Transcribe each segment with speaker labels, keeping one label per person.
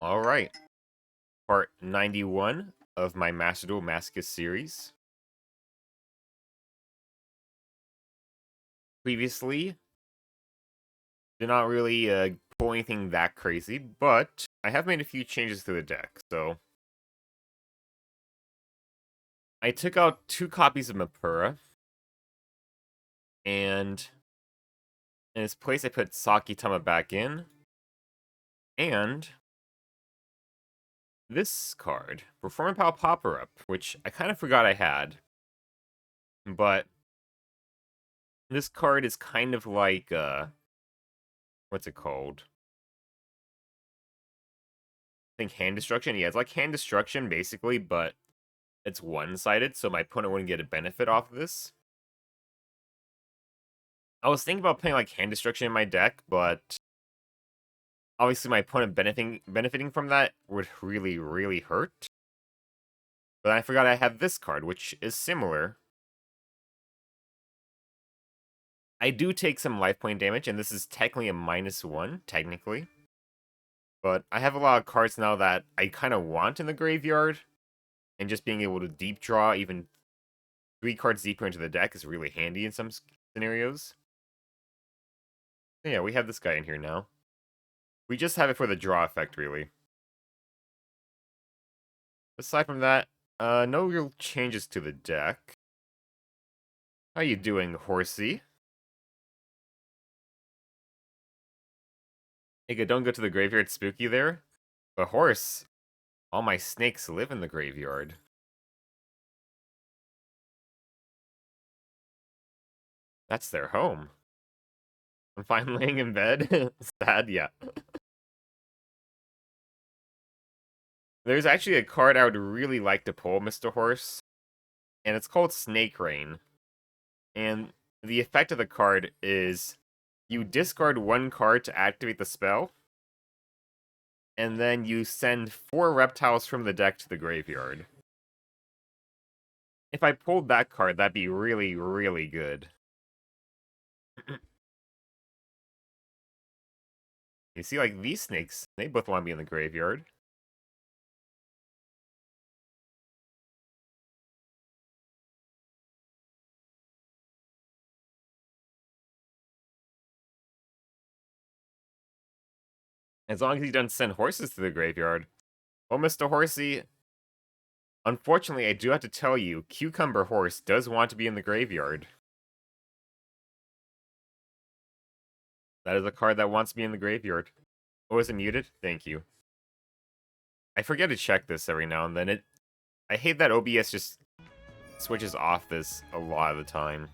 Speaker 1: Alright, part 91 of my Master Duel Masochist series. Previously, did not really pull anything that crazy, but I have made a few changes to the deck, so... I took out 2 copies of Mapura, and in its place I put Sakitama back in, and this card, Performing Power Popper-Up, which I kind of forgot I had, but this card is kind of like, what's it called? I think Hand Destruction? Yeah, it's like Hand Destruction, basically, but it's one-sided, so my opponent wouldn't get a benefit off of this. I was thinking about playing like Hand Destruction in my deck, but obviously my opponent benefiting from that would really, really hurt. But I forgot I have this card, which is similar. I do take some life point damage, and this is technically a -1, technically. But I have a lot of cards now that I kind of want in the graveyard, and just being able to deep draw even 3 cards deeper into the deck is really handy in some scenarios. Yeah, we have this guy in here now. We just have it for the draw effect, really. Aside from that, no real changes to the deck. How you doing, Horsey? Hey, don't go to the graveyard, spooky there. But Horse, all my snakes live in the graveyard. That's their home. I'm fine laying in bed. Sad, yeah. There's actually a card I would really like to pull, Mr. Horse, and it's called Snake Rain. And the effect of the card is you discard 1 card to activate the spell, and then you send 4 reptiles from the deck to the graveyard. If I pulled that card, that'd be really, really good. You see, like, these snakes, they both want to be in the graveyard. As long as he doesn't send horses to the graveyard. Well, Mr. Horsey, unfortunately, I do have to tell you, Cucumber Horse does want to be in the graveyard. That is a card that wants to be in the graveyard. Oh, is it muted? Thank you. I forget to check this every now and then. I hate that OBS just switches off this a lot of the time.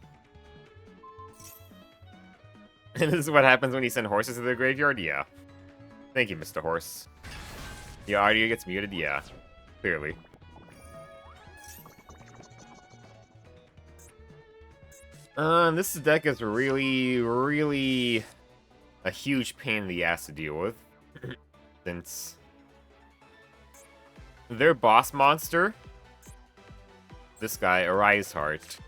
Speaker 1: And this is what happens when you send horses to the graveyard? Yeah. Thank you, Mr. Horse. The audio gets muted? Yeah. Clearly. This deck is really, really a huge pain in the ass to deal with. Since their boss monster, this guy, Arise Heart,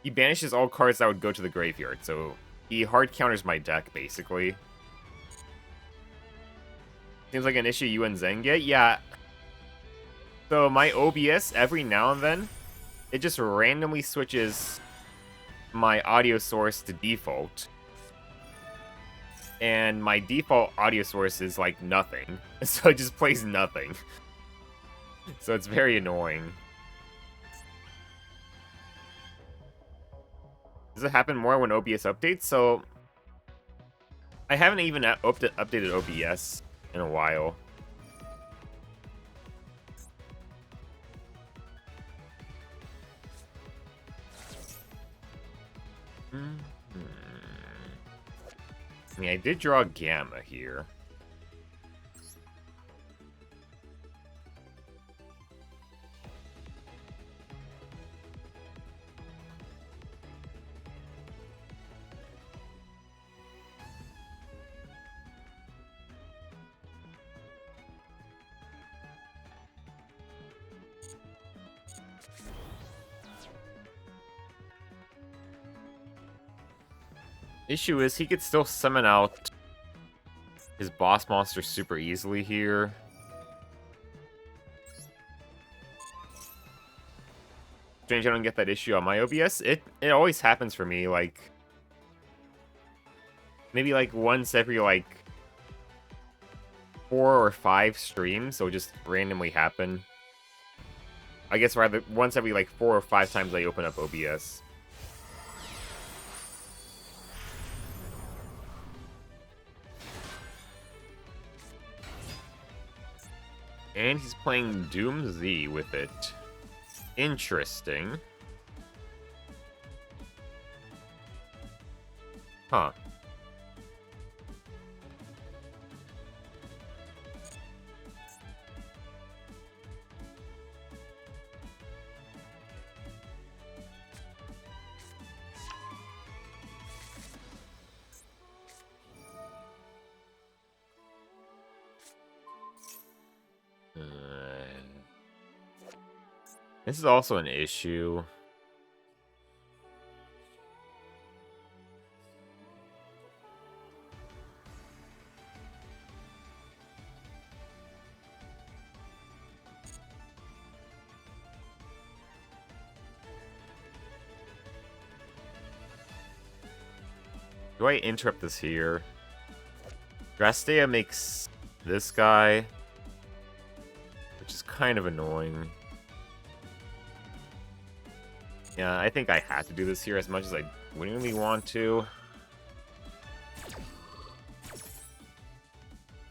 Speaker 1: he banishes all cards that would go to the graveyard, so he hard counters my deck, basically. Seems like an issue you and Zen get? Yeah. So my OBS, every now and then, it just randomly switches my audio source to default. And my default audio source is like nothing. So it just plays nothing. So it's very annoying. Does it happen more when OBS updates? So I haven't even updated OBS in a while. I mean, I did draw Gamma here. Issue is, he could still summon out his boss monster super easily here. strange I don't get that issue on my OBS. It always happens for me, like... Maybe, like, once every, like... 4 or 5 streams, so just randomly happen. I guess rather, once every, like, 4 or 5 times I open up OBS. And he's playing Doom Z with it. Interesting. Huh. This is also an issue. Do I interrupt this here? Drastea makes this guy, which is kind of annoying. Yeah, I think I have to do this here as much as I wouldn't really want to.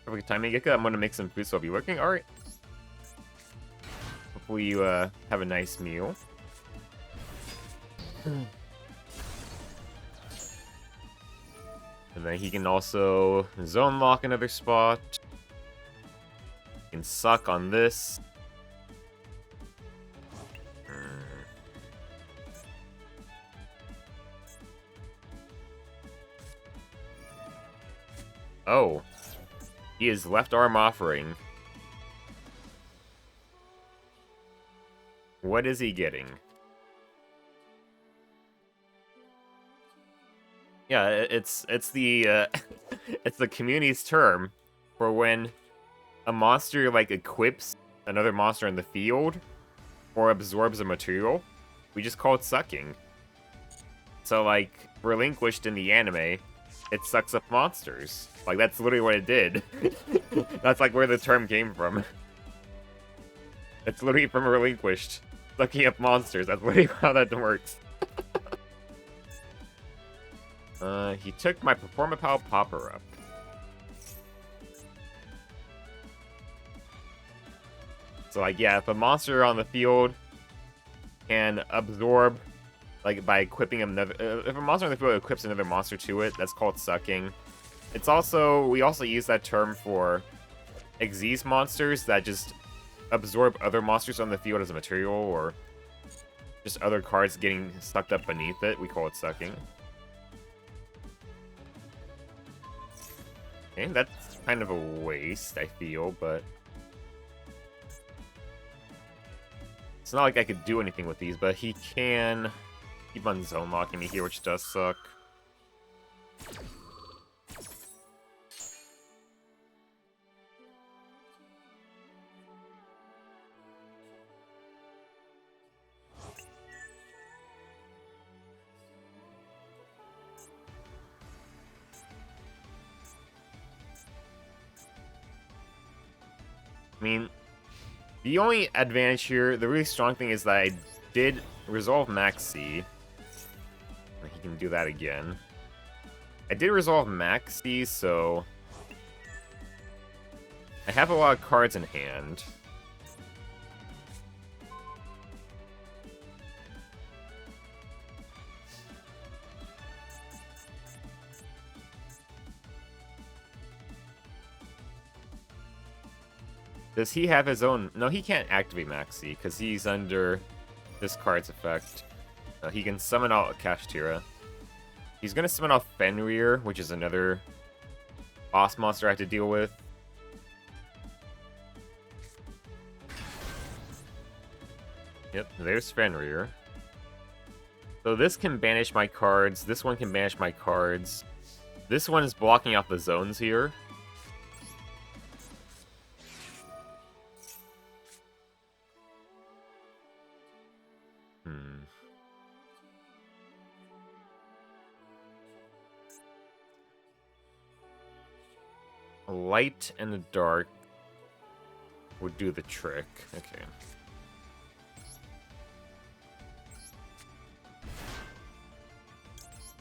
Speaker 1: Perfect timing, Geka. I'm gonna make some food, so I'll be looking. Alright. Hopefully you have a nice meal. And then he can also zone lock another spot. He can suck on this. Oh. He is left arm offering. What is he getting? Yeah, it's the it's the community's term for when a monster like equips another monster in the field or absorbs a material. We just call it sucking. So like Relinquished in the anime, it sucks up monsters. Like that's literally what it did. That's like where the term came from. It's literally from Relinquished, sucking up monsters. That's literally how that works. He took my Performapal Popper up. So, like, yeah, if a monster on the field can absorb, like, by equipping another... if a monster on the field equips another monster to it, that's called sucking. It's also... we also use that term for Xyz monsters that just absorb other monsters on the field as a material, or just other cards getting sucked up beneath it. We call it sucking. Okay, that's kind of a waste, I feel, but... it's not like I could do anything with these, but he can keep on zone locking me here, which does suck. I mean, the only advantage here, the really strong thing is that I did resolve Maxi. He can do that again. I did resolve Maxi, so I have a lot of cards in hand. Does he have his own... no, he can't activate Maxi, because he's under this card's effect. He can summon out Kashtira. He's going to summon out Fenrir, which is another boss monster I have to deal with. Yep, there's Fenrir. So this can banish my cards. This one can banish my cards. This one is blocking out the zones here. A light and a dark would do the trick. Okay.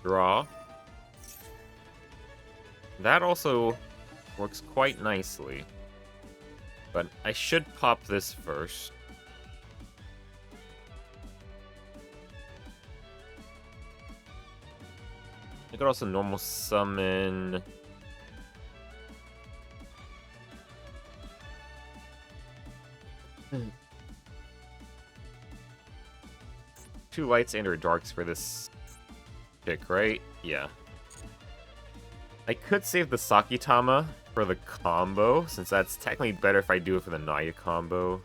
Speaker 1: Draw. That also works quite nicely. But I should pop this first. I could also normal summon... Two lights and or darks for this pick, right? Yeah. I could save the Sakitama for the combo, since that's technically better if I do it for the Naya combo.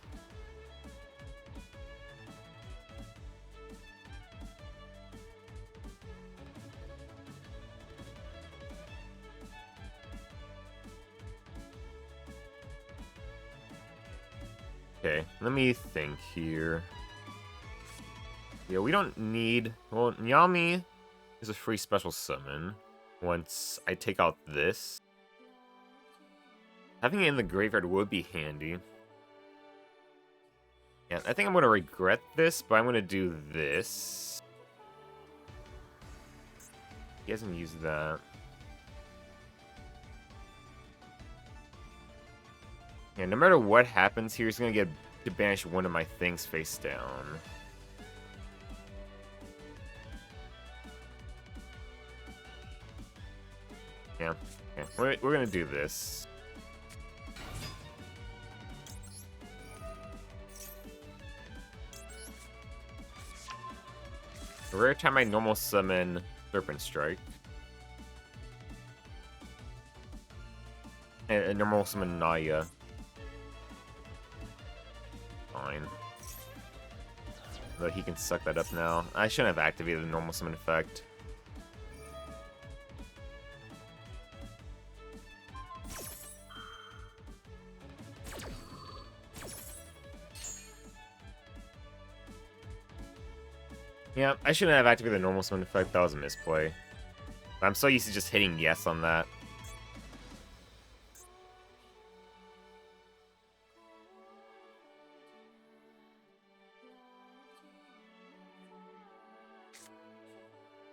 Speaker 1: Okay, let me think here. Yeah, we don't need... Well, Nyami is a free special summon once I take out this. Having it in the graveyard would be handy. Yeah, I think I'm going to regret this, but I'm going to do this. He hasn't used that. Yeah, no matter what happens here, he's going to get to banish one of my things face down. Yeah, we're going to do this. The rare time I normal summon Serpent Strike. And normal summon Naya. Fine. But he can suck that up now. I shouldn't have activated the normal summon effect. Yeah, I shouldn't have activated the normal summon effect. That was a misplay. I'm so used to just hitting yes on that.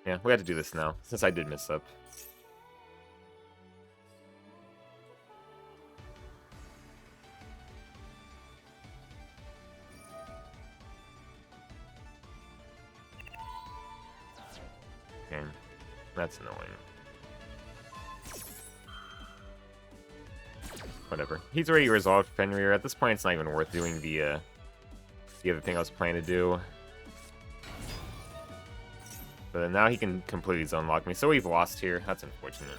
Speaker 1: Yeah, we have to do this now, since I did miss up. Okay, that's annoying. Whatever. He's already resolved Fenrir. At this point, it's not even worth doing the other thing I was planning to do. But now he can completely zone lock me, so we've lost here. That's unfortunate.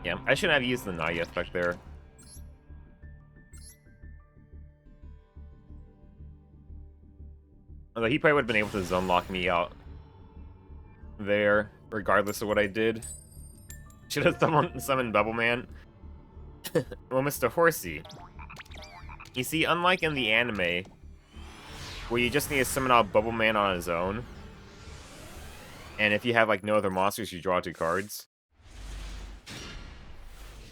Speaker 1: Yeah, I shouldn't have used the Naya effect there. Although he probably would have been able to zone lock me out there, regardless of what I did. Should have summoned Bubble Man. Well, Mr. Horsey. You see, unlike in the anime, where you just need to summon out Bubble Man on his own, and if you have like no other monsters, you draw 2 cards.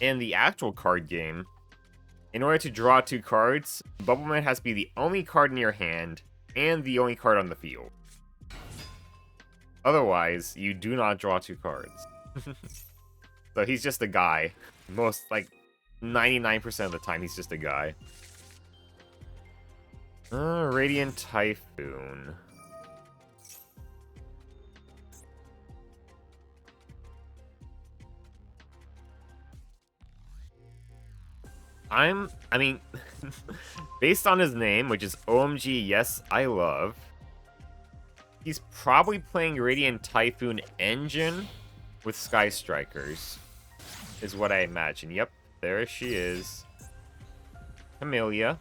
Speaker 1: In the actual card game, in order to draw 2 cards, Bubble Man has to be the only card in your hand, and the only card on the field. Otherwise, you do not draw 2 cards. So he's just a guy. Most, like, 99% of the time, he's just a guy. Radiant Typhoon. I mean, based on his name, which is OMG, yes, I love, he's probably playing Radiant Typhoon Engine with Sky Strikers, is what I imagine. Yep, there she is. Camellia.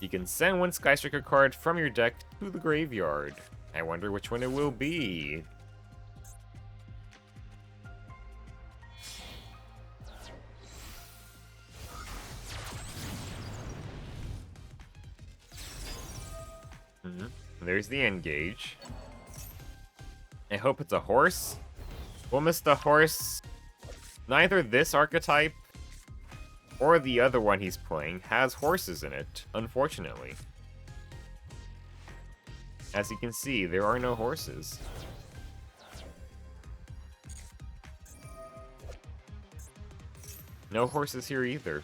Speaker 1: You can send 1 Sky Striker card from your deck to the graveyard. I wonder which one it will be. There's the Engage. I hope it's a horse. Well, Mr. Horse, neither this archetype or the other one he's playing has horses in it, unfortunately. As you can see, there are no horses. No horses here either.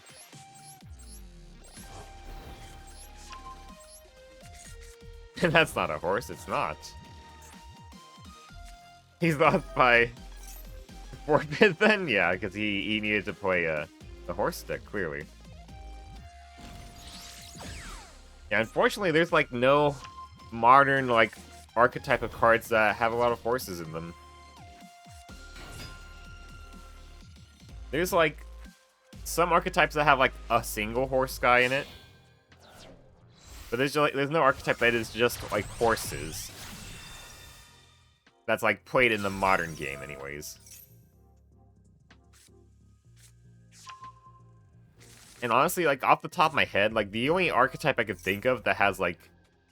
Speaker 1: And that's not a horse, it's not. He's lost by 4-bit then? Yeah, because he needed to play the horse deck, clearly. Yeah, unfortunately, there's like no modern like archetype of cards that have a lot of horses in them. There's like some archetypes that have like a single horse guy in it. But there's no archetype that is just like horses. That's like played in the modern game anyways. And honestly, like off the top of my head, like the only archetype I could think of that has like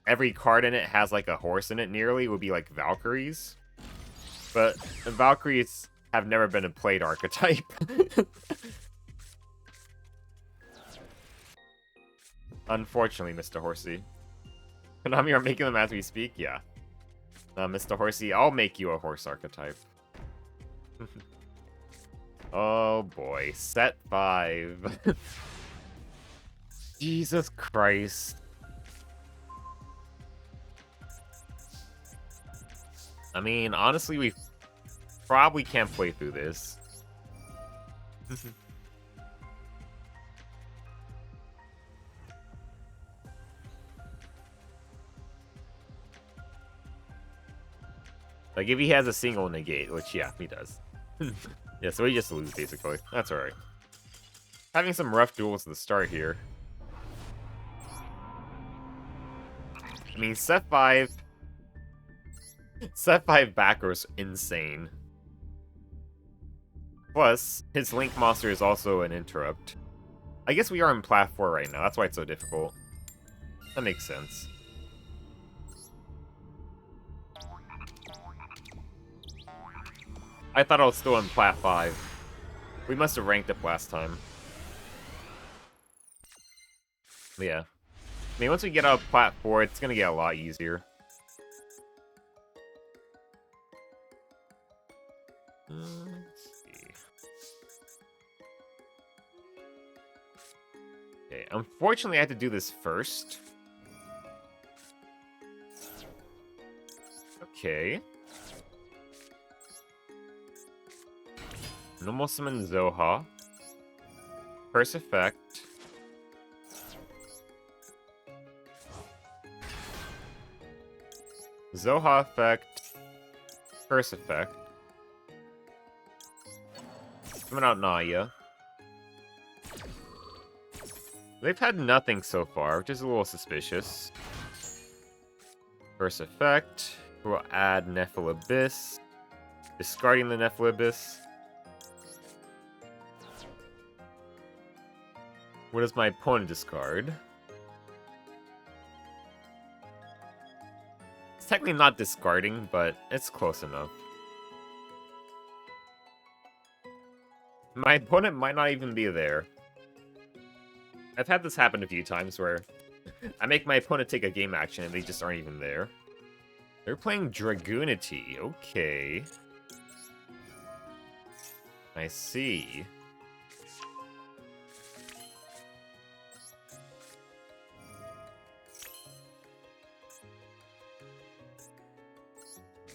Speaker 1: every card in it has like a horse in it nearly would be like Valkyries. But the Valkyries have never been a played archetype. Unfortunately, Mr. Horsey. Konami are making them as we speak? Yeah. Mr. Horsey, I'll make you a horse archetype. Oh boy, set 5. Jesus Christ. I mean, honestly, we probably can't play through this. Like, if he has a single negate, which, yeah, he does. Yeah, so we just lose, basically. That's alright. Having some rough duels at the start here. I mean, set 5... Set 5 backers insane. Plus, his Link monster is also an interrupt. I guess we are in Plat 4 right now, that's why it's so difficult. That makes sense. I thought I was still in Plat 5. We must have ranked up last time. But yeah. I mean, once we get out of Plat 4, it's gonna get a lot easier. Let's see. Okay, unfortunately I had to do this first. Okay. Normal summon Zoha. Curse effect. Zoha effect. Curse effect. Summon out Naya. They've had nothing so far, which is a little suspicious. Curse effect. We'll add Nephilabyss. Discarding the Nephilabyss. What does my opponent discard? It's technically not discarding, but it's close enough. My opponent might not even be there. I've had this happen a few times where I make my opponent take a game action and they just aren't even there. They're playing Dragoonity. Okay. I see.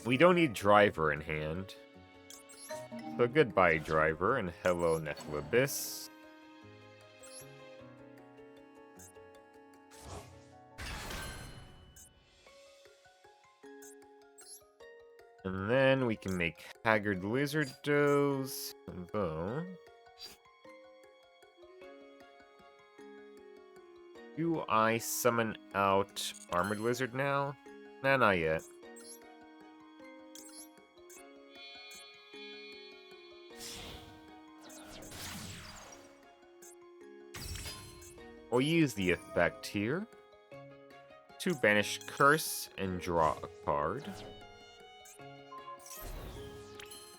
Speaker 1: We don't need Driver in hand. So goodbye, Driver, and hello, Nephilabyss. And then we can make Haggard Lizard Doze. Boom. Do I summon out Armored Lizard now? Nah, not yet. We'll use the effect here to banish Curse and draw a card.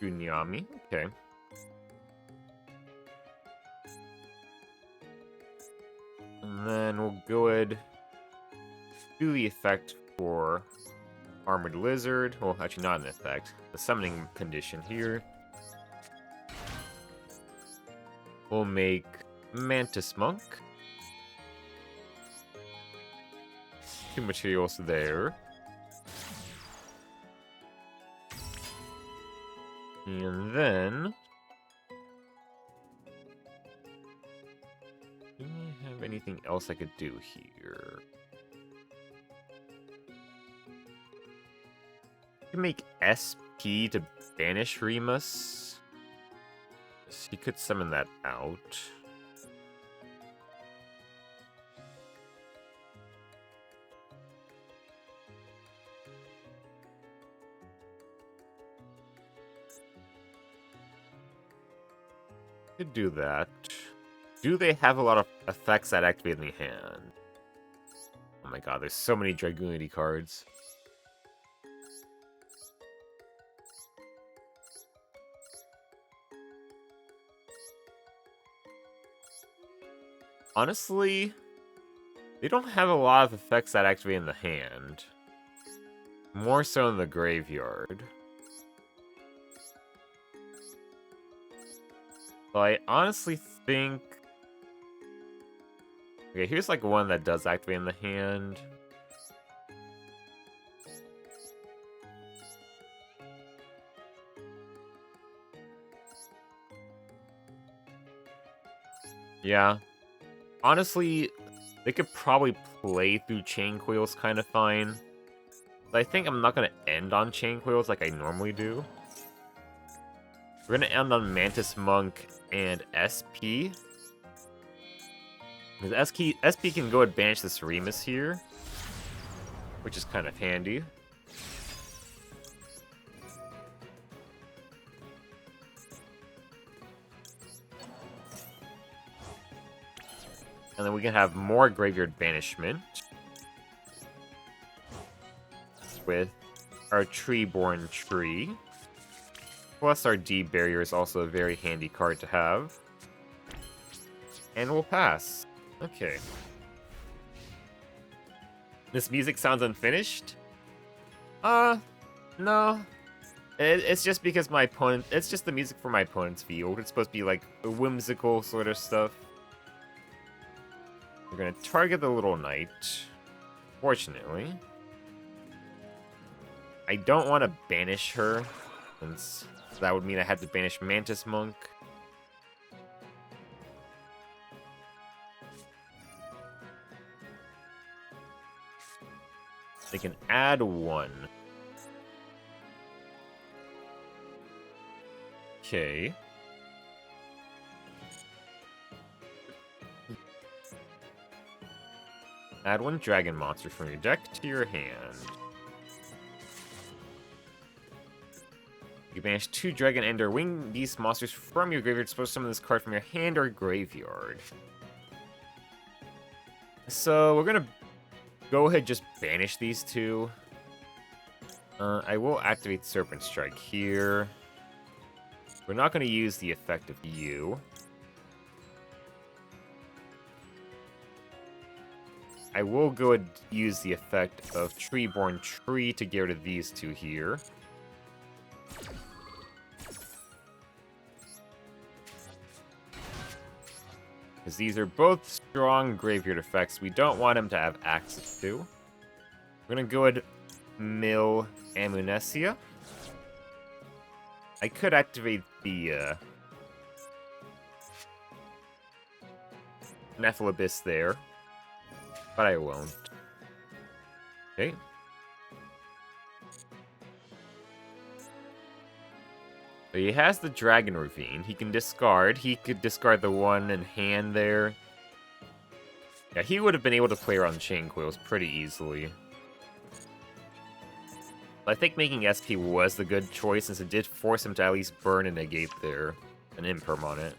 Speaker 1: Gunyami. Okay. And then we'll go ahead do the effect for Armored Lizard. Well, actually not an effect. The summoning condition here. We'll make Mantis Monk. 2 materials there. And then... do I have anything else I could do here? I can make SP to banish Remus. So you could summon that out. Could do that. Do they have a lot of effects that activate in the hand? Oh my god, there's so many Dragoonity cards. Honestly, they don't have a lot of effects that activate in the hand. More so in the graveyard. So I honestly think... okay, here's like one that does activate in the hand. Yeah. Honestly, they could probably play through Chain Coils kind of fine. But I think I'm not going to end on Chain Coils like I normally do. We're going to end on Mantis Monk and SP. Because SP can go and banish this Remus here, which is kind of handy. And then we can have more Graveyard Banishment with our Treeborn Tree. Plus our D Barrier is also a very handy card to have. And we'll pass. Okay. This music sounds unfinished? No. It's just because my opponent... it's just the music for my opponent's field. It's supposed to be like whimsical sort of stuff. We're gonna target the little knight. Fortunately. I don't want to banish her, since that would mean I had to banish Mantis Monk. They can add 1. Okay. Add 1 dragon monster from your deck to your hand. You banish 2 Dragon Ender Wing Beast monsters from your graveyard. Suppose summon this card from your hand or graveyard. So we're gonna go ahead and just banish these 2. I will activate Serpent Strike here. We're not gonna use the effect of you. I will go and use the effect of Treeborn Tree to get rid of these 2 here. Because these are both strong graveyard effects we don't want him to have access to. We're going to go ahead and mill Amnesia. I could activate the Nephilabyss there, but I won't. Okay. So he has the Dragon Ravine. He can discard. He could discard the 1 in hand there. Yeah, he would have been able to play around Chain Coils pretty easily. I think making SP was the good choice, since it did force him to at least burn and negate there. An imperm on it.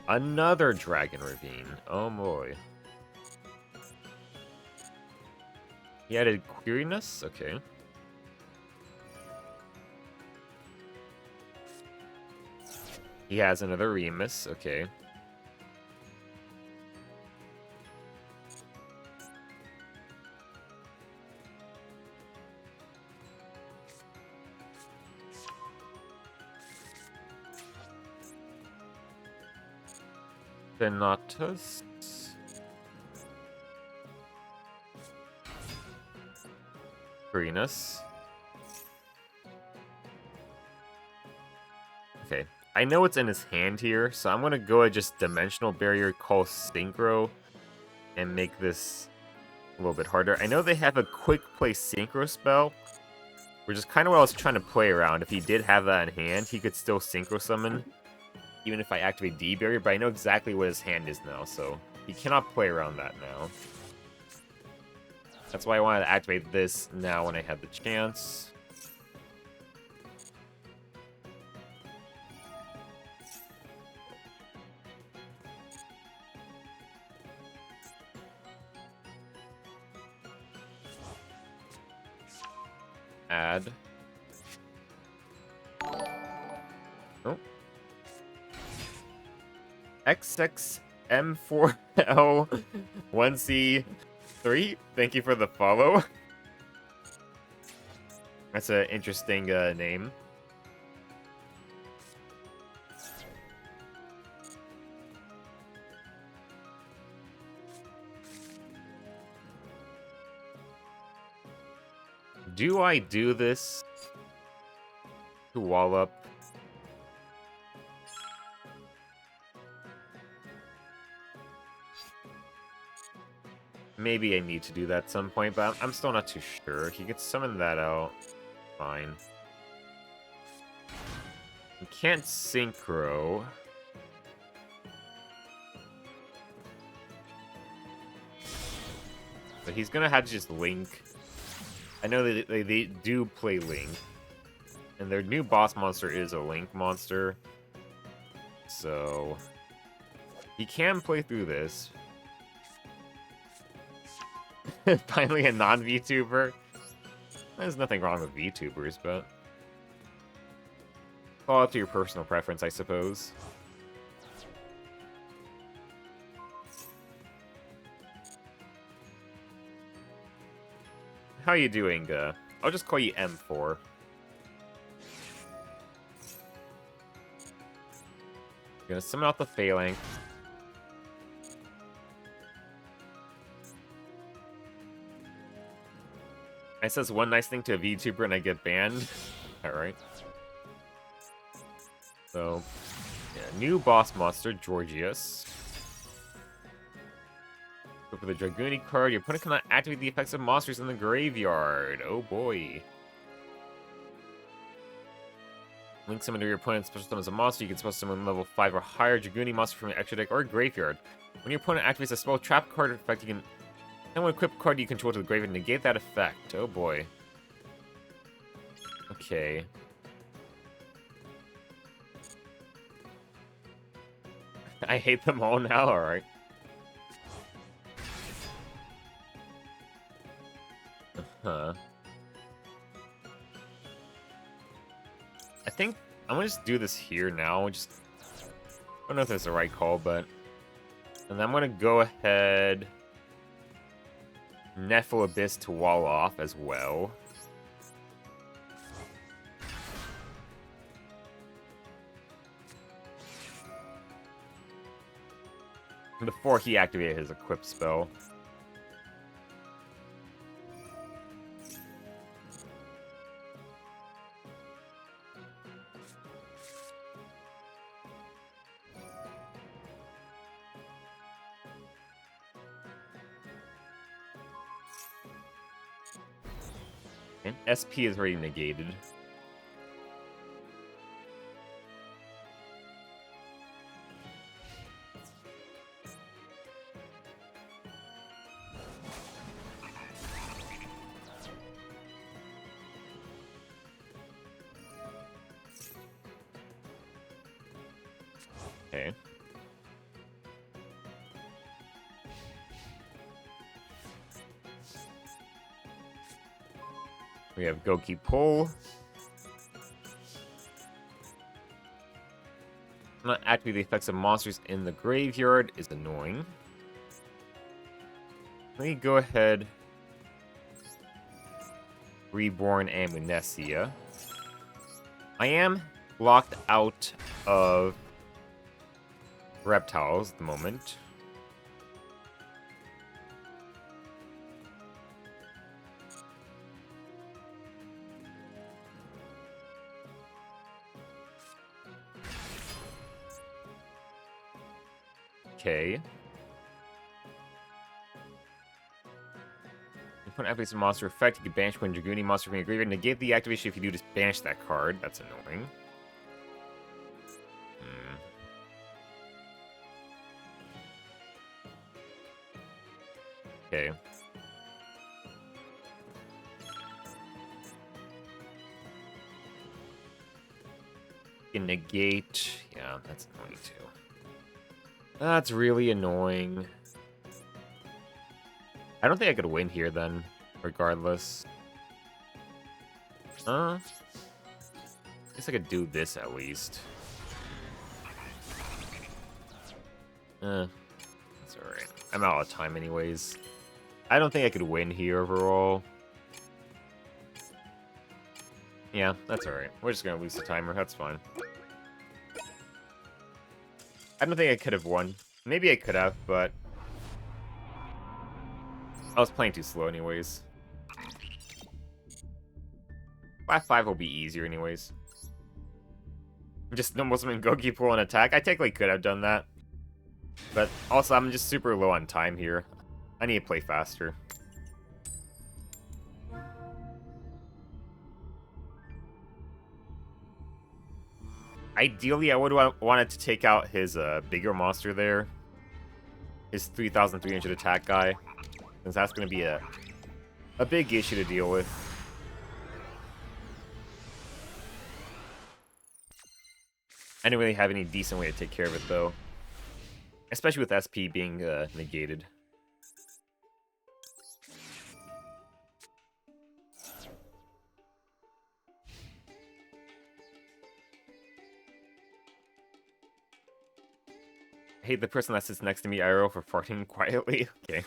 Speaker 1: Another Dragon Ravine. Oh boy. He added queeriness? Okay. He has another Remus, okay. Thanatos. Queeriness. Okay. I know what's in his hand here, so I'm gonna go at just Dimensional Barrier, call Synchro, and make this a little bit harder. I know they have a quick play Synchro spell, which is kind of what I was trying to play around. If he did have that in hand, he could still Synchro Summon, even if I activate D Barrier, but I know exactly what his hand is now, so he cannot play around that now. That's why I wanted to activate this now when I had the chance. Add. Oh. XXM4L1C3. Thank you for the follow. That's an interesting name. Do I do this to wall up? Maybe I need to do that at some point, but I'm still not too sure. He could summon that out. Fine. He can't Synchro. But he's gonna have to just Link. I know that they do play Link. And their new boss monster is a Link monster. So he can play through this. Finally a non-VTuber. There's nothing wrong with VTubers, but fall up to your personal preference, I suppose. How you doing, I'll just call you M4. Gonna summon out the Phalanx. I says one nice thing to a VTuber and I get banned. Alright. So, yeah, new boss monster, Georgius. Go for the Dragooni card. Your opponent cannot activate the effects of monsters in the graveyard. Oh boy. Link summon to your opponent's special summons a monster. You can special summon level 5 or higher Dragooni monster from your extra deck or graveyard. When your opponent activates a spell trap card effect, you can and when equip card you control to the graveyard negate that effect. Oh boy. Okay. I hate them all now, alright. Huh. I think I'm gonna just do this here now. Just I don't know if that's the right call, but and then I'm gonna go ahead Nephil Abyss to wall off as well. Before he activated his equip spell. And SP is already negated. Okay. We have Goki Pull. Not activate the effects of monsters in the graveyard is annoying. Let me go ahead. Reborn Amnesia. I am locked out of reptiles at the moment. Okay. When activates a monster effect, you can banish one Dragoonie monster from your graveyard. Negate the activation if you do, just banish that card. That's annoying. Okay. You can negate. Yeah, that's annoying too. That's really annoying. I don't think I could win here then, regardless. I guess I could do this at least. That's alright. I'm out of time anyways. I don't think I could win here overall. Yeah, that's alright. We're just gonna lose the timer, that's fine. I don't think I could have won. Maybe I could have, but I was playing too slow anyways. 5-5 will be easier anyways. Just normal summon Goki Pull and attack. I technically could have done that. But also, I'm just super low on time here. I need to play faster. Ideally, I would have wanted to take out his bigger monster there. His 3,300 attack guy. Since that's going to be a big issue to deal with. I don't really have any decent way to take care of it, though. Especially with SP being negated. I hate the person that sits next to me, IRL, for farting quietly. Okay.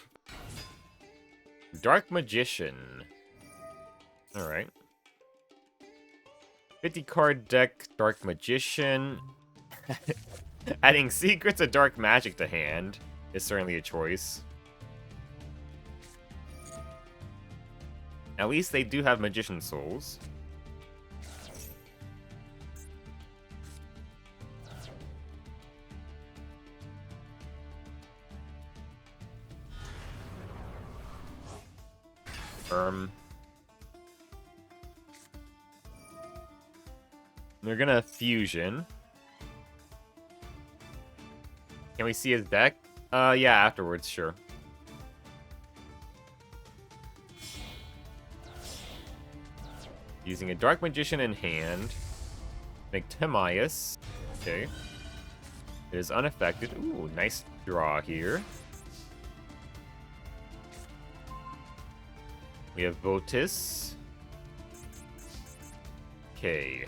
Speaker 1: Dark Magician. Alright. 50 card deck, Dark Magician. Adding Secrets of Dark Magic to hand is certainly a choice. At least they do have Magician Souls. They're gonna fusion. Can we see his deck? Yeah, afterwards, sure. Using a Dark Magician in hand. Make Timaeus. Okay. It is unaffected. Ooh, nice draw here. We have Votis. Okay.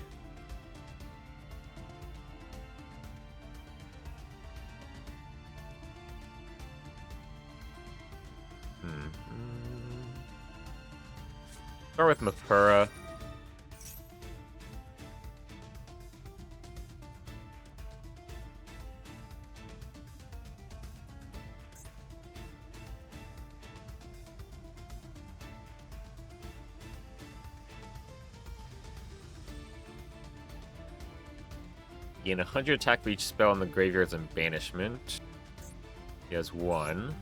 Speaker 1: Start with Mapura. Gain 100 attack for each spell in the graveyards and banishment. He has 1.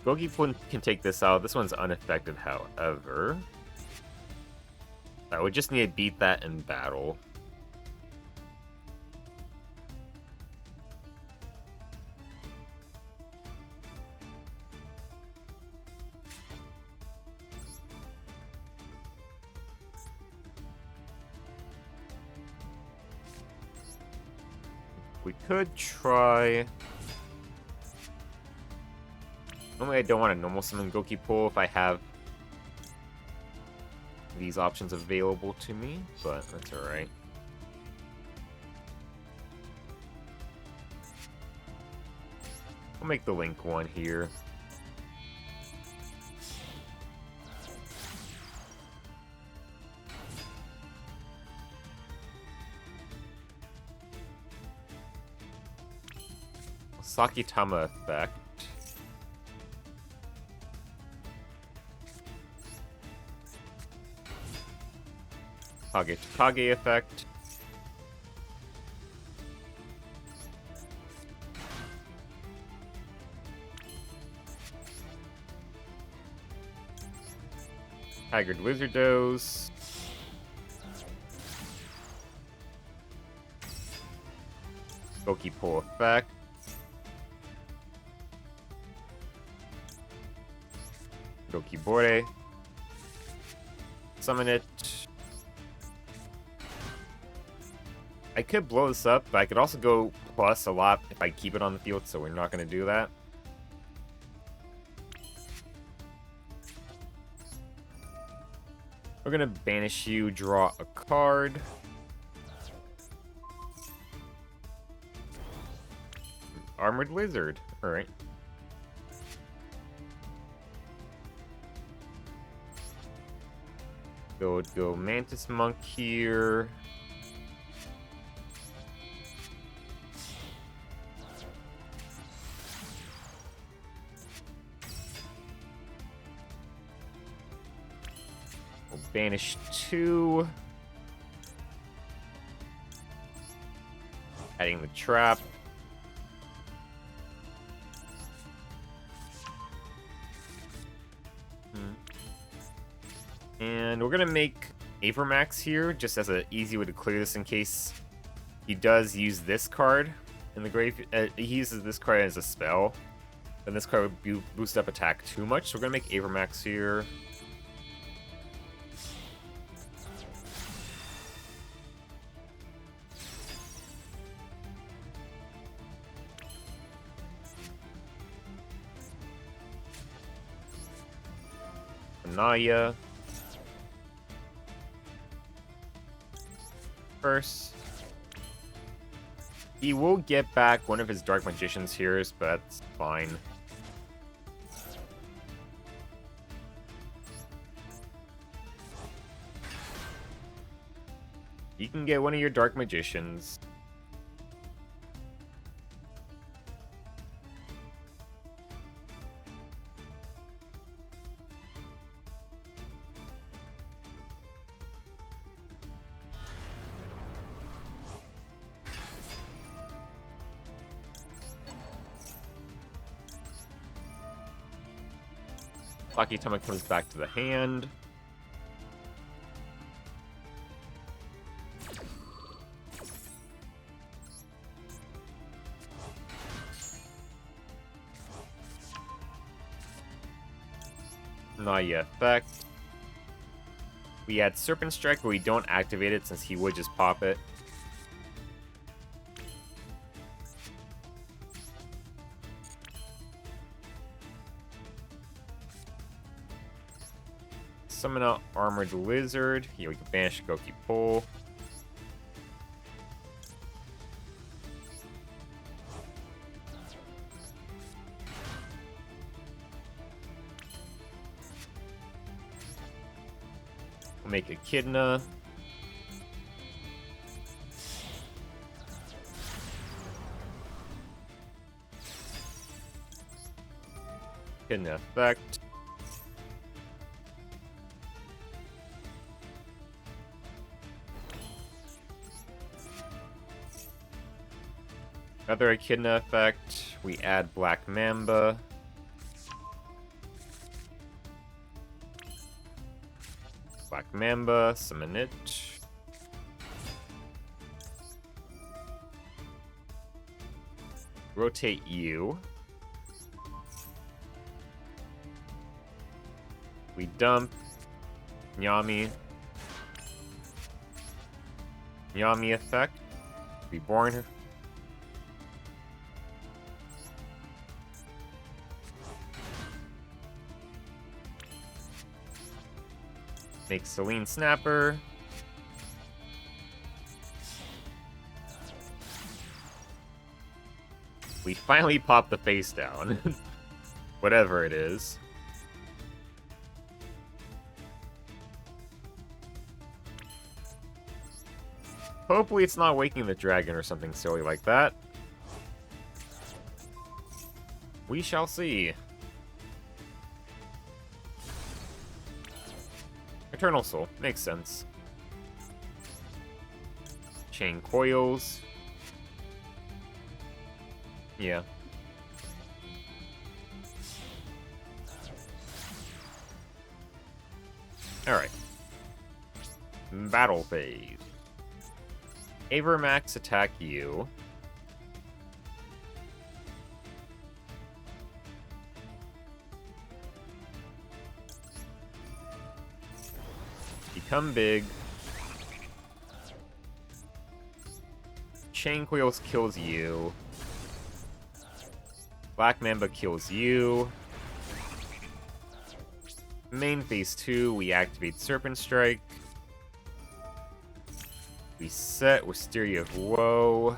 Speaker 1: Goki can take this out. This one's unaffected, however. I would just need to beat that in battle. We could try... Normally I don't want to normal summon Goki Pull if I have these options available to me, but that's alright. We'll make the Link one here. Sakitama effect. Kage Kage effect. Haggard Lizardos. Goki Pull effect. Goki Bore. Summon it. I could blow this up, but I could also go plus a lot if I keep it on the field, so we're not going to do that. We're going to banish you, draw a card. Armored Lizard. Alright. Go Mantis Monk here. We'll banish 2. Adding the trap. And we're going to make Avermax here, just as an easy way to clear this in case he does use this card in the grave. He uses this card as a spell. Then this card would boost up attack too much, so we're going to make Avermax here. Anaya. First. He will get back one of his Dark Magician's here, but that's fine. You can get one of your Dark Magicians. Sakitama comes back to the hand. Naya effect. We add Serpent Strike, but we don't activate it since he would just pop it. Summon out Armored Lizard. Here we can banish Goki Pull. We'll make Echidna. Echidna effect. Another Echidna effect. We add Black Mamba. Black Mamba, summon it. Rotate you. We dump Nyami. Nyami effect. Reborn. Make Selene Snapper. We finally popped the face down. Whatever it is. Hopefully it's not waking the dragon or something silly like that. We shall see. Eternal Soul. Makes sense. Chain coils. Yeah. Alright. Battle phase. Avermax attack you. Become big. Chain Coils kills you. Black Mamba kills you. Main phase 2, we activate Serpent Strike. We set Wisteria of Woe.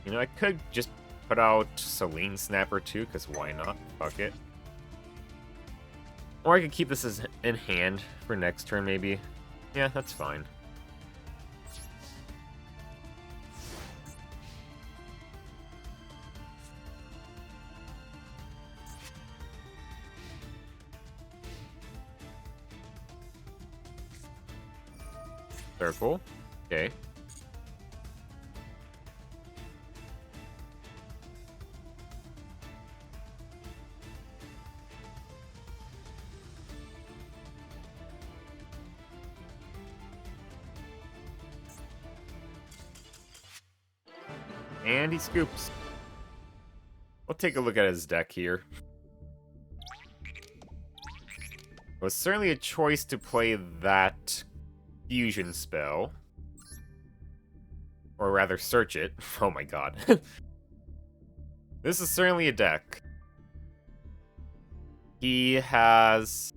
Speaker 1: You know, I could just put out Selene Snapper too, because why not? Fuck it. Or I could keep this as in hand for next turn, maybe. Yeah, that's fine. Circle. Okay. And he scoops. We'll take a look at his deck here. It was certainly a choice to play that fusion spell. Or rather, search it. Oh my god. This is certainly a deck. He has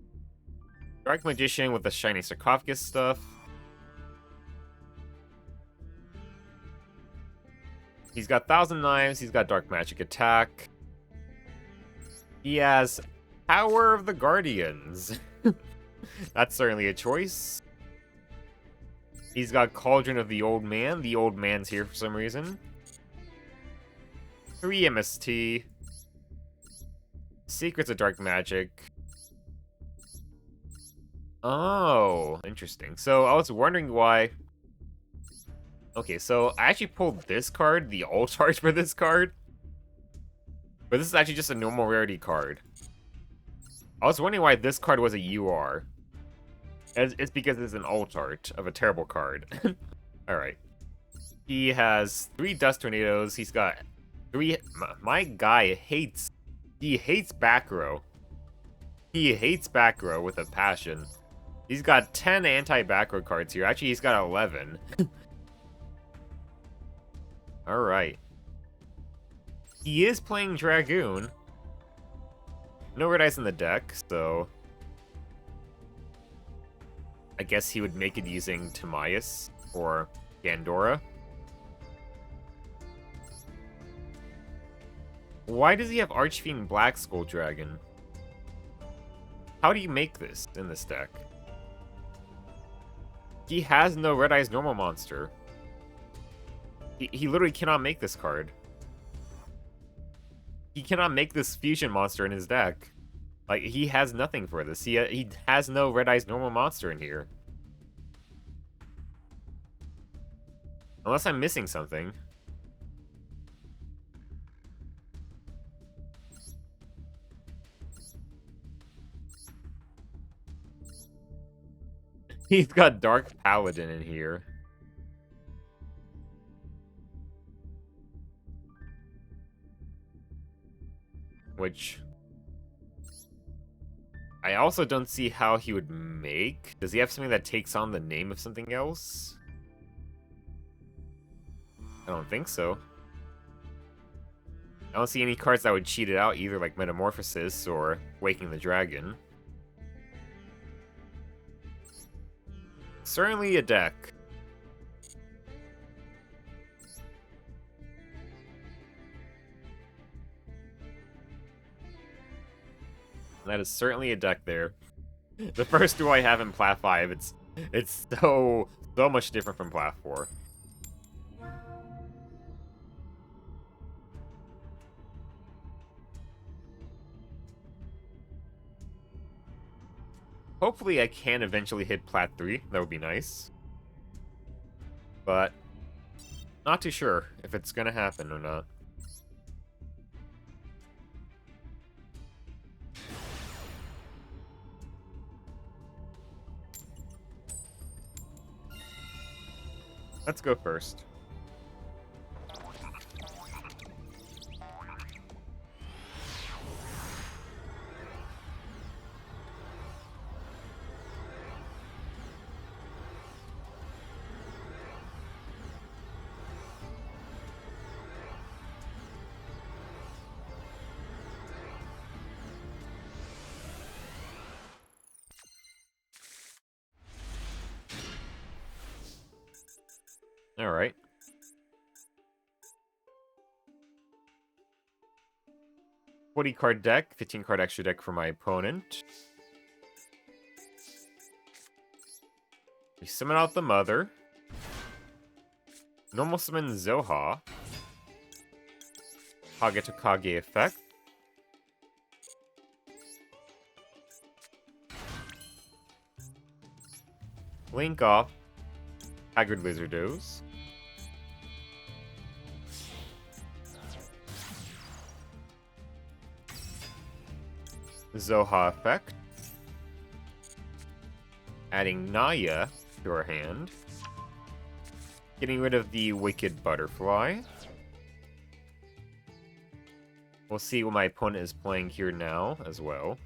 Speaker 1: Dark Magician with the Shiny Sarcophagus stuff. He's got Thousand Knives, he's got Dark Magic Attack. He has Power of the Guardians. That's certainly a choice. He's got Cauldron of the Old Man. The Old Man's here for some reason. 3 MST. Secrets of Dark Magic. Oh, interesting. So I was wondering why... Okay, so I actually pulled this card, the alt art for this card. But this is actually just a normal rarity card. I was wondering why this card was a UR. It's because it's an alt art of a terrible card. Alright. He has 3 Dust Tornadoes. He's got 3... My guy hates... He hates back row. He hates back row with a passion. He's got 10 anti-back row cards here. Actually, he's got 11. Alright. He is playing Dragoon. No red eyes in the deck, so... I guess he would make it using Timaeus or Gandora. Why does he have Archfiend Black Skull Dragon? How do you make this in this deck? He has no Red Eyes normal monster. He literally cannot make this card. He cannot make this fusion monster in his deck. Like, he has nothing for this. He has no Red Eyes normal monster in here. Unless I'm missing something. He's got Dark Paladin in here. Which... I also don't see how he would make. Does he have something that takes on the name of something else? I don't think so. I don't see any cards that would cheat it out, either like Metamorphosis or Waking the Dragon. Certainly a deck. That is certainly a deck there. The first duel I have in Plat 5, it's so much different from Plat 4. Hopefully I can eventually hit Plat 3, that would be nice. But, not too sure if it's gonna happen or not. Let's go first. Alright. $40-card deck, 15-card extra deck for my opponent. We summon out the Mother. Normal summon Zoha. Kage to Kage effect. Link off. Haggard Lizardos. Zoha effect. Adding Naya to our hand. Getting rid of the Wicked Butterfly. We'll see what my opponent is playing here now as well.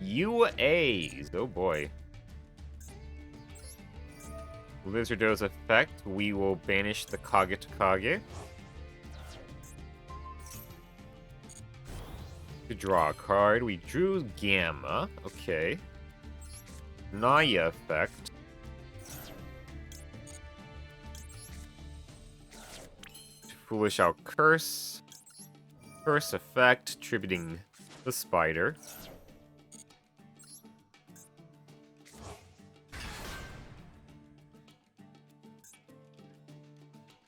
Speaker 1: UAs! Oh boy. Lizardo's effect, we will banish the Kage to Kage. To draw a card, we drew Gamma. Okay. Naya effect. Foolish out Curse. Curse effect, tributing the Spider.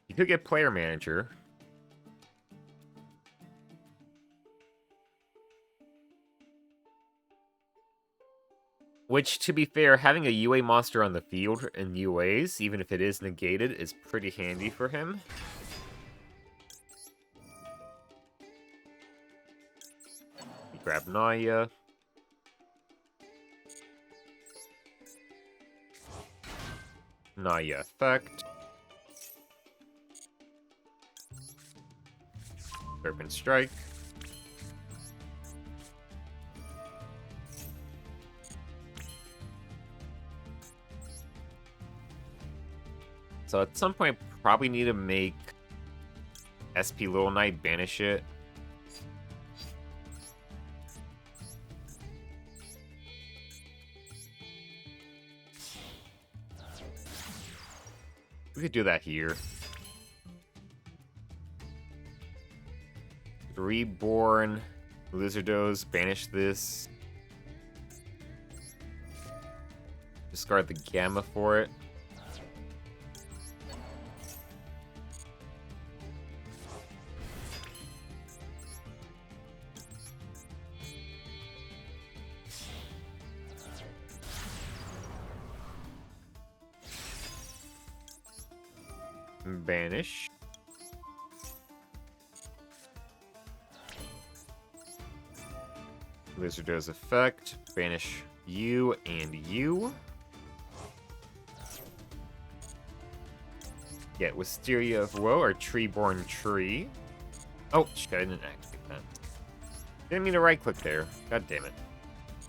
Speaker 1: You could get Player Manager. Which, to be fair, having a UA monster on the field in UAs, even if it is negated, is pretty handy for him. We grab Naya. Naya effect. Serpent Strike. So at some point, probably need to make SP Little Knight banish it. We could do that here. Reborn, Lizardos, banish this. Discard the Gamma for it. Banish. Lizardo's effect. Banish you and you. Get Wisteria of Woe, or Treeborn Tree. Oh, shit, I didn't activate that. Didn't mean to right click there. God damn it.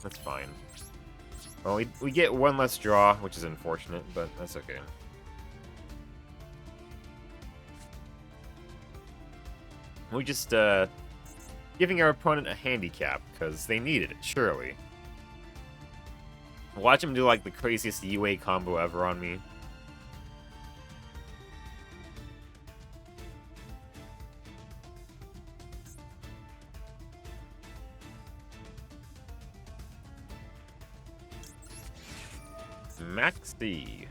Speaker 1: That's fine. Well, we get one less draw, which is unfortunate, but that's okay. We just, giving our opponent a handicap, because they needed it, surely. Watch him do, like, the craziest UA combo ever on me. Maxi.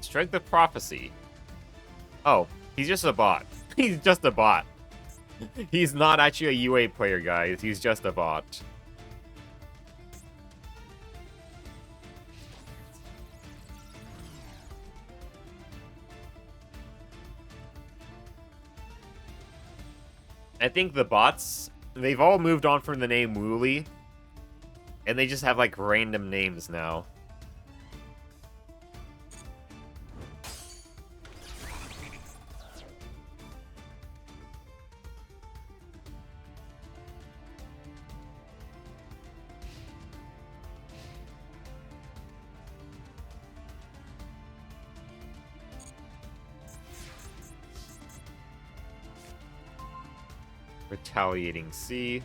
Speaker 1: Strike the Prophecy. Oh, he's just a bot. He's just a bot. He's not actually a UA player, guys. He's just a bot. I think the bots, they've all moved on from the name Wooly, and they just have, like, random names now. Retaliating C.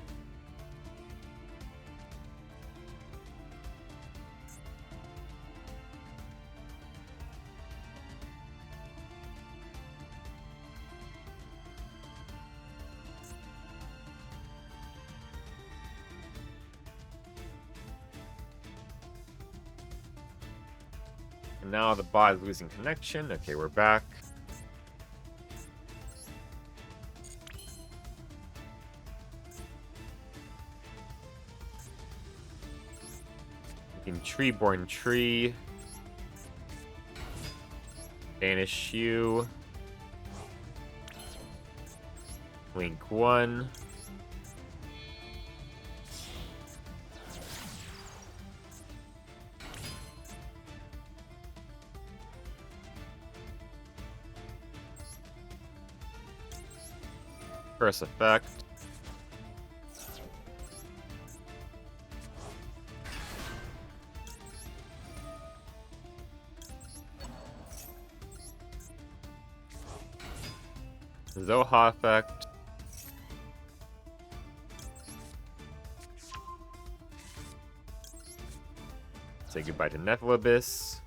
Speaker 1: And now the bot is losing connection. Okay, we're back. Treeborn Tree. Banish you. Link 1. Curse effect. Zoha effect. Say goodbye to Nephalibis.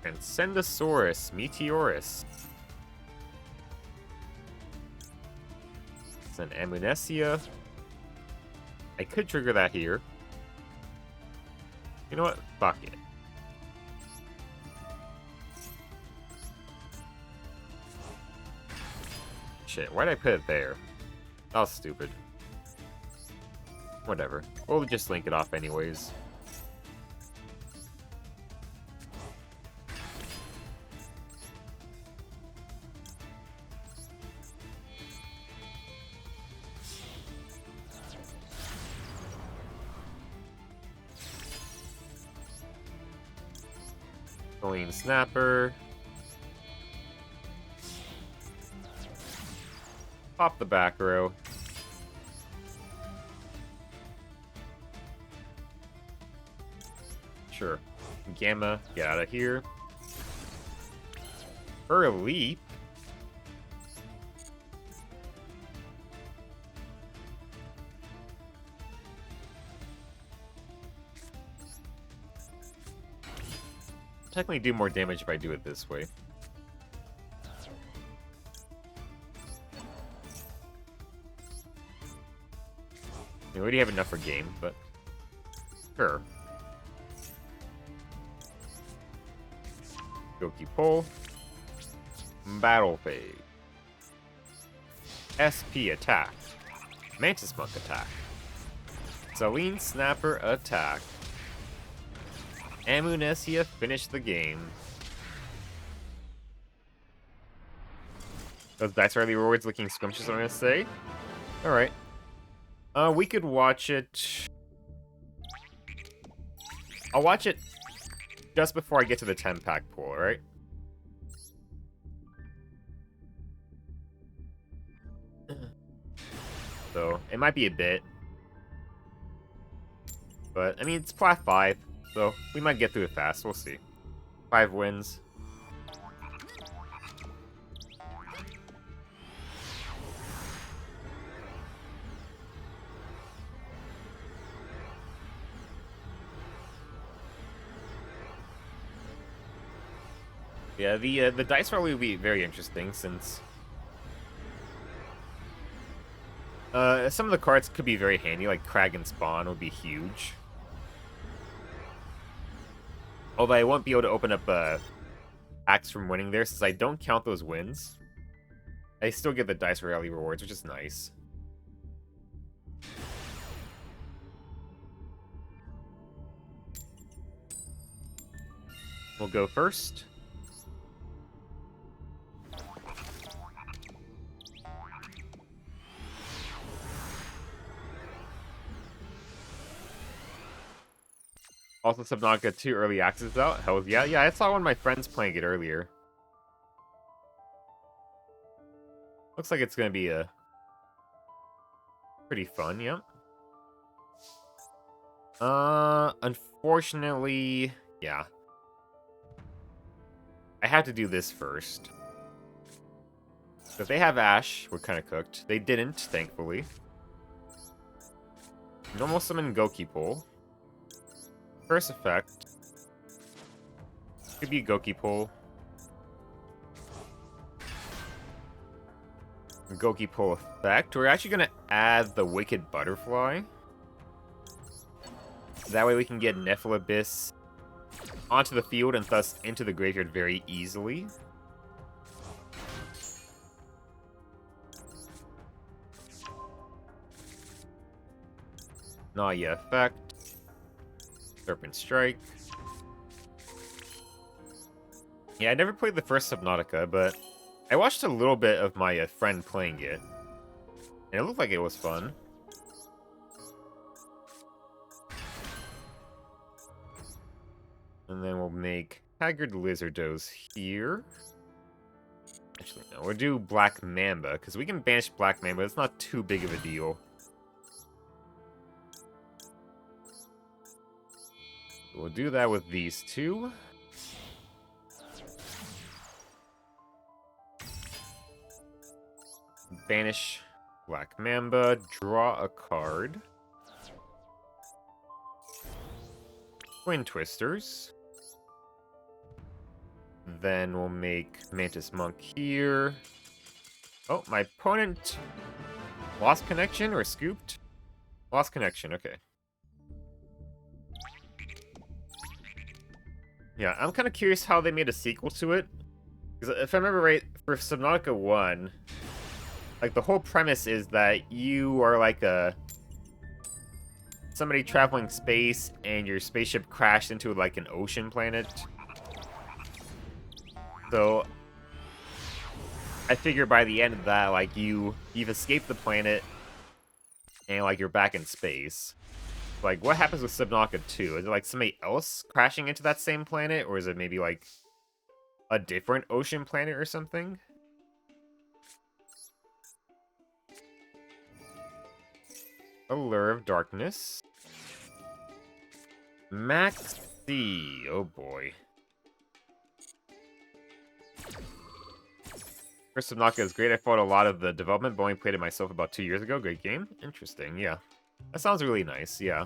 Speaker 1: And Sendosaurus, Meteorus. It's an Amnesia. I could trigger that here. You know what? Fuck it. Shit, why'd I put it there? That was stupid. Whatever. We'll just link it off anyways. Clean Snapper. Pop the back row. Sure. Gamma, get out of here. For a leap. Technically do more damage if I do it this way. We already have enough for game, but sure. Goki Pull. Battle Phase. SP attack. Mantis Monk attack. Saline Snapper attack. Amnesia finish the game. Those dice rally rewards looking scrumptious, I'm gonna say. Alright. We could watch it... I'll watch it just before I get to the 10-pack pool, alright? So, it might be a bit. But, I mean, it's plat 5, so we might get through it fast. We'll see. 5 wins. Yeah, the dice roll will be very interesting since some of the cards could be very handy, like Crag and Spawn would be huge. Although I won't be able to open up packs from winning there since I don't count those wins. I still get the dice rally rewards, which is nice. We'll go first. Also, Subnautica 2 early access out. Hell yeah. Yeah, I saw one of my friends playing it earlier. Looks like it's going to be pretty fun, yeah. Unfortunately, yeah. I have to do this first. So if they have Ash, we're kind of cooked. They didn't, thankfully. Normal summon Goki Pull. First effect. Could be Goki Pull. Goki Pull effect. We're actually going to add the Wicked Butterfly. That way we can get Nephilibyss onto the field and thus into the graveyard very easily. Naya effect. Serpent Strike. Yeah, I never played the first Subnautica, but I watched a little bit of my friend playing it. And it looked like it was fun. And then we'll make Haggard Lizardos here. Actually, no, we'll do Black Mamba, because we can banish Black Mamba. It's not too big of a deal. We'll do that with these two. Banish Black Mamba, draw a card. Twin Twisters. Then we'll make Mantis Monk here. Oh, my opponent lost connection or scooped? Lost connection, okay. Yeah, I'm kind of curious how they made a sequel to it. Because if I remember right, for Subnautica 1, like, the whole premise is that you are like somebody traveling space and your spaceship crashed into like an ocean planet. So I figure by the end of that, like, you've escaped the planet and like you're back in space. Like, what happens with Subnautica 2? Is it like somebody else crashing into that same planet, or is it maybe like a different ocean planet or something? Allure of Darkness. Max C. Oh boy. First Subnautica is great. I followed a lot of the development, but only played it myself about 2 years ago. Great game. Interesting, yeah. That sounds really nice, yeah.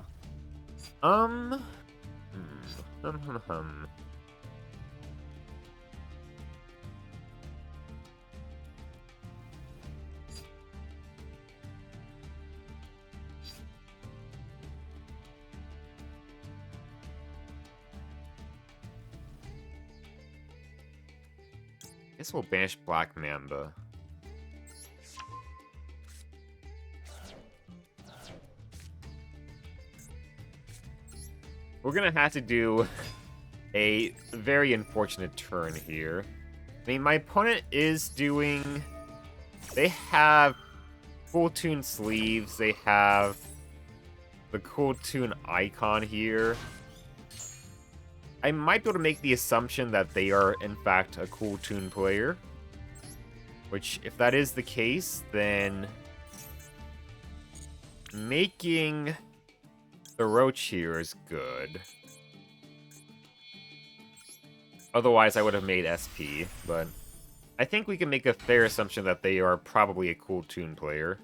Speaker 1: Guess we'll banish Black Mamba. We're gonna have to do a very unfortunate turn here. I mean, my opponent is doing They have Cool Tune sleeves. They have the Cool Tune icon here. I might be able to make the assumption that they are, in fact, a Cool Tune player. Which, if that is the case, then making the Roach here is good. Otherwise, I would have made SP, but I think we can make a fair assumption that they are probably a Cool Tune player.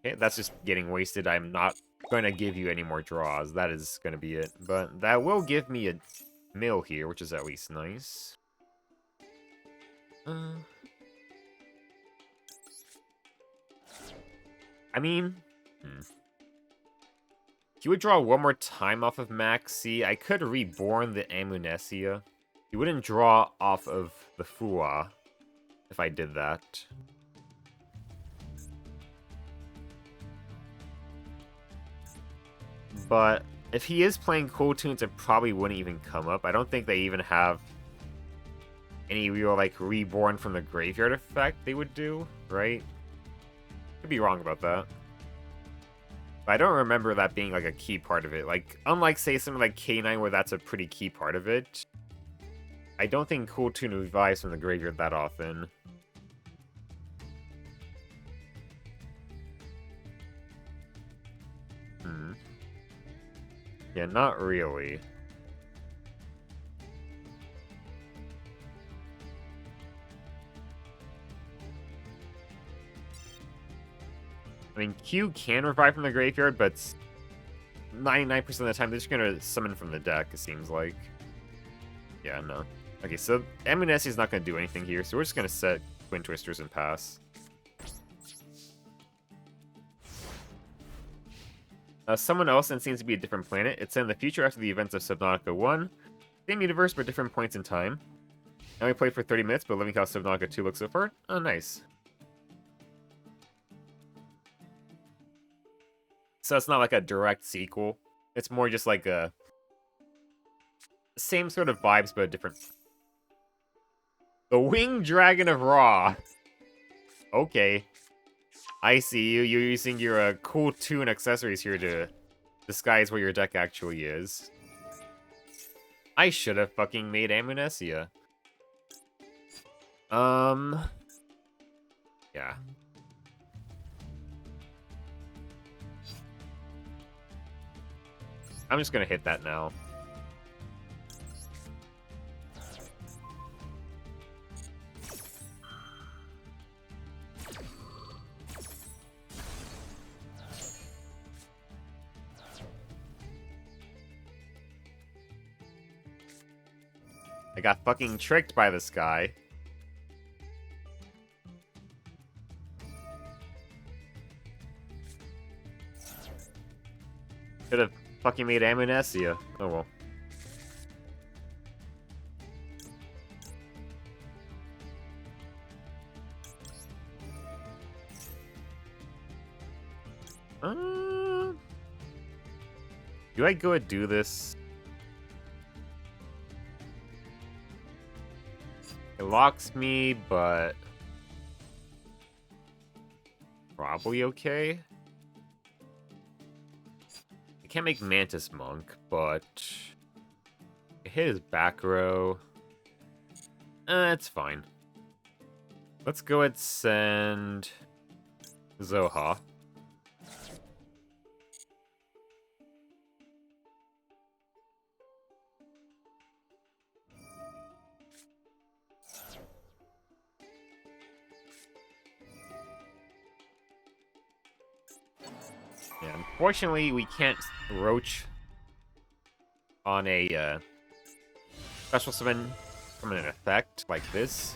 Speaker 1: Okay, that's just getting wasted. I'm not going to give you any more draws. That is going to be it. But that will give me a mill here, which is at least nice. I mean... He would draw one more time off of Maxi. I could reborn the Amnesia. He wouldn't draw off of the Fua if I did that. But if he is playing Cool Tunes, it probably wouldn't even come up. I don't think they even have any real, like, reborn from the graveyard effect they would do, right? Could be wrong about that. But I don't remember that being, like, a key part of it. Like, unlike, say, something like K9, where that's a pretty key part of it, I don't think Cool Tune revives from the graveyard that often. Yeah, not really. I mean, Q can revive from the graveyard, but 99% of the time they're just gonna summon from the deck, it seems like. Yeah, no. Okay, so Amnesia is not gonna do anything here, so we're just gonna set Twin Twisters and pass. Someone else, and seems to be a different planet. It's in the future after the events of Subnautica 1. Same universe, but different points in time. Now we played for 30 minutes, but let me see how Subnautica 2 looks so far. Oh, nice. So it's not like a direct sequel. It's more just like a... same sort of vibes, but different. The Winged Dragon of Ra. Okay. I see you. You're using your Cool Tune accessories here to disguise what your deck actually is. I should have fucking made Amnesia. Yeah. I'm just gonna hit that now. I got fucking tricked by this guy. Could have fucking made Amnesia. Oh well. Do I go and do this? It locks me, but probably okay. I can't make Mantis Monk, but I hit his back row. It's fine. Let's go ahead and send Zoha. Yeah, unfortunately, we can't roach on a special summon from an effect like this.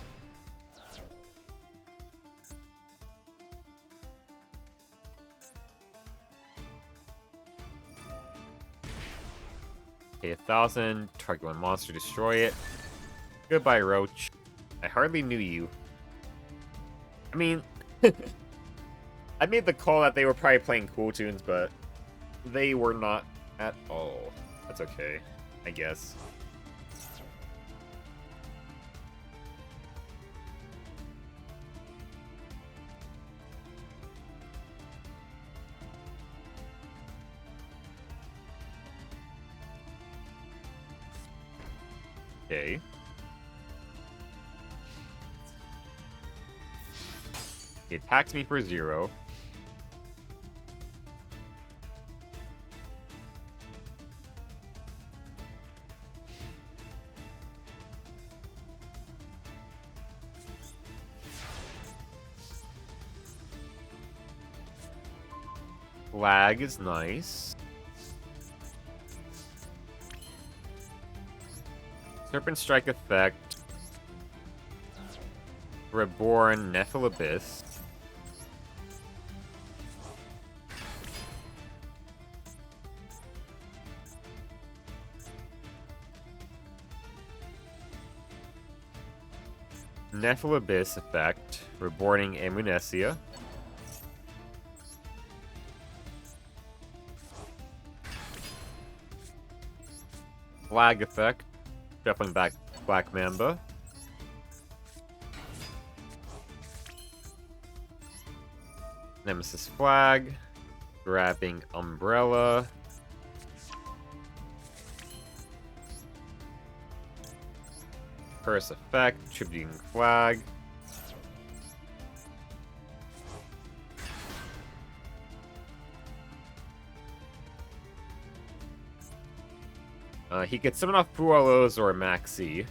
Speaker 1: Okay, 1,000. Target one monster, destroy it. Goodbye, Roach. I hardly knew you. I mean... I made the call that they were probably playing Cool Tunes, but they were not at all. That's okay, I guess. Okay. He attacks me for 0. Flag is nice. Serpent Strike effect. Reborn Nephil Abyss. Nephil Abyss effect. Reborning Amnesia. Flag effect. Shuffling back Black Mamba. Nemesis Flag. Grabbing Umbrella. Curse effect. Tributing Flag. He could summon off Pualos or Maxi.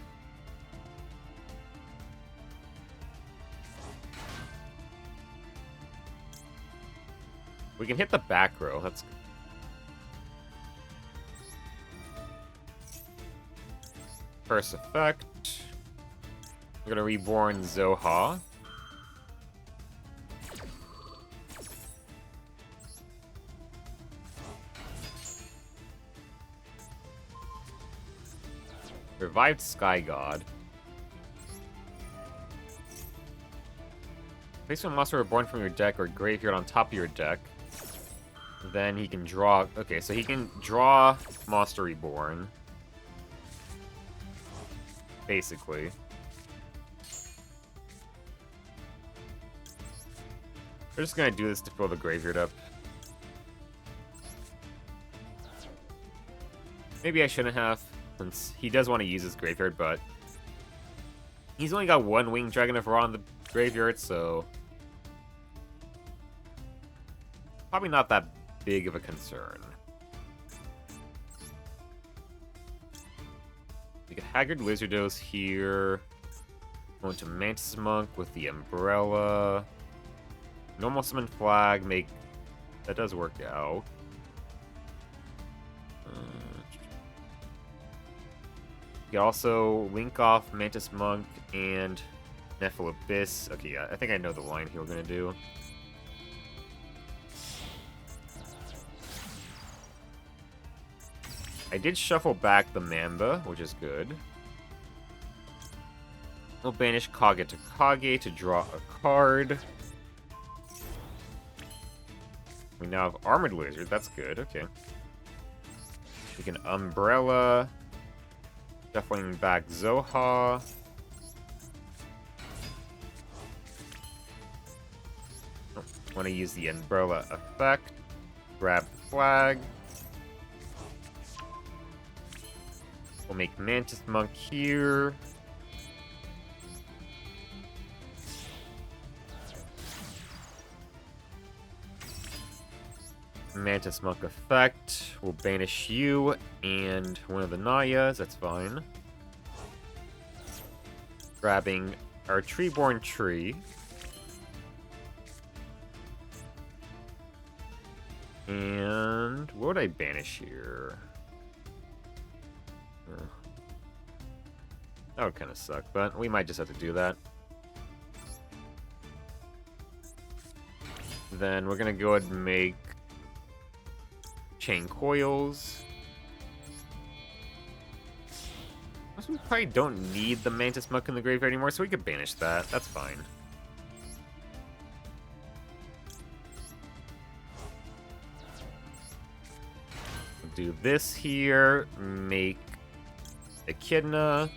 Speaker 1: We can hit the back row. That's good. First effect. I'm gonna reborn Zoha. Revived Sky God. Place one monster reborn from your deck or graveyard on top of your deck. Then he can draw... Okay, so he can draw Monster Reborn. Basically. We're just gonna do this to fill the graveyard up. Maybe I shouldn't have, since he does want to use his graveyard, but he's only got one Winged Dragon of Ra in the graveyard, so probably not that big of a concern. We get Haggard Lizardos here. Going to Mantis Monk with the Umbrella. Normal Summon Flag, make... That does work out. You can also link off Mantis Monk and Nephil Abyss. Okay, yeah, I think I know the line here we're gonna do. I did shuffle back the Mamba, which is good. We'll banish Kage to Kage to draw a card. We now have Armored Lizard, that's good, okay. We can Umbrella. Shuffling back Zoha. Oh, want to use the Umbrella effect. Grab the flag. We'll make Mantis Monk here. Mantis Monk effect. We'll banish you and one of the Nayas. That's fine. Grabbing our Treeborn Tree. And what would I banish here? That would kind of suck, but we might just have to do that. Then we're going to go ahead and make Chain Coils. We probably don't need the Mantis Monk in the graveyard anymore, so we could banish that. That's fine. Do this here. Make Echidna.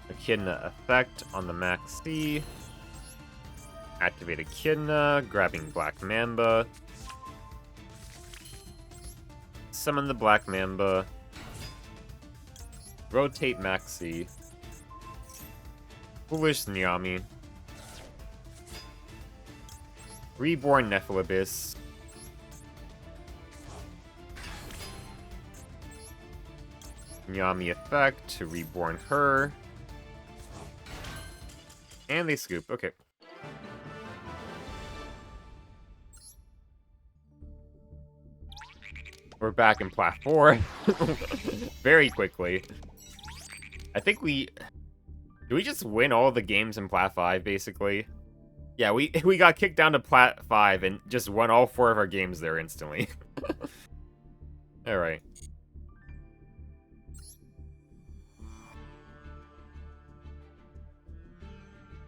Speaker 1: Echidna effect on the Maxi. Activate Echidna, grabbing Black Mamba. summon the Black Mamba. Rotate Maxi. Foolish Nyami. Reborn Nephilim. Nyami effect to reborn her. And they scoop. Okay. We're back in Plat 4. Very quickly. I think we... Do we just win all the games in Plat 5, basically? Yeah, we got kicked down to Plat 5 and just won all 4 of our games there instantly. Alright.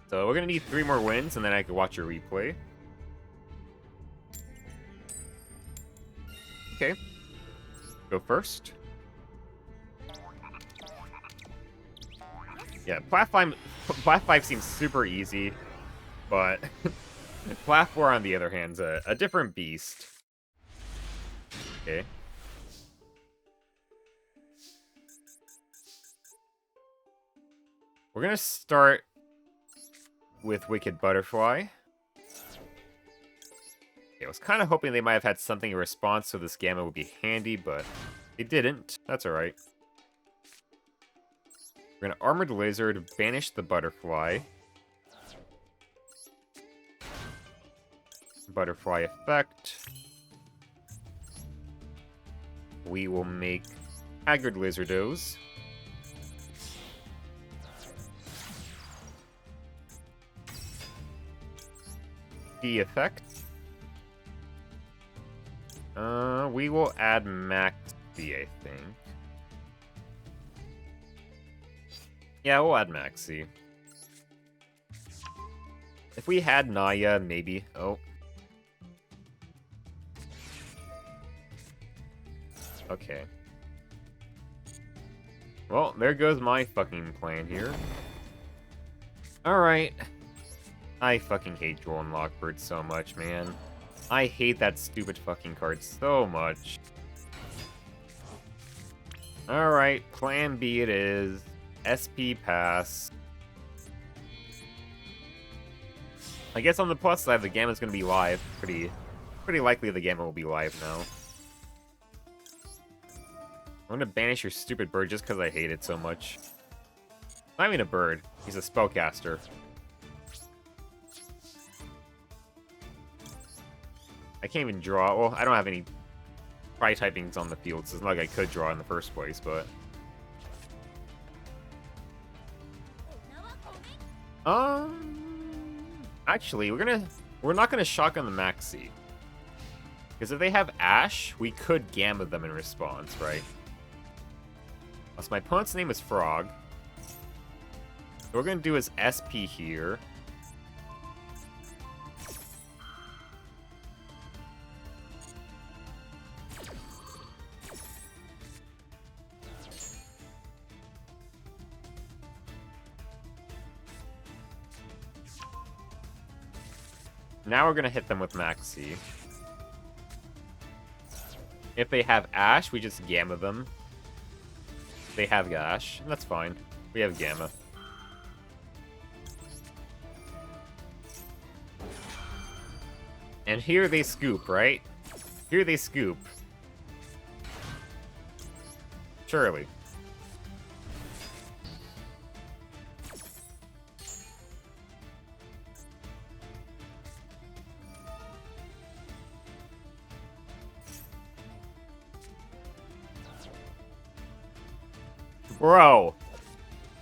Speaker 1: So we're gonna need 3 more wins, and then I can watch a replay. Okay. Go first. Yeah, Plat 5 seems super easy, but Plat 4, on the other hand, is a different beast. Okay. We're gonna start with Wicked Butterfly. I was kind of hoping they might have had something in response so this Gamma would be handy, but they didn't. That's alright. We're gonna Armored Lizard, banish the Butterfly. Butterfly effect. We will make Haggard Lizardos. The effect. We will add Maxi, I think. Yeah, we'll add Maxi. If we had Naya, maybe. Oh. Okay. Well, there goes my fucking plan here. Alright. I fucking hate Duel and Lockbird so much, man. I hate that stupid fucking card so much. Alright, plan B it is. SP pass. I guess on the plus side, the Gamma's gonna be live. Pretty likely the Gamma will be live now. I'm gonna banish your stupid bird just because I hate it so much. Not even a bird. He's a spellcaster. I can't even draw. Well, I don't have any tri-typings on the field, so it's not like I could draw in the first place, but... Actually, we're not gonna shotgun the Maxi. Because if they have Ash, we could Gamma them in response, right? So my opponent's name is Frog. So what we're gonna do is SP here. Now we're gonna hit them with Maxi. If they have Ash, we just Gamma them. If they have Ash, that's fine. We have Gamma. And here they scoop, right? Here they scoop. Surely. Bro,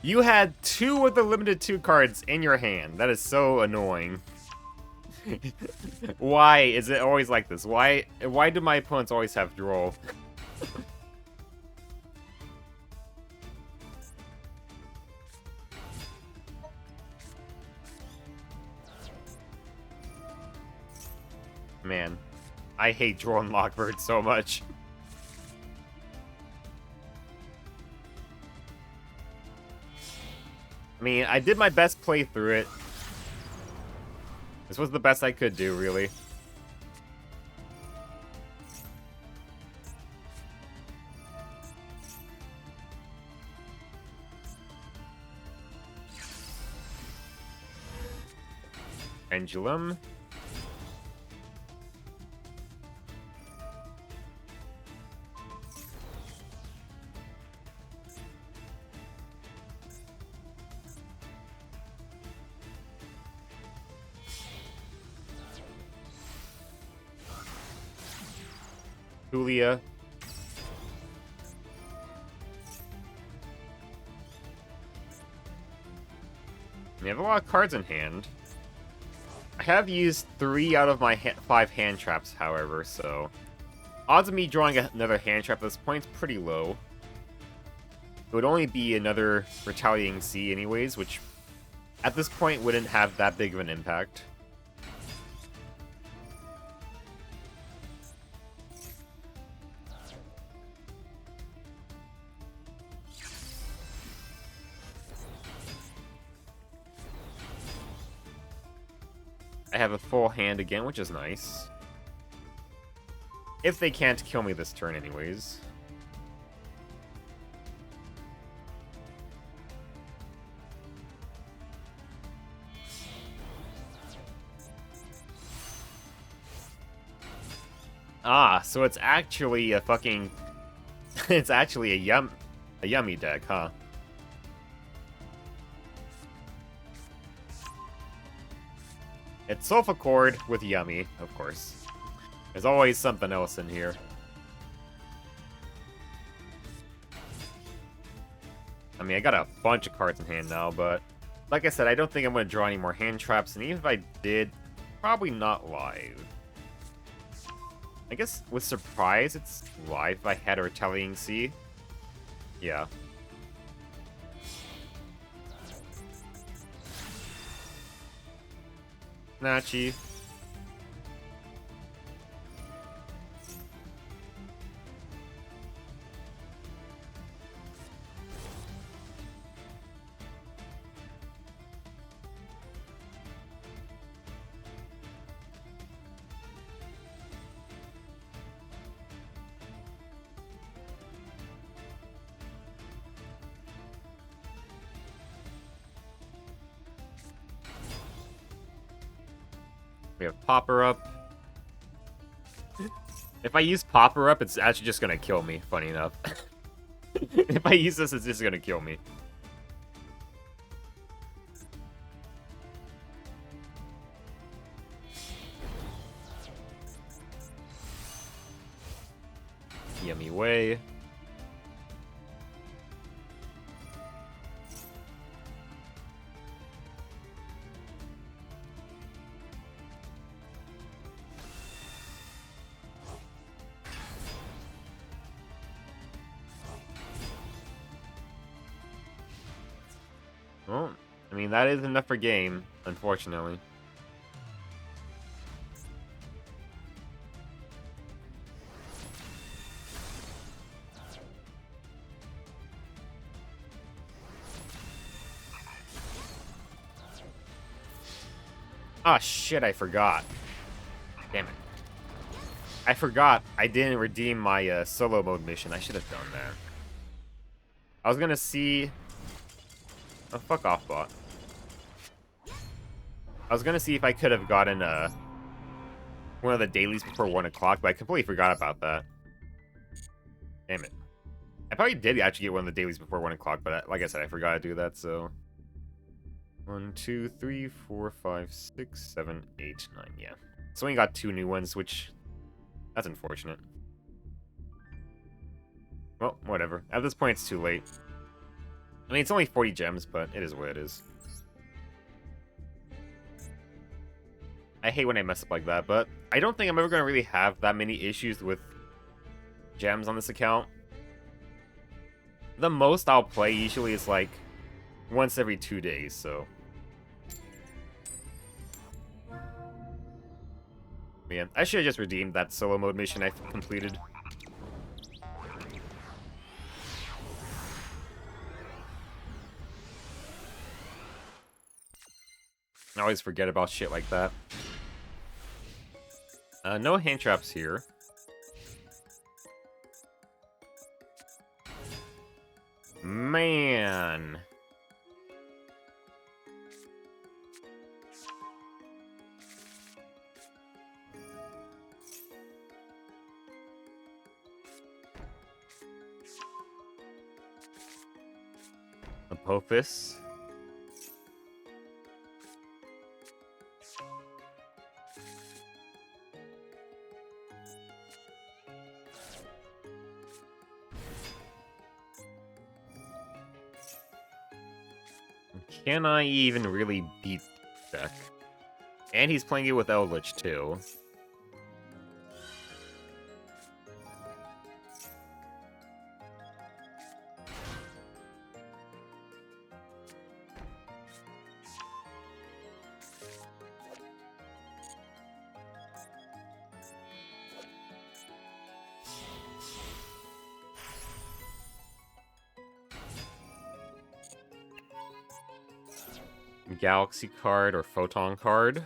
Speaker 1: you had 2 of the limited 2 cards in your hand. That is so annoying. Why is it always like this? Why do my opponents always have draw? Man, I hate Draw and Lockbird so much. I mean, I did my best play through it. This was the best I could do, really. Pendulum. Julia. We have a lot of cards in hand. I have used 3 out of my 5 hand traps, however, so... Odds of me drawing another hand trap at this point is pretty low. It would only be another Retaliating Sea anyways, which at this point wouldn't have that big of an impact. I have a full hand again, which is nice. If they can't kill me this turn anyways. Ah, so it's actually a fucking... it's actually a yummy deck, huh? It's Sulfa Chord with Yummy, of course. There's always something else in here. I mean, I got a bunch of cards in hand now, but... Like I said, I don't think I'm going to draw any more hand traps, and even if I did, probably not live. I guess with Surprise, it's live if I had a Retaliating Sea. Yeah. Nachi. We have Popper Up. If I use Popper Up, it's actually just gonna kill me, funny enough. If I use this, it's just gonna kill me. Yummy Way. Well, I mean, that is enough for game, unfortunately. Ah, shit, I forgot. Damn it. I forgot I didn't redeem my solo mode mission. I should have done that. I was gonna see... Oh, fuck off, bot. I was gonna see if I could have gotten one of the dailies before 1 o'clock, but I completely forgot about that. Damn it. I probably did actually get one of the dailies before 1 o'clock, but like I said, I forgot to do that, so... 1, 2, 3, 4, 5, 6, 7, 8, 9, yeah. So we got 2 new ones, which... That's unfortunate. Well, whatever. At this point, it's too late. I mean, it's only 40 gems, but it is what it is. I hate when I mess up like that, but I don't think I'm ever going to really have that many issues with gems on this account. The most I'll play usually is like once every 2 days, so... Yeah, I should have just redeemed that solo mode mission I completed. I always forget about shit like that. No hand traps here. Man. Apophis. Can I even really beat the deck? And he's playing it with Eldritch, too. Galaxy card or Photon card.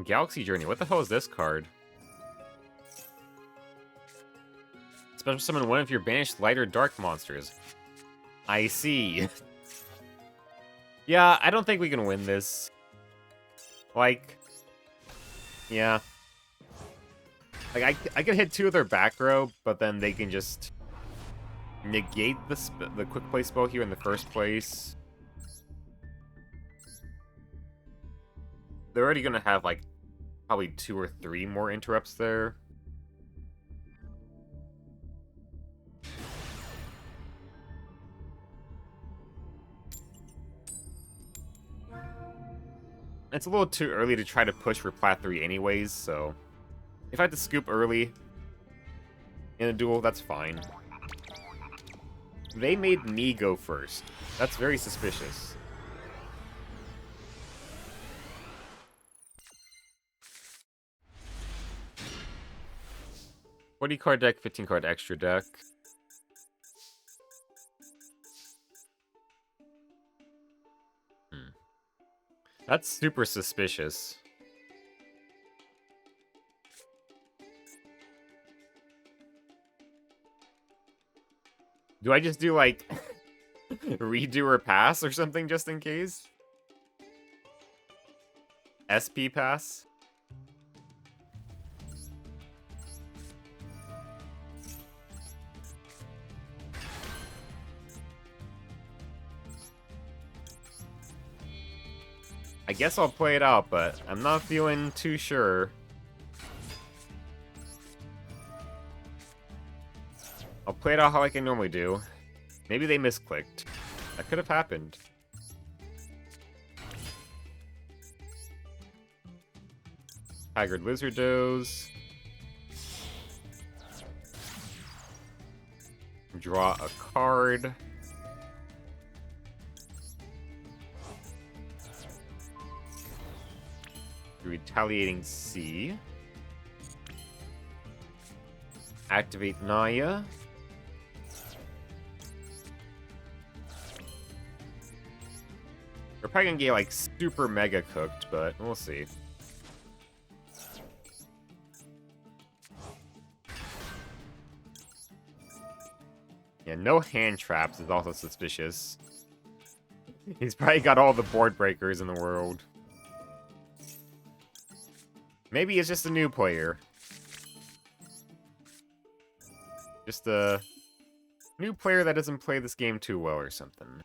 Speaker 1: Galaxy Journey. What the hell is this card? Special summon one of your banished light or dark monsters. I see. Yeah, I don't think we can win this. Like, yeah. Like, I can hit 2 of their back row, but then they can just negate the quick play spell here in the first place. They're already gonna have, like, probably 2 or 3 more interrupts there. It's a little too early to try to push for Plat 3 anyways, so... If I had to scoop early in a duel, that's fine. They made me go first. That's very suspicious. 40-card deck, 15-card extra deck. That's super suspicious. Do I just do, like, redo or pass or something just in case? SP pass? I guess I'll play it out, but I'm not feeling too sure. I'll play it out how I can normally do. Maybe they misclicked. That could have happened. Haggard Lizardos. Draw a card. Retaliating C. Activate Naya. We're probably gonna get, like, super mega cooked, but we'll see. Yeah, no hand traps is also suspicious. He's probably got all the board breakers in the world. Maybe he's just a new player. Just a new player that doesn't play this game too well or something.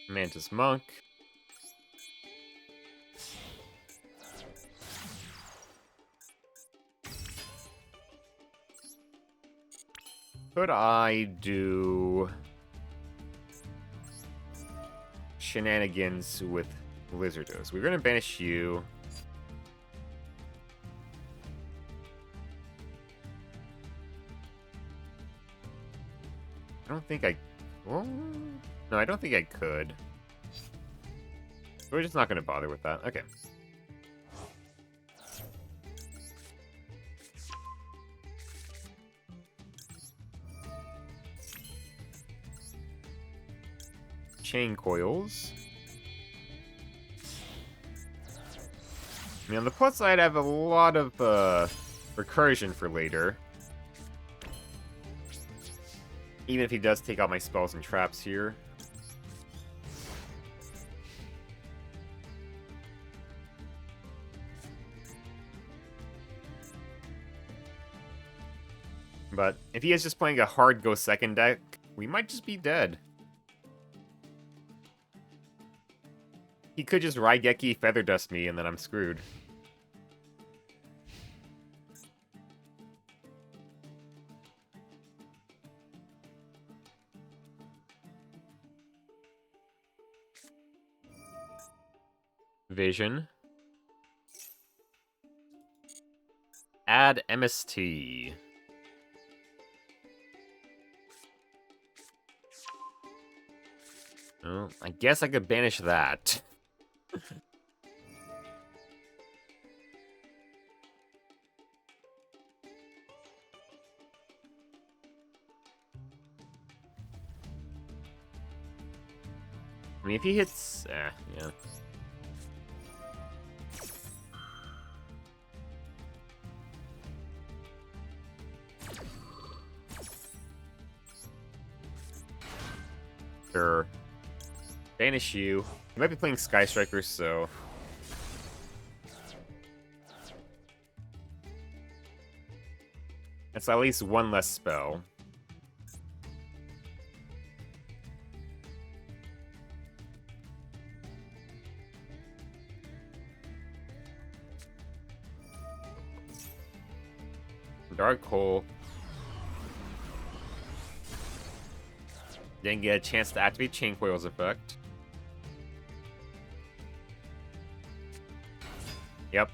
Speaker 1: Mantis Monk. Could I do shenanigans with Lizardos? We're gonna banish you. I don't think I... Well, no, I don't think I could. We're just not gonna bother with that. Okay. Chain coils. I mean, on the plus side, I have a lot of recursion for later. Even if he does take out my spells and traps here. But if he is just playing a hard go second deck, we might just be dead. He could just Raigeki Feather Dust me and then I'm screwed. Vision. Add MST. Oh, I guess I could banish that. I mean, if he hits... yeah. Sure. Banish you. He might be playing Sky Strikers, so... That's at least one less spell. Dark Hole. Didn't get a chance to activate Chain Coil's effect. Yep.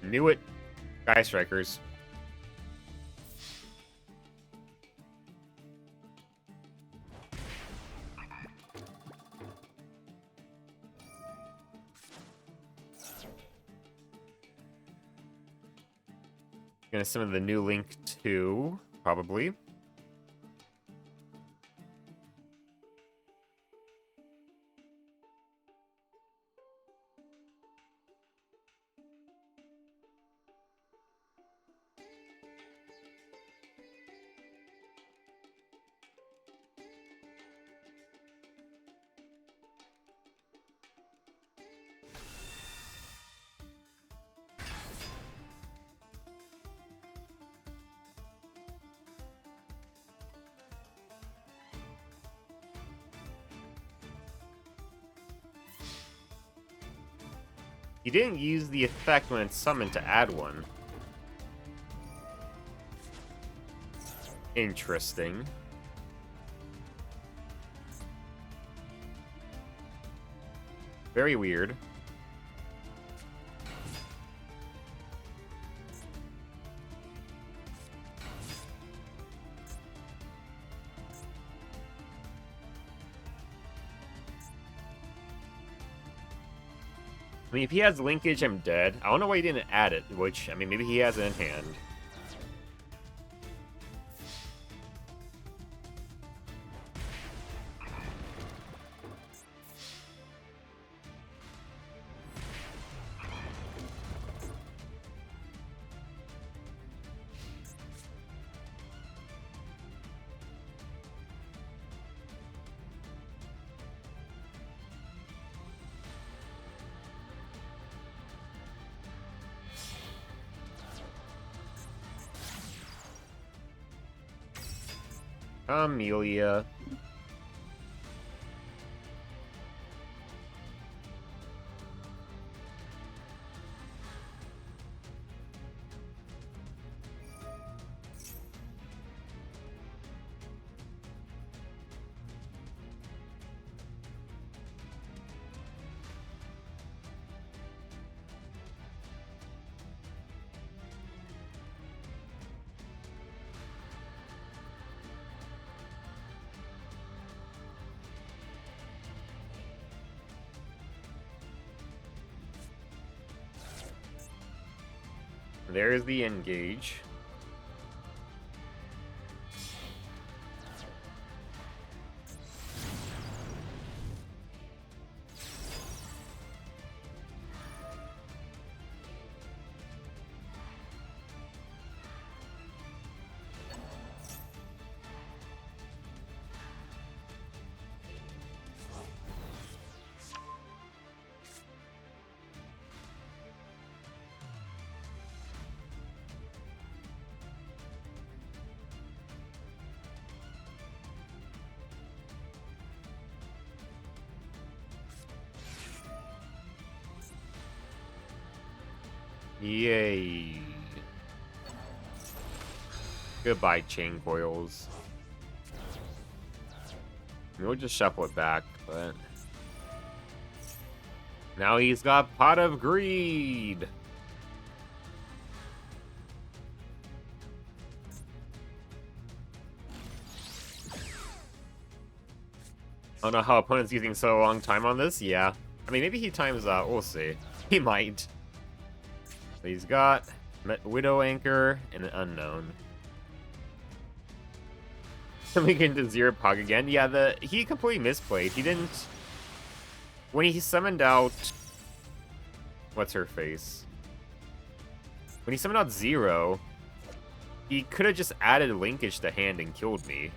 Speaker 1: Knew it. Sky Strikers. Gonna summon the new Link 2, probably. He didn't use the effect when it's summoned to add one. Interesting. Very weird. I mean, if he has linkage, I'm dead. I don't know why he didn't add it, which, I mean, maybe he has it in hand. Amelia. There's the engage. Yay. Goodbye, chain coils. We'll just shuffle it back, but... Now he's got Pot of Greed! I don't know how opponent's using so long time on this. Yeah. I mean, maybe he times out. We'll see. He might. So he's got Widow Anchor and an Unknown. We get into Zero Pog again. Yeah, he completely misplayed. He didn't... When he summoned out... What's her face? When he summoned out Zero, he could have just added linkage to hand and killed me.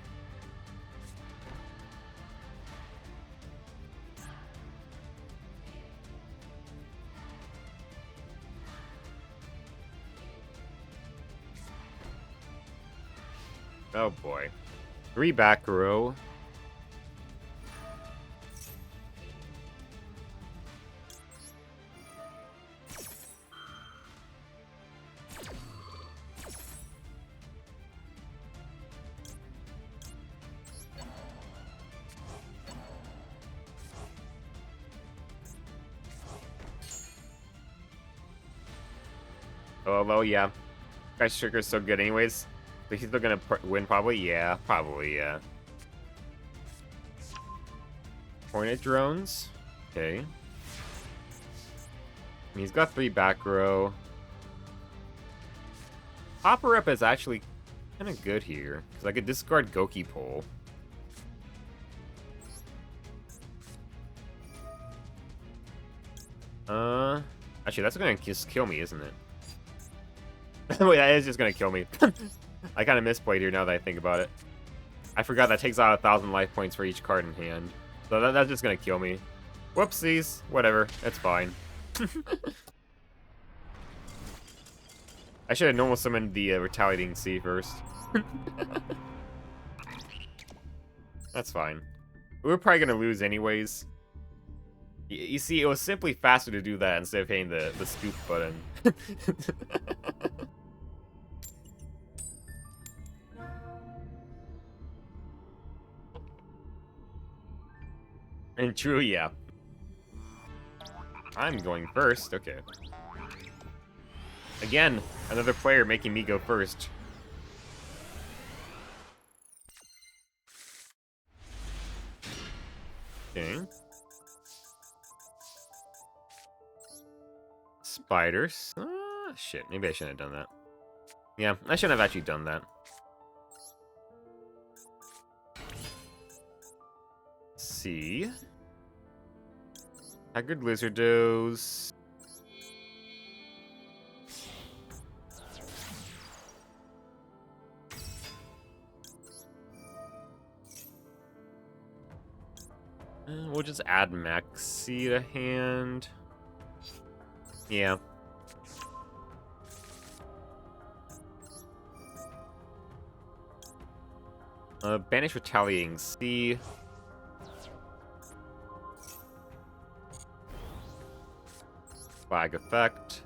Speaker 1: Oh boy. 3 back row. Oh, well, yeah. Guy's trigger's so good anyways. But he's still gonna win, probably? Yeah, probably, yeah. Hornet drones. Okay. He's got 3 back row. Hopper up is actually kind of good here, because I could discard Goki Pole. Actually, that's gonna just kill me, isn't it? Wait, that is just gonna kill me. I kind of misplayed here now that I think about it. I forgot that takes out 1,000 life points for each card in hand. So that's just gonna kill me. Whoopsies. Whatever. It's fine. I should have normal summoned the Retaliating Sea first. That's fine. We were probably gonna lose anyways. You see, it was simply faster to do that instead of hitting the scoop button. And true, yeah. I'm going first, okay. Again, another player making me go first. Okay. Spiders. Shit, maybe I shouldn't have done that. Yeah, I shouldn't have actually done that. Let's see. Haggard Lizardos. We'll just add Maxi to hand. Yeah. Banish Retaliating Sea. Flag effect.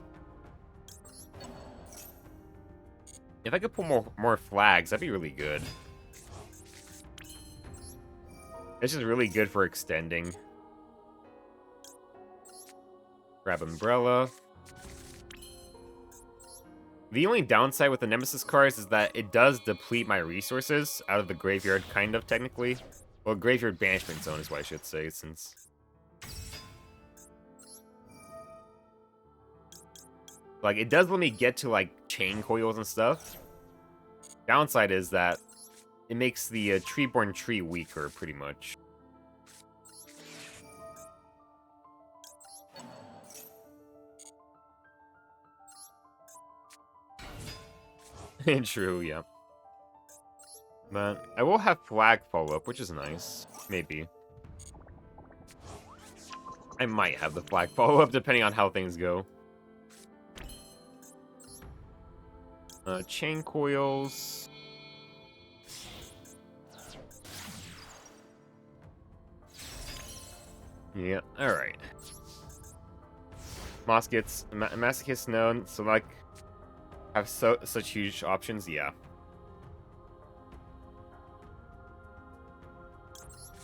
Speaker 1: If I could pull more flags, that'd be really good. It's just really good for extending. Grab Umbrella. The only downside with the Nemesis cards is that it does deplete my resources out of the graveyard, kind of, technically. Well, graveyard banishment zone is what I should say, since... Like, it does let me get to, like, chain coils and stuff. Downside is that it makes the Treeborn Tree weaker, pretty much. True, yeah. But I will have flag follow-up, which is nice. Maybe. I might have the flag follow-up, depending on how things go. Chain coils. Yeah, alright. Masochist known, so like have such huge options, yeah.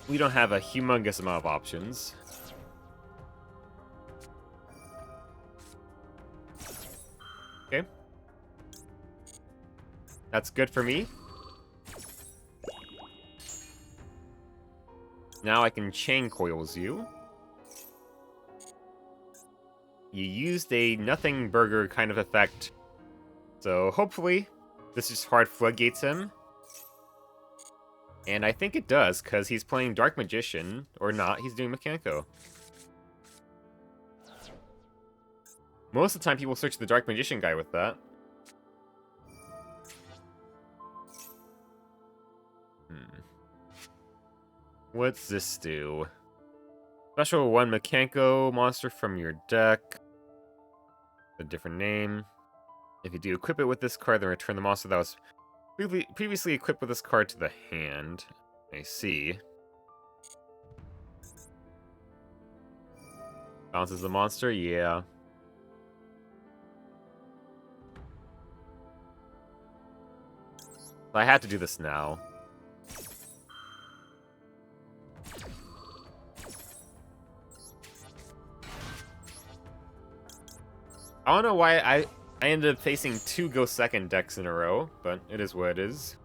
Speaker 1: We don't have a humongous amount of options. Okay. That's good for me. Now I can chain coils you. You used a nothing burger kind of effect. So hopefully this just hard floodgates him. And I think it does, because he's playing Dark Magician, or not, he's doing Mechanico. Most of the time people search the Dark Magician guy with that. What's this do? Special 1 Mechanico monster from your deck. A different name. If you do equip it with this card, then return the monster that was previously equipped with this card to the hand. I see. Bounces the monster? Yeah. I have to do this now. I don't know why I ended up facing 2 Go Second decks in a row, but it is what it is.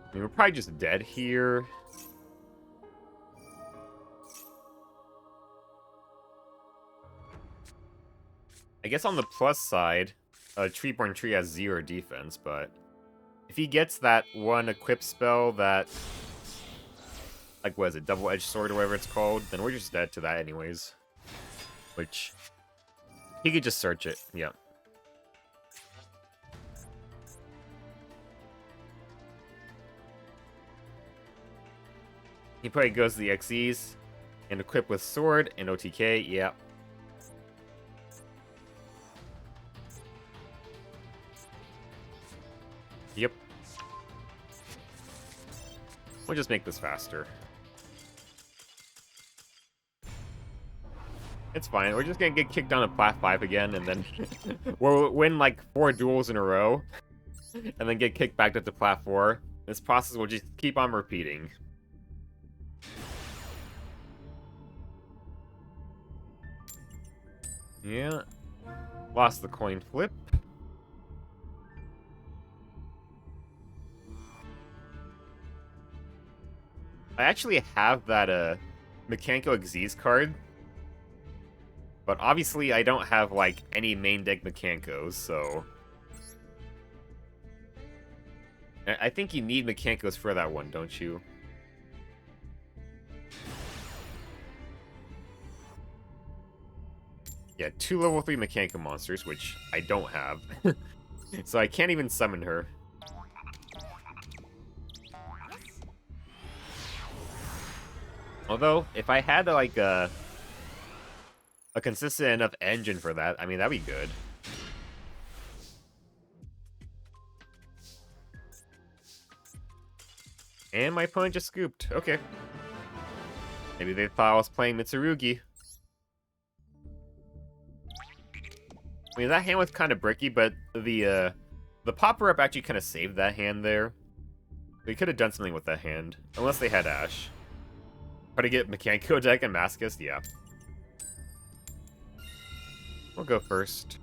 Speaker 1: I mean, we're probably just dead here. I guess on the plus side, Treeborn Tree has 0 defense, but if he gets that 1 equip spell that, like, what is it, Double-Edged Sword or whatever it's called, then we're just dead to that anyways. Which, he could just search it, yeah. He probably goes to the XEs and equip with sword and OTK, yeah. Yep. We'll just make this faster. It's fine, we're just gonna get kicked down to Plat 5 again, and then we'll win like 4 duels in a row, and then get kicked back up to Plat 4. This process will just keep on repeating. Yeah. Lost the coin flip. I actually have that Mechanico Xyz card. But obviously I don't have like any main deck Mechanicos, so I think you need Mechanicos for that one, don't you? Yeah, 2 level 3 Mechanical monsters, which I don't have. So I can't even summon her. Although, if I had like a consistent enough engine for that, I mean, that'd be good. And my opponent just scooped. Okay. Maybe they thought I was playing Mitsurugi. I mean, that hand was kind of bricky, but the popper-up actually kind of saved that hand there. They could have done something with that hand. Unless they had Ash. Try to get Mechanico deck and Masochist? Yeah. We'll go first.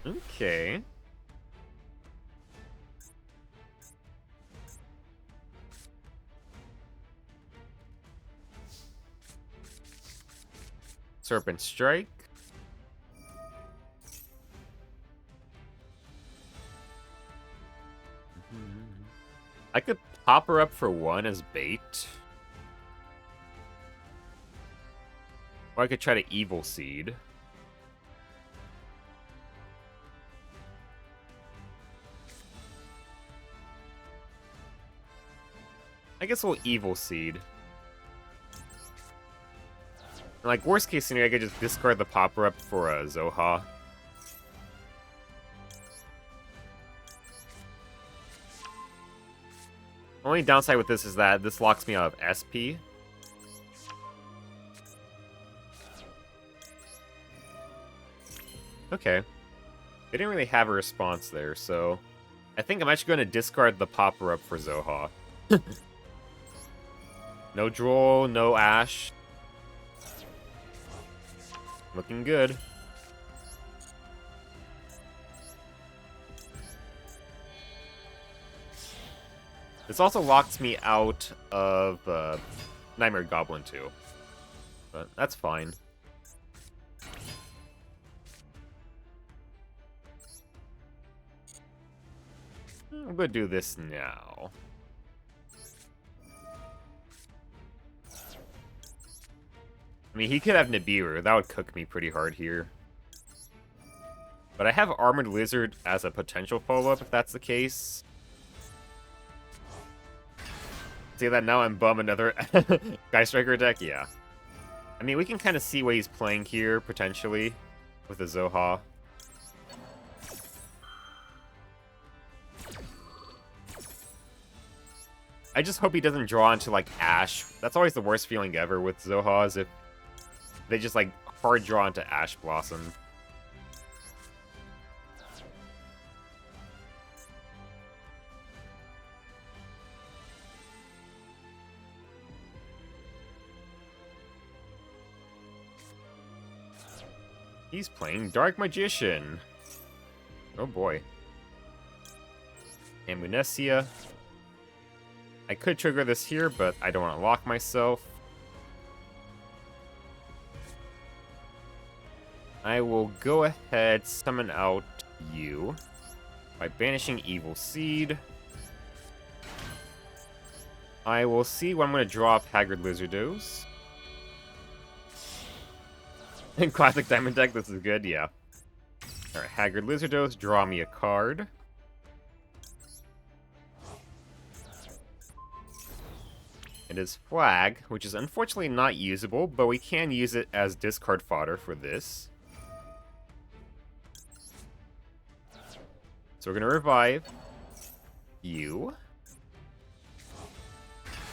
Speaker 1: Okay. Serpent Strike. I could pop her up for 1 as bait. Or I could try to Evil Seed. I guess we'll Evil Seed. Like, worst case scenario, I could just discard the popper up for a Zoha. Only downside with this is that this locks me out of SP. Okay. They didn't really have a response there, so... I think I'm actually going to discard the popper up for Zoha. No Droll, no Ash. Looking good. This also locks me out of Nightmare Goblin too. But that's fine. I'm gonna do this now. I mean, he could have Nibiru. That would cook me pretty hard here. But I have Armored Lizard as a potential follow-up if that's the case. See that now I'm bum another Sky Striker deck? Yeah. I mean, we can kind of see what he's playing here, potentially, with the Zoha. I just hope he doesn't draw into, like, Ash. That's always the worst feeling ever with Zoha, is if they just, like, hard draw into Ash Blossom. He's playing Dark Magician. Oh boy. Amnesia. I could trigger this here, but I don't want to lock myself. I will go ahead, summon out you by banishing Evil Seed. I will see when I'm going to draw up Haggard Lizardos. In Classic Diamond deck, this is good, yeah. Alright, Haggard Lizardos, draw me a card. It is Flag, which is unfortunately not usable, but we can use it as discard fodder for this. So we're going to revive you.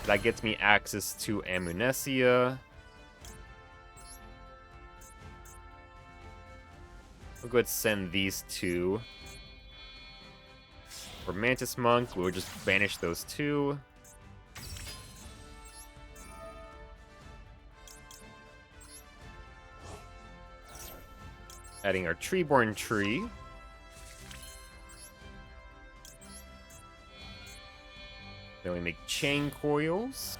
Speaker 1: That gets me access to Amnesia. We'll go ahead and send these two. For Mantis Monk, we'll just banish those two. Adding our Treeborn tree. Then we make chain coils.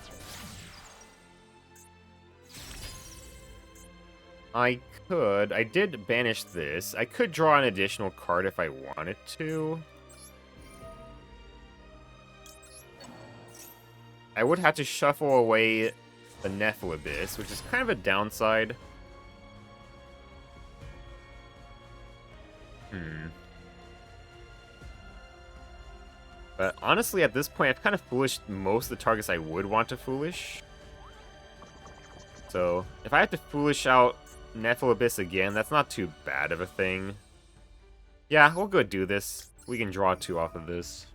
Speaker 1: I did banish this. I could draw an additional card if I wanted to. I would have to shuffle away the Nephilabyss, which is kind of a downside. But honestly, at this point, I've kind of foolished most of the targets I would want to foolish. So, if I have to foolish out Nephilabyss again, that's not too bad of a thing. Yeah, we'll go do this. We can draw 2 off of this.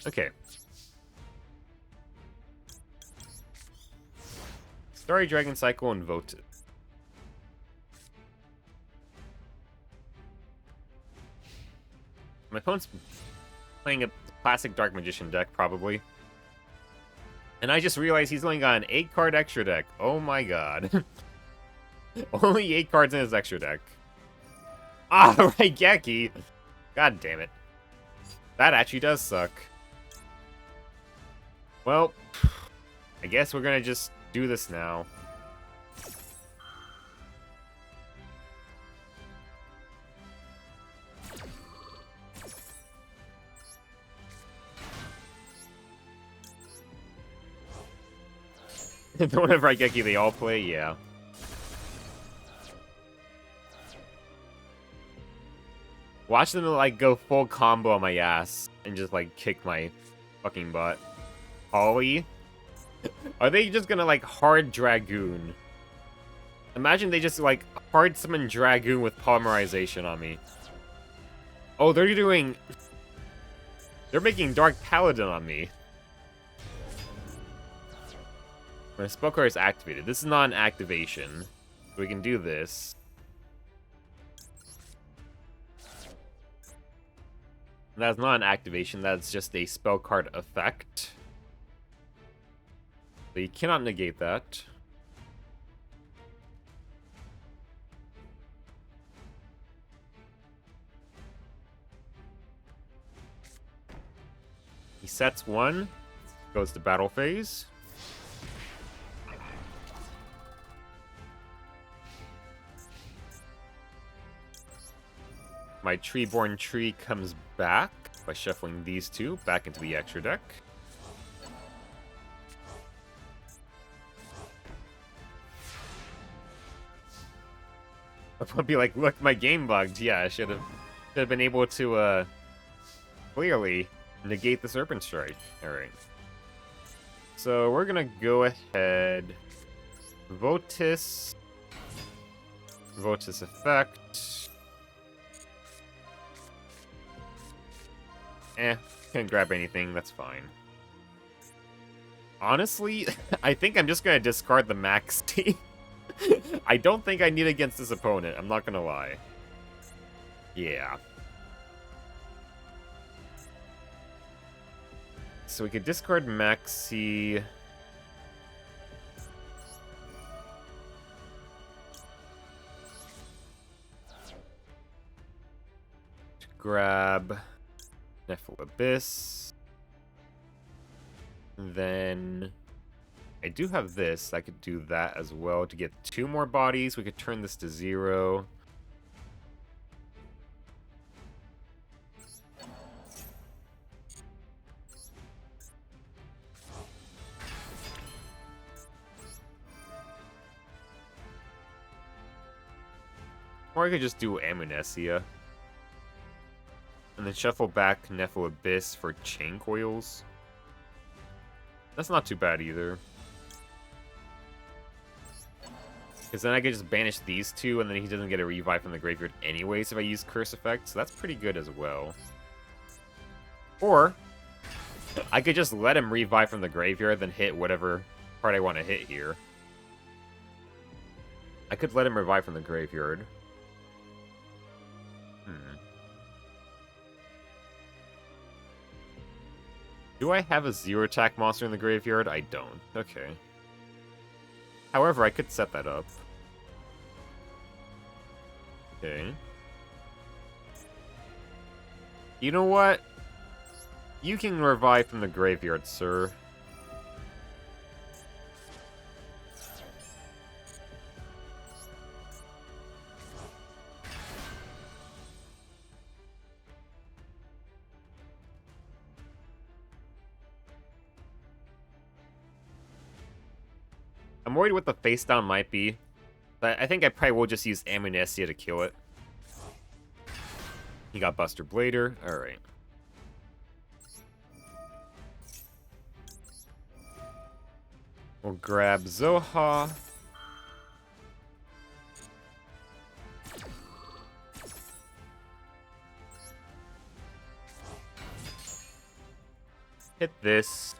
Speaker 1: Okay. Starry Dragon Cycle and Votive. My opponent's playing a classic Dark Magician deck, probably. And I just realized he's only got an 8-card extra deck. Oh my god. Only 8 cards in his extra deck. Ah, right, Geki. God damn it. That actually does suck. Well, I guess we're gonna just do this now. Whenever I get you, they all play, yeah. Watch them, like, go full combo on my ass and just, like, kick my fucking butt. Ollie? Are they just gonna, like, hard Dragoon? Imagine they just, like, hard summon Dragoon with polymerization on me. Oh, they're doing... They're making Dark Paladin on me. My spell card is activated. This is not an activation. We can do this. That's not an activation, that's just a spell card effect. So you cannot negate that. He sets one, goes to battle phase. My Treeborn Tree comes back by shuffling these two back into the extra deck. I'll be like, look, my game bugged. Yeah, I should have been able to clearly negate the Serpent Strike. Alright. So we're gonna go ahead. Votis. Votis effect. Can't grab anything, that's fine. Honestly, I think I'm just gonna discard the Maxi. I don't think I need against this opponent, I'm not gonna lie. Yeah. So we could discard Maxi. To grab Nephilim Abyss. Then I do have this. I could do that as well to get 2 more bodies. We could turn this to 0. Or I could just do Amnesia. And then shuffle back Nephilim Abyss for Chain Coils. That's not too bad either. Because then I could just banish these 2, and then he doesn't get a revive from the graveyard anyways if I use Curse Effect, so that's pretty good as well. Or, I could just let him revive from the graveyard, then hit whatever part I want to hit here. I could let him revive from the graveyard. Do I have a 0-attack monster in the graveyard? I don't. Okay. However, I could set that up. Okay. You know what? You can revive from the graveyard, sir. I'm worried what the face down might be, but I think I probably will just use Amnesia to kill it. He got Buster Blader. Alright. We'll grab Zoha. Hit this.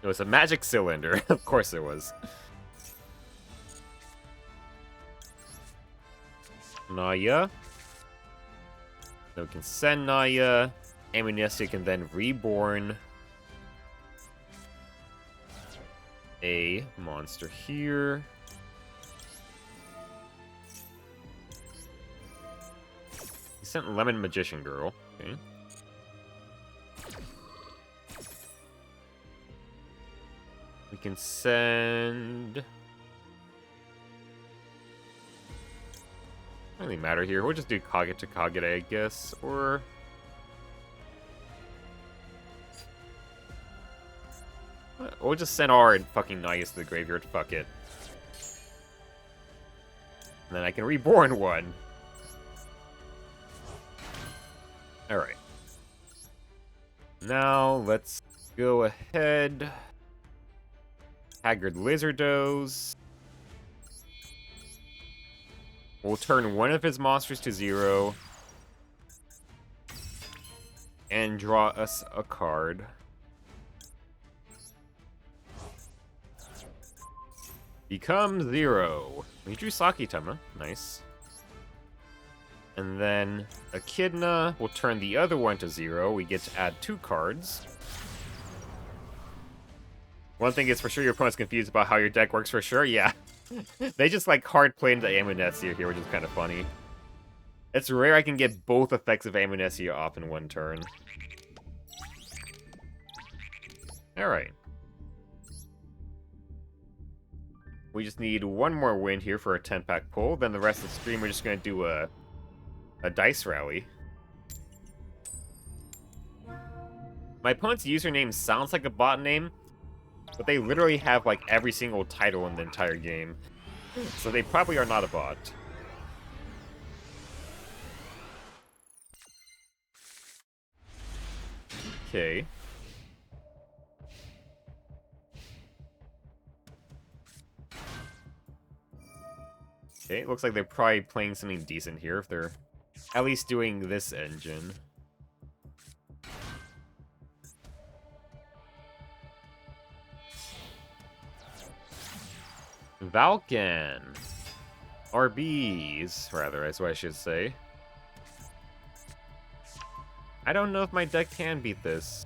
Speaker 1: It was a magic cylinder. Of course it was. Naya. Then we can send Naya. Amnesia can then reborn a monster here. He sent Lemon Magician Girl. Okay. We can send... Doesn't really matter here. We'll just do Kage to Kagere, I guess. Or... We'll just send our fucking Naius to the graveyard. Fuck it. And then I can reborn one. Alright. Now, let's go ahead. Haggard Lizardos. We'll turn one of his monsters to 0. And draw us a card. Become 0. We drew Sakitama. Nice. And then Echidna will turn the other one to 0. We get to add 2 cards. One thing is for sure your opponent's confused about how your deck works for sure. Yeah. They just like hard play into Amnesia here, which is kind of funny. It's rare I can get both effects of Amnesia off in one turn. Alright. We just need one more win here for a 10-pack pull. Then the rest of the stream, we're just going to do a dice rally. My opponent's username sounds like a bot name, but they literally have like every single title in the entire game. So they probably are not a bot. Okay. Okay, it looks like they're probably playing something decent here if they're at least doing this engine. Valken. RBs, rather, is what I should say. I don't know if my deck can beat this.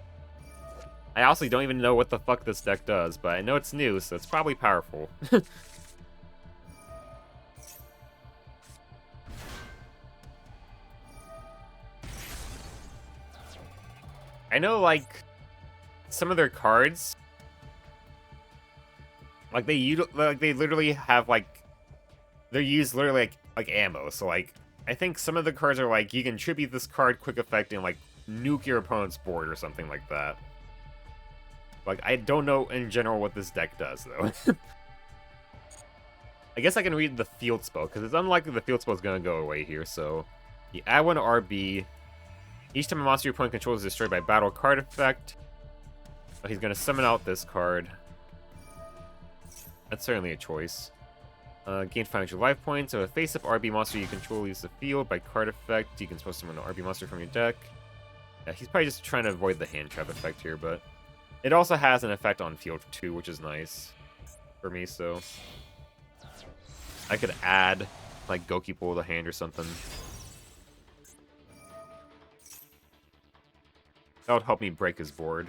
Speaker 1: I honestly don't even know what the fuck this deck does, but I know it's new, so it's probably powerful. I know, like, some of their cards, like they literally have like, they're used literally like ammo. So like, I think some of the cards are like you can tribute this card quick effect and like nuke your opponent's board or something like that. Like I don't know in general what this deck does though. I guess I can read the field spell because it's unlikely the field spell is gonna go away here. So you add one to RB. Each time a monster your opponent controls is destroyed by battle card effect. Oh, he's gonna summon out this card. That's certainly a choice. Gain 500 life points. So a face-up RB monster you control leaves the field by card effect. You can supposed to summon an RB monster from your deck. Yeah, he's probably just trying to avoid the hand trap effect here, but it also has an effect on field too, which is nice for me. So I could add like Goki Pull to the hand or something. That would help me break his board.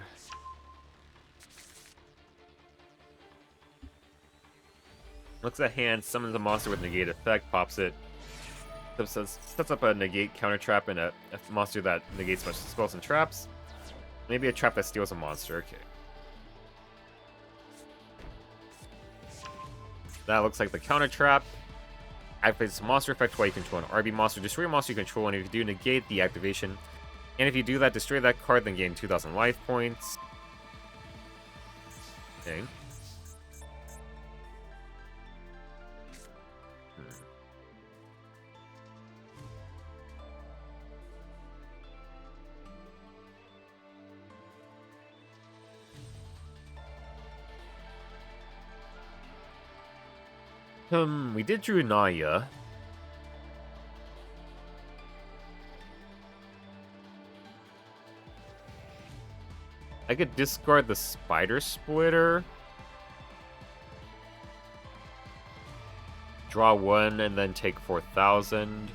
Speaker 1: Looks at hand, summons a monster with negate effect, pops it. Sets up a negate counter trap and a monster that negates much spells and traps. Maybe a trap that steals a monster. Okay. That looks like the counter trap. Activates a monster effect while you control an RB monster. Destroy a monster you control, and if you do, negate the activation. And if you do that, destroy that card, then gain 2,000 life points. Okay. We did drew Naya. I could discard the Spider Splitter. Draw one and then take 4,000.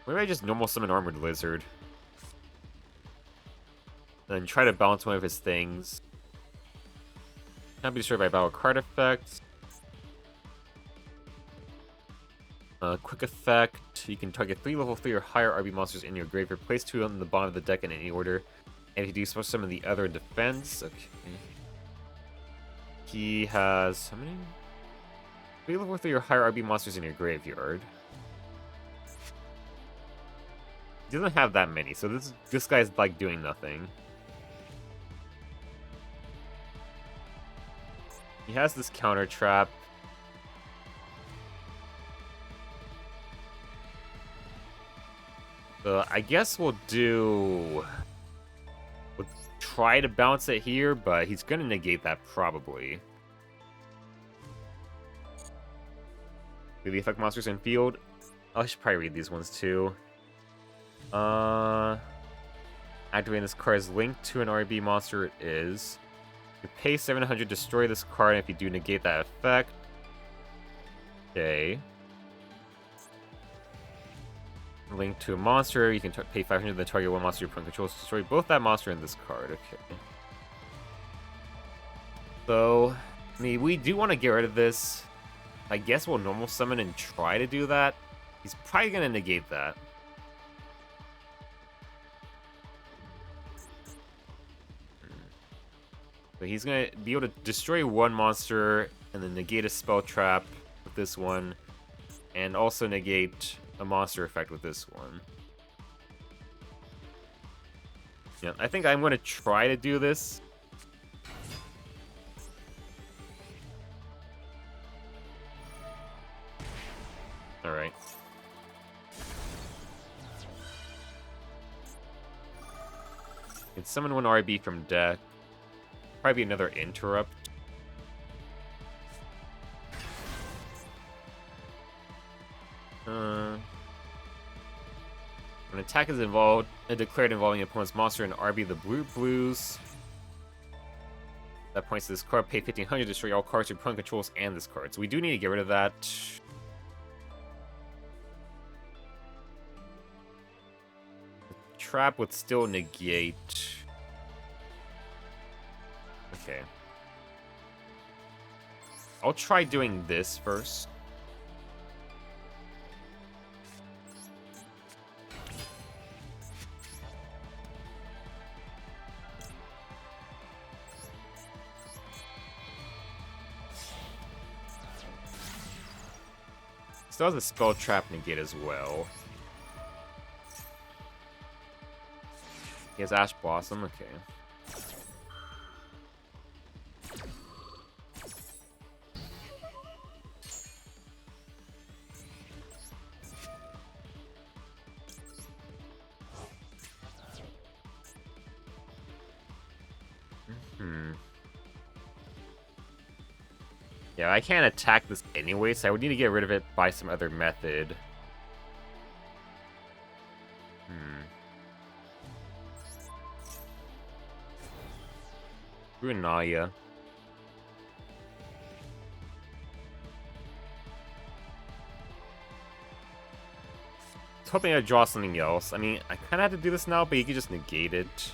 Speaker 1: Maybe I just normal summon Armored Lizard. Then try to balance one of his things. Can't be destroyed by battle card effects. Quick effect. You can target 3 level 3 or higher RB monsters in your graveyard. Place 2 on the bottom of the deck in any order. And if you do some of the other defense. Okay. He has how many? 3 level 3 or higher RB monsters in your graveyard. He doesn't have that many, so this guy's like doing nothing. He has this counter trap. So I guess we'll try to bounce it here, but he's gonna negate that probably. Do the effect monsters in field? Oh, I should probably read these ones too. Activating this card is linked to an RB monster. It is. You pay 700, destroy this card, and if you do, negate that effect. Okay. Linked to a monster, you can pay 500, then target one monster your opponent controls to destroy both that monster and this card. Okay. So, I mean, we do want to get rid of this. I guess we'll normal summon and try to do that. He's probably going to negate that. So he's going to be able to destroy one monster and then negate a spell trap with this one. And also negate a monster effect with this one. Yeah, I think I'm going to try to do this. Alright. Can summon one RB from deck. Probably another interrupt. When an attack is involved, declared involving an opponent's monster and RB the blues. That points to this card. Pay 1500 to destroy all cards your opponent controls and this card. So we do need to get rid of that. The trap would still negate. Okay. I'll try doing this first. Still has a spell trap negate as well. He has Ash Blossom, okay. Yeah, I can't attack this anyway, so I would need to get rid of it by some other method. Runaya. I was hoping I'd draw something else. I mean, I kind of have to do this now, but you can just negate it.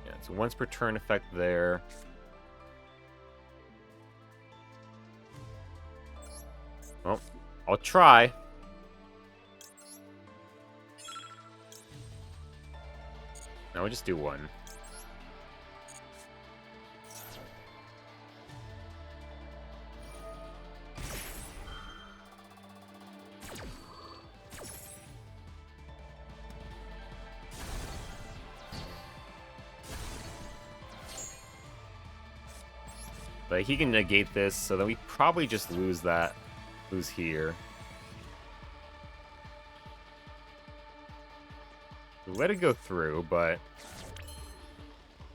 Speaker 1: Yeah, it's a once per turn effect there. Well, I'll try. Now we'll just do one. But he can negate this, so then we probably just lose that. Lose here. Let it go through, but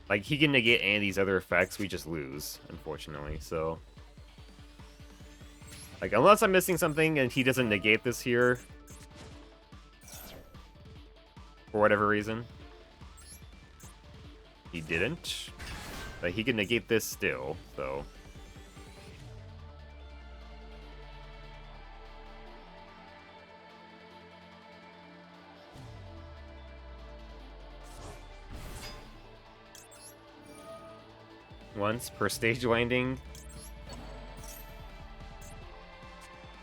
Speaker 1: like he can negate any of these other effects, we just lose, unfortunately. So like unless I'm missing something and he doesn't negate this here for whatever reason. He didn't. But he can negate this still, so once per stage landing.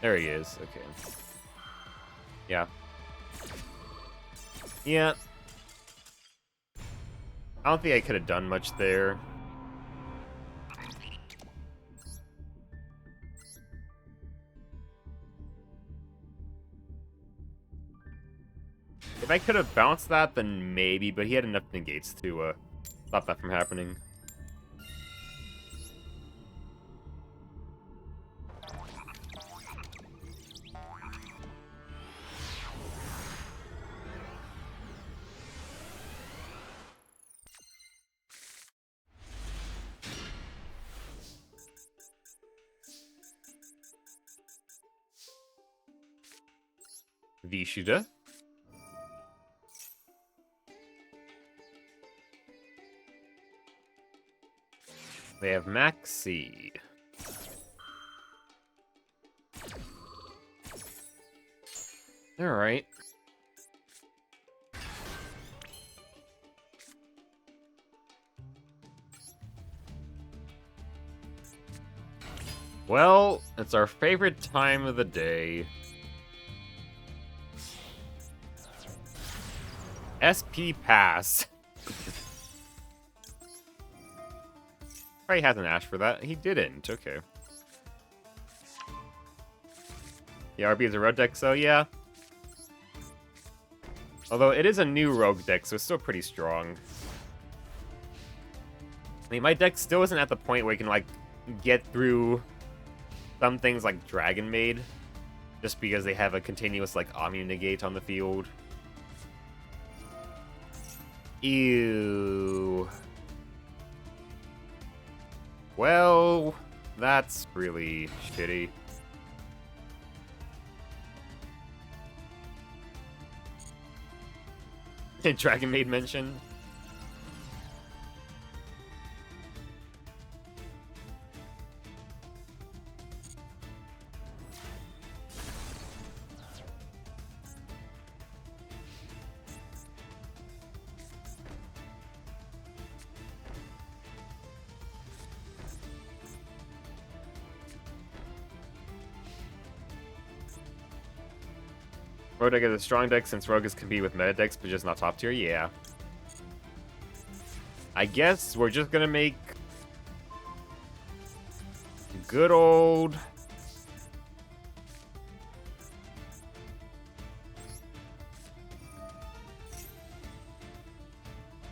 Speaker 1: There he is. Okay. Yeah. Yeah. I don't think I could have done much there. I could have bounced that, then maybe, but he had enough negates to stop that from happening. Vishida. They have Maxi. Alright. Well, it's our favorite time of the day. SP pass. Probably has an Ash for that. He didn't. Okay. The RB is a rogue deck, so yeah. Although it is a new rogue deck, so it's still pretty strong. I mean, my deck still isn't at the point where you can, like, get through some things like Dragon Maid, just because they have a continuous, like, Omni Negate on the field. Ew. Well, that's really shitty. Dragon Maid mention. Rogue deck is a strong deck since Rogue is compete with meta decks, but just not top tier. Yeah. I guess we're just gonna make good old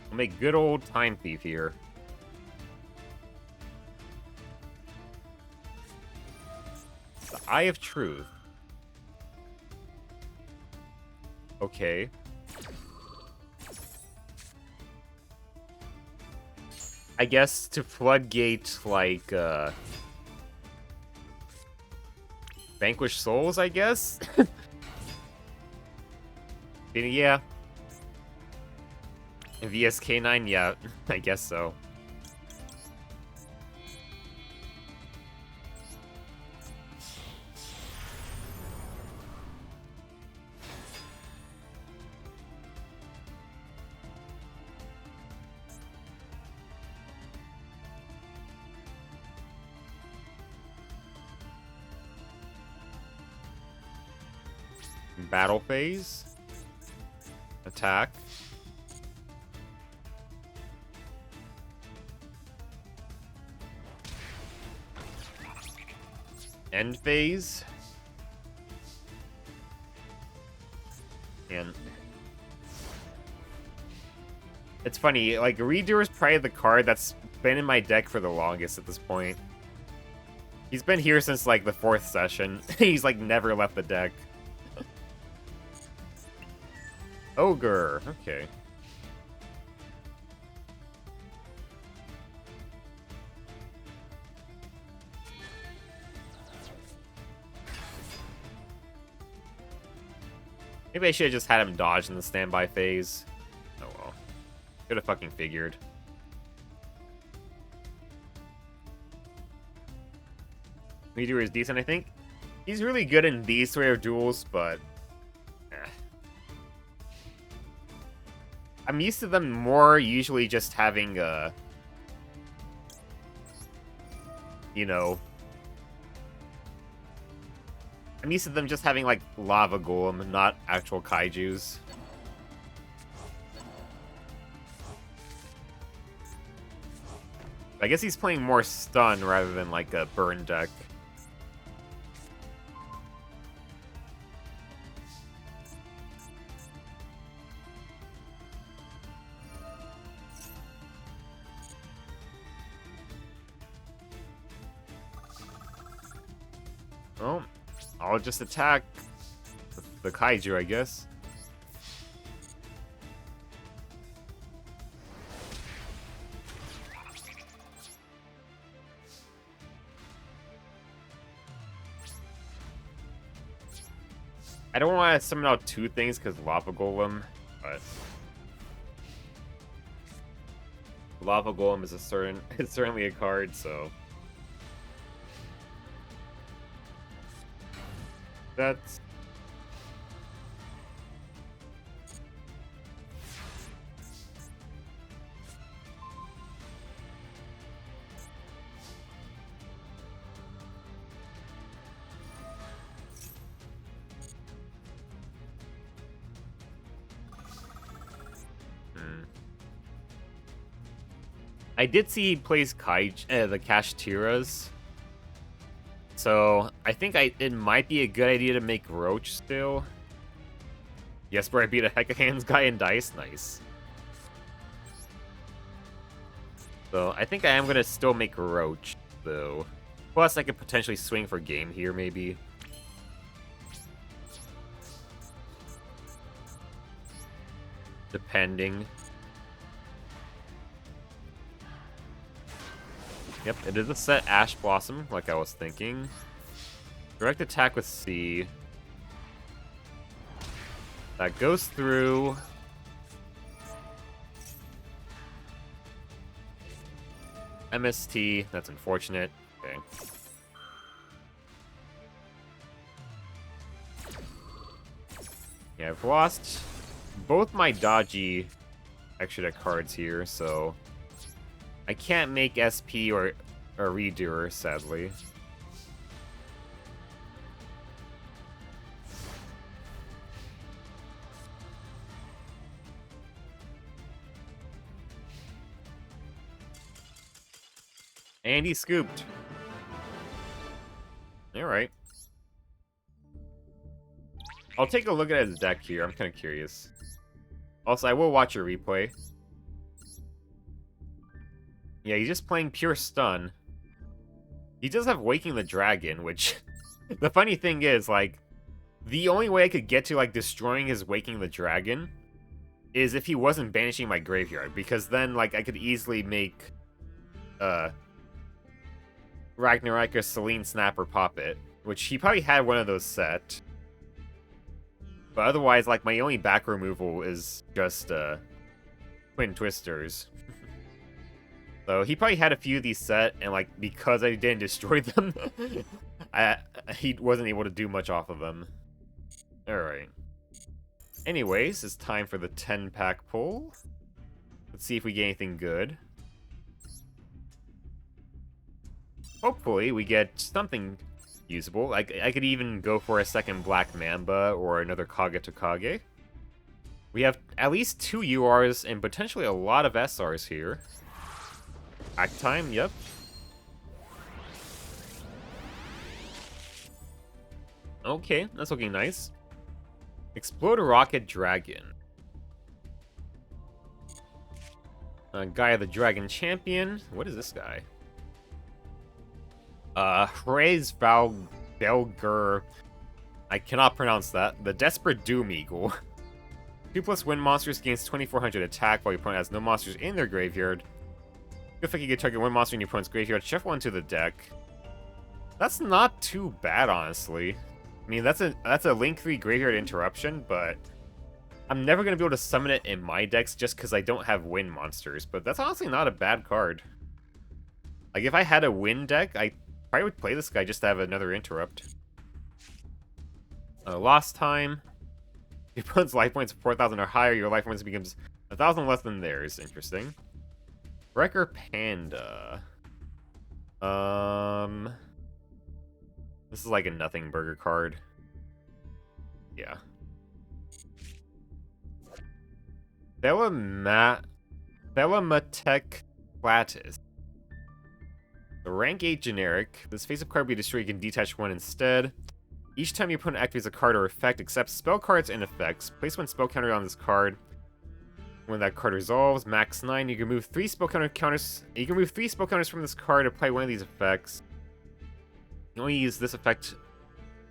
Speaker 1: we'll make good old Time Thief here. The Eye of Truth. Okay. I guess to floodgate, like, Vanquish Souls, I guess? Yeah. VSK9, yeah, I guess so. Battle phase. Attack. End phase. And it's funny, like, Redo is probably the card that's been in my deck for the longest at this point. He's been here since, like, the 4th session. He's, like, never left the deck. Ogre, okay. Maybe I should have just had him dodge in the standby phase. Oh well. Could have fucking figured. Meteor is decent, I think. He's really good in these sort of duels, but I'm used to them more usually just having, you know, I'm used to them just having, like, Lava Golem, not actual Kaijus. I guess he's playing more stun rather than, like, a burn deck. Well, I'll just attack the kaiju, I guess. I don't want to summon out two things because Lava Golem, but Lava Golem is it's certainly a card, so that's I did see he plays the Kashtiras. So, I think it might be a good idea to make Roach still. Yes, where I beat a Hecka Hands guy in Dice. Nice. So, I think I am going to still make Roach, though. Plus, I could potentially swing for game here, maybe. Depending. Yep, it is a set Ash Blossom, like I was thinking. Direct attack with C. That goes through. MST, that's unfortunate. Okay. Yeah, I've lost both my dodgy extra deck cards here, so I can't make SP or a Redoer, sadly. And he scooped. Alright. I'll take a look at his deck here. I'm kind of curious. Also, I will watch a replay. Yeah, he's just playing pure stun. He does have Waking the Dragon, which... the funny thing is, like, the only way I could get to, like, destroying his Waking the Dragon is if he wasn't banishing my graveyard, because then, like, I could easily make, Ragnarok or Selene Snapper pop it, which he probably had one of those set. But otherwise, like, my only back removal is just, Twin Twisters. So he probably had a few of these set, and like because I didn't destroy them, he wasn't able to do much off of them. Alright. Anyways, it's time for the 10-pack pull. Let's see if we get anything good. Hopefully we get something usable. Like I could even go for a second Black Mamba or another Kage to Kage. We have at least 2 URs and potentially a lot of SRs here. Act time, yep. Okay, that's looking nice. Explode a Rocket Dragon. Gaia the Dragon Champion. What is this guy? Hrez Belger. I cannot pronounce that. The Desperate Doom Eagle. 2+ wind monsters gains 2400 attack while your opponent has no monsters in their graveyard. If you can target one monster in your opponent's graveyard, shuffle one to the deck. That's not too bad, honestly. I mean, that's a Link 3 graveyard interruption, but I'm never going to be able to summon it in my decks just because I don't have wind monsters. But that's honestly not a bad card. Like, if I had a wind deck, I probably would play this guy just to have another interrupt. Lost time. Your opponent's life points are 4,000 or higher, your life points becomes 1,000 less than theirs. Interesting. Wrecker Panda. This is like a nothing burger card. Yeah. Thelamatech Platis. The rank 8 generic. This face-up card will be destroyed, you can detach one instead. Each time your opponent activates a card or effect, except spell cards and effects, place one spell counter on this card. When that card resolves, max 9, you can move 3 spell counters. You can move 3 spell counters from this card to play one of these effects. You only use this effect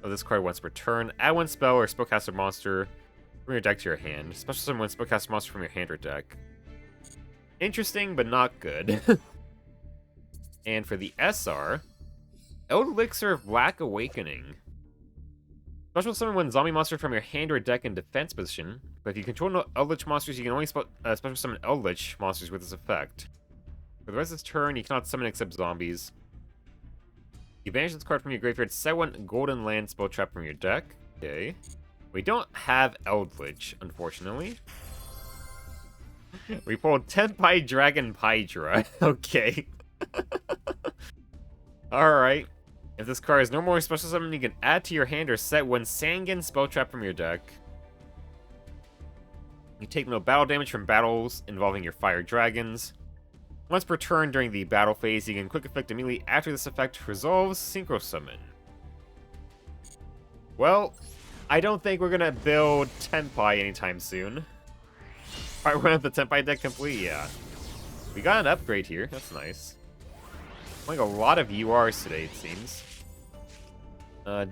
Speaker 1: of this card once per turn. Add one spell or spellcaster monster from your deck to your hand. Special summon one spellcaster monster from your hand or deck. Interesting, but not good. And for the SR, Elixir of Black Awakening. Special summon one zombie monster from your hand or deck in defense position, but if you control no Eldritch monsters, you can only special summon Eldritch monsters with this effect. For the rest of this turn, you cannot summon except zombies. You banish this card from your graveyard, set one Golden Land spell trap from your deck. Okay. We don't have Eldritch, unfortunately. We pulled Tenpai Dragon Pydra. Okay. Alright. If this card is no more special summon, you can add to your hand or set one Sangan spell trap from your deck. You take no battle damage from battles involving your fire dragons. Once per turn during the battle phase, you can quick effect immediately after this effect resolves Synchro Summon. Well, I don't think we're gonna build Tenpai anytime soon. Alright, we're gonna have the Tenpai deck complete, yeah. We got an upgrade here, that's nice. Playing a lot of URs today, it seems.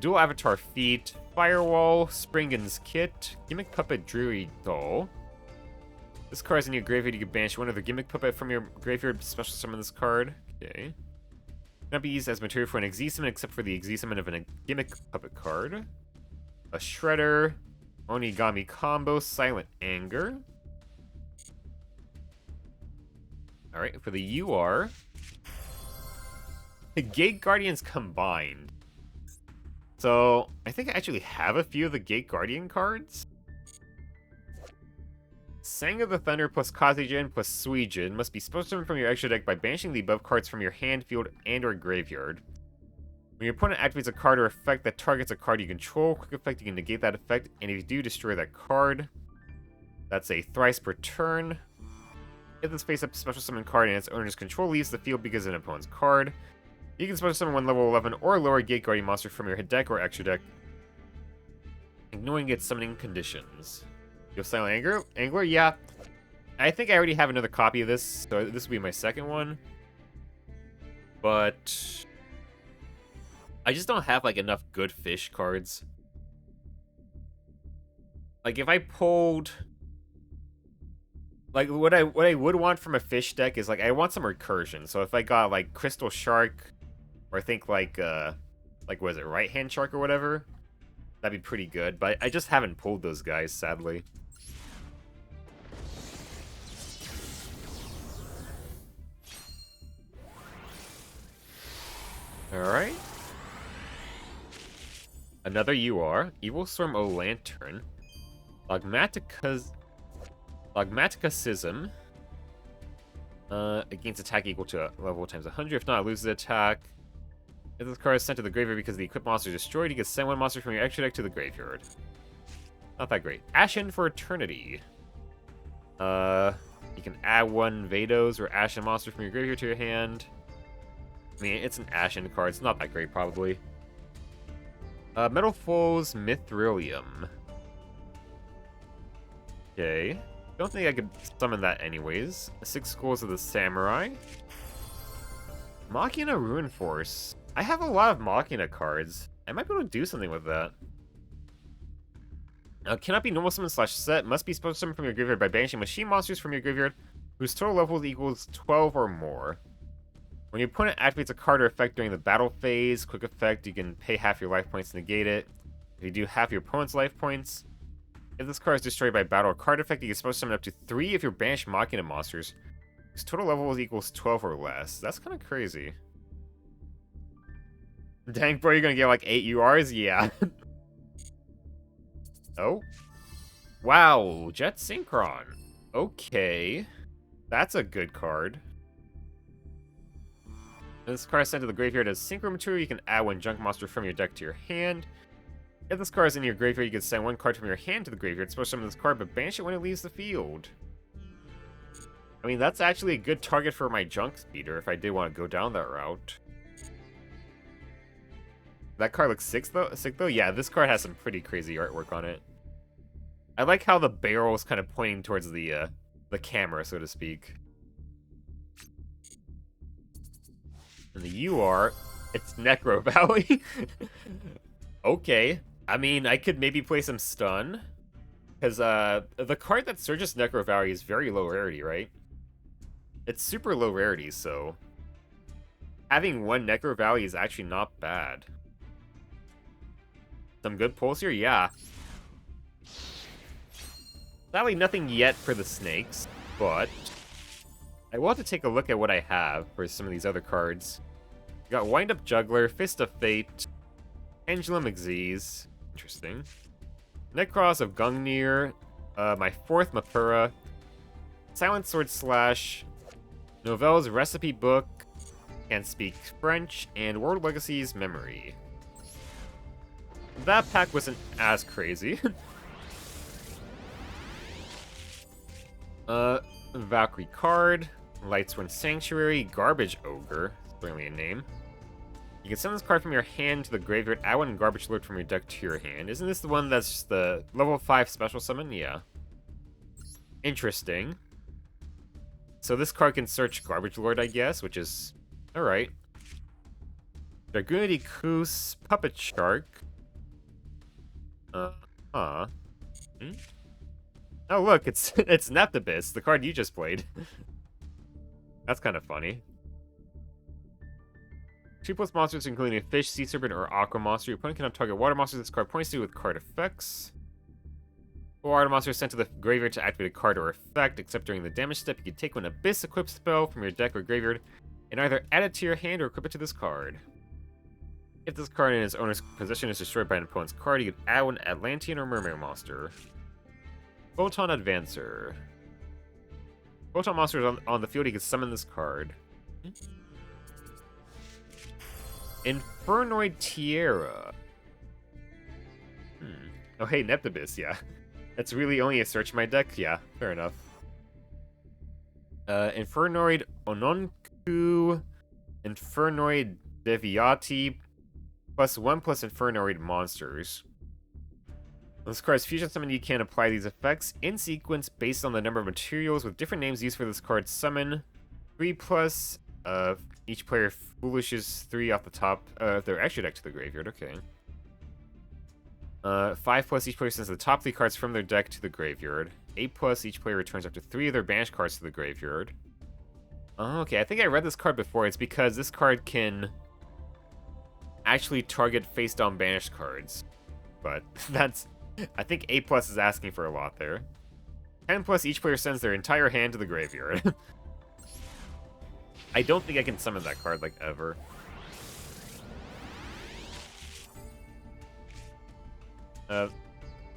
Speaker 1: Dual Avatar Feat, Firewall, Springen's Kit, Gimmick Puppet Druid Doll. This card is in your graveyard, you can banish one other Gimmick Puppet from your graveyard, special summon this card. Okay. Cannot be used as material for an Exi summon except for the Exi summon of a Gimmick Puppet card. A Shredder, Onigami Combo, Silent Anger. Alright, for the UR, the Gate Guardians combined. So, I think I actually have a few of the Gate Guardian cards. Sang of the Thunder plus Kazugen plus Suijin must be special summoned from your extra deck by banishing the above cards from your hand, field, and or graveyard. When your opponent activates a card or effect that targets a card you control, quick effect, you can negate that effect, and if you do, destroy that card. That's a thrice per turn. If this face-up special summon card and its owner's control leaves the field because of an opponent's card, you can special summon one level 11 or lower Gate Guardian monster from your deck or extra deck, ignoring its summoning conditions. Yo, Silent Angler? Yeah. I think I already have another copy of this, so this will be my second one. But I just don't have, like, enough good fish cards. Like, if I pulled... Like, what I would want from a fish deck is, like, I want some recursion. So if I got, like, Crystal Shark, or I think, like, what is it, Right Hand Shark or whatever, that'd be pretty good. But I just haven't pulled those guys, sadly. Alright. Another UR. Evil Storm O Lantern. Logmaticism. Against attack equal to a level times 100. If not, loses the attack. If this card is sent to the graveyard because the equipped monster is destroyed, you can send one monster from your extra deck to the graveyard. Not that great. Ashen for Eternity. You can add one Vados or Ashen monster from your graveyard to your hand. I mean, it's an Ashen card. It's not that great, probably. Metal Foes Mithrilium. Okay. Don't think I could summon that anyways. 6 Schools of the Samurai. Machina Ruin Force. I have a lot of Machina cards. I might be able to do something with that. Cannot be normal summon / set. Must be special summoned from your graveyard by banishing machine monsters from your graveyard whose total level equals 12 or more. When your opponent activates a card or effect during the battle phase, quick effect, you can pay half your life points to negate it. If you do half your opponent's life points, if this card is destroyed by battle or card effect, you can special summon up to 3 of your banished Machina monsters whose total level equals 12 or less. That's kind of crazy. Dang, bro, you're gonna get like 8 URs? Yeah. Oh. Wow, Jet Synchron. Okay. That's a good card. This card is sent to the graveyard as synchro material. You can add one junk monster from your deck to your hand. If this card is in your graveyard, you can send one card from your hand to the graveyard. Special summon this card, but banish it when it leaves the field. I mean, that's actually a good target for my junk speeder if I did want to go down that route. That card looks sick though? Yeah, this card has some pretty crazy artwork on it. I like how the barrel is kind of pointing towards the camera, so to speak. And the UR, it's Necrovalley. Okay. I mean, I could maybe play some stun. Because the card that Surges Necrovalley is very low rarity, right? It's super low rarity, so having one Necrovalley is actually not bad. Some good pulls here? Yeah. Sadly, nothing yet for the snakes, but I will have to take a look at what I have for some of these other cards. We got Wind Up Juggler, Fist of Fate, Pendulum Xyz. Interesting. Necross of Gungnir, my fourth Mapura, Silent Sword Slash, Novelle's Recipe Book, Can't Speak French, and World Legacy's Memory. That pack wasn't as crazy. Valkyrie card, Lightsworn Sanctuary, Garbage Ogre, certainly a name. You can send this card from your hand to the graveyard, add one Garbage Lord from your deck to your hand. Isn't this the one that's the level 5 special summon? Yeah. Interesting. So this card can search Garbage Lord, I guess, which is alright. Dragoonity Koos, Puppet Shark. Oh look, it's Neptibus, the card you just played. That's kind of funny. 2+ monsters, including a fish, sea serpent, or aqua monster. Your opponent cannot target water monsters. This card points to with card effects. 4 water monsters sent to the graveyard to activate a card or effect, except during the damage step. You can take one Abyss equipped spell from your deck or graveyard and either add it to your hand or equip it to this card. If this card in its owner's possession is destroyed by an opponent's card, you can add one Atlantean or Mermaid monster. Photon Advancer. Photon monsters on the field, you can summon this card. Infernoid Tierra. Oh, hey, Neptibus, yeah. That's really only a search in my deck? Yeah, fair enough. Infernoid Ononku, Infernoid Deviati, +1 plus Infernoid monsters. This card's fusion summon, you can apply these effects in sequence based on the number of materials with different names used for this card's summon. 3+, each player foolishes 3 off the top of their extra deck to the graveyard, okay. 5+, each player sends the top 3 cards from their deck to the graveyard. 8+, each player returns up to 3 of their banished cards to the graveyard. Oh, okay, I think I read this card before. It's because this card can actually target face-down banished cards. But that's... I think 8+ is asking for a lot there. 10+, each player sends their entire hand to the graveyard. I don't think I can summon that card, like, ever. I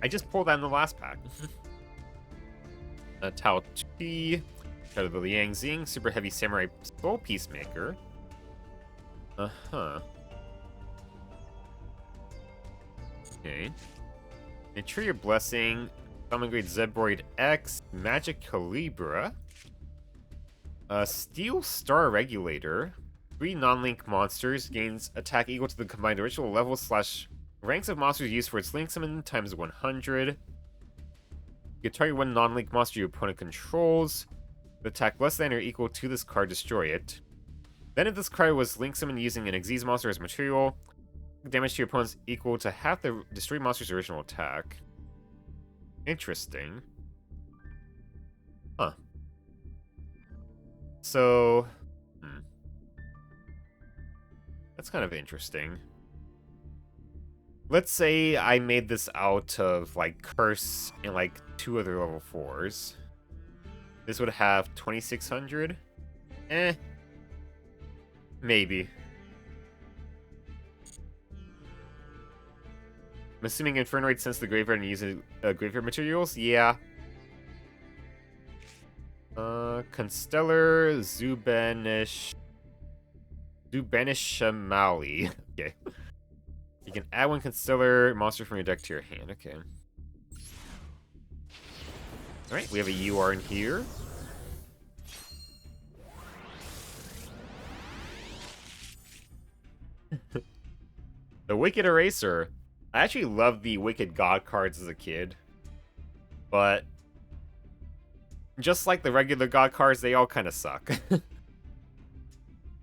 Speaker 1: just pulled that in the last pack. Tao Chi, Shadow of the Liang Xing, Super Heavy Samurai Soul Peacemaker. Okay. Interior Blessing, Common Grade Zebroid X, Magic Calibra, Steel Star Regulator, 3 non-link monsters, gains attack equal to the combined original level / ranks of monsters used for its link summon times 100. You can target one non-link monster your opponent controls. The attack less than or equal to this card, destroy it. Then if this card was link summoned using an Xyz monster as material, damage to your opponent's equal to half the destroyed monster's original attack. Interesting. Huh. So... That's kind of interesting. Let's say I made this out of, like, Curse and, like, 2 other level 4s. This would have 2600? Maybe. I'm assuming Infernoid sends the graveyard and uses graveyard materials? Yeah. Constellar Zubanishamali. Okay. You can add one Constellar monster from your deck to your hand. Okay. Alright, we have a UR in here. The Wicked Eraser. I actually loved the Wicked God cards as a kid. But just like the regular God cards, they all kind of suck.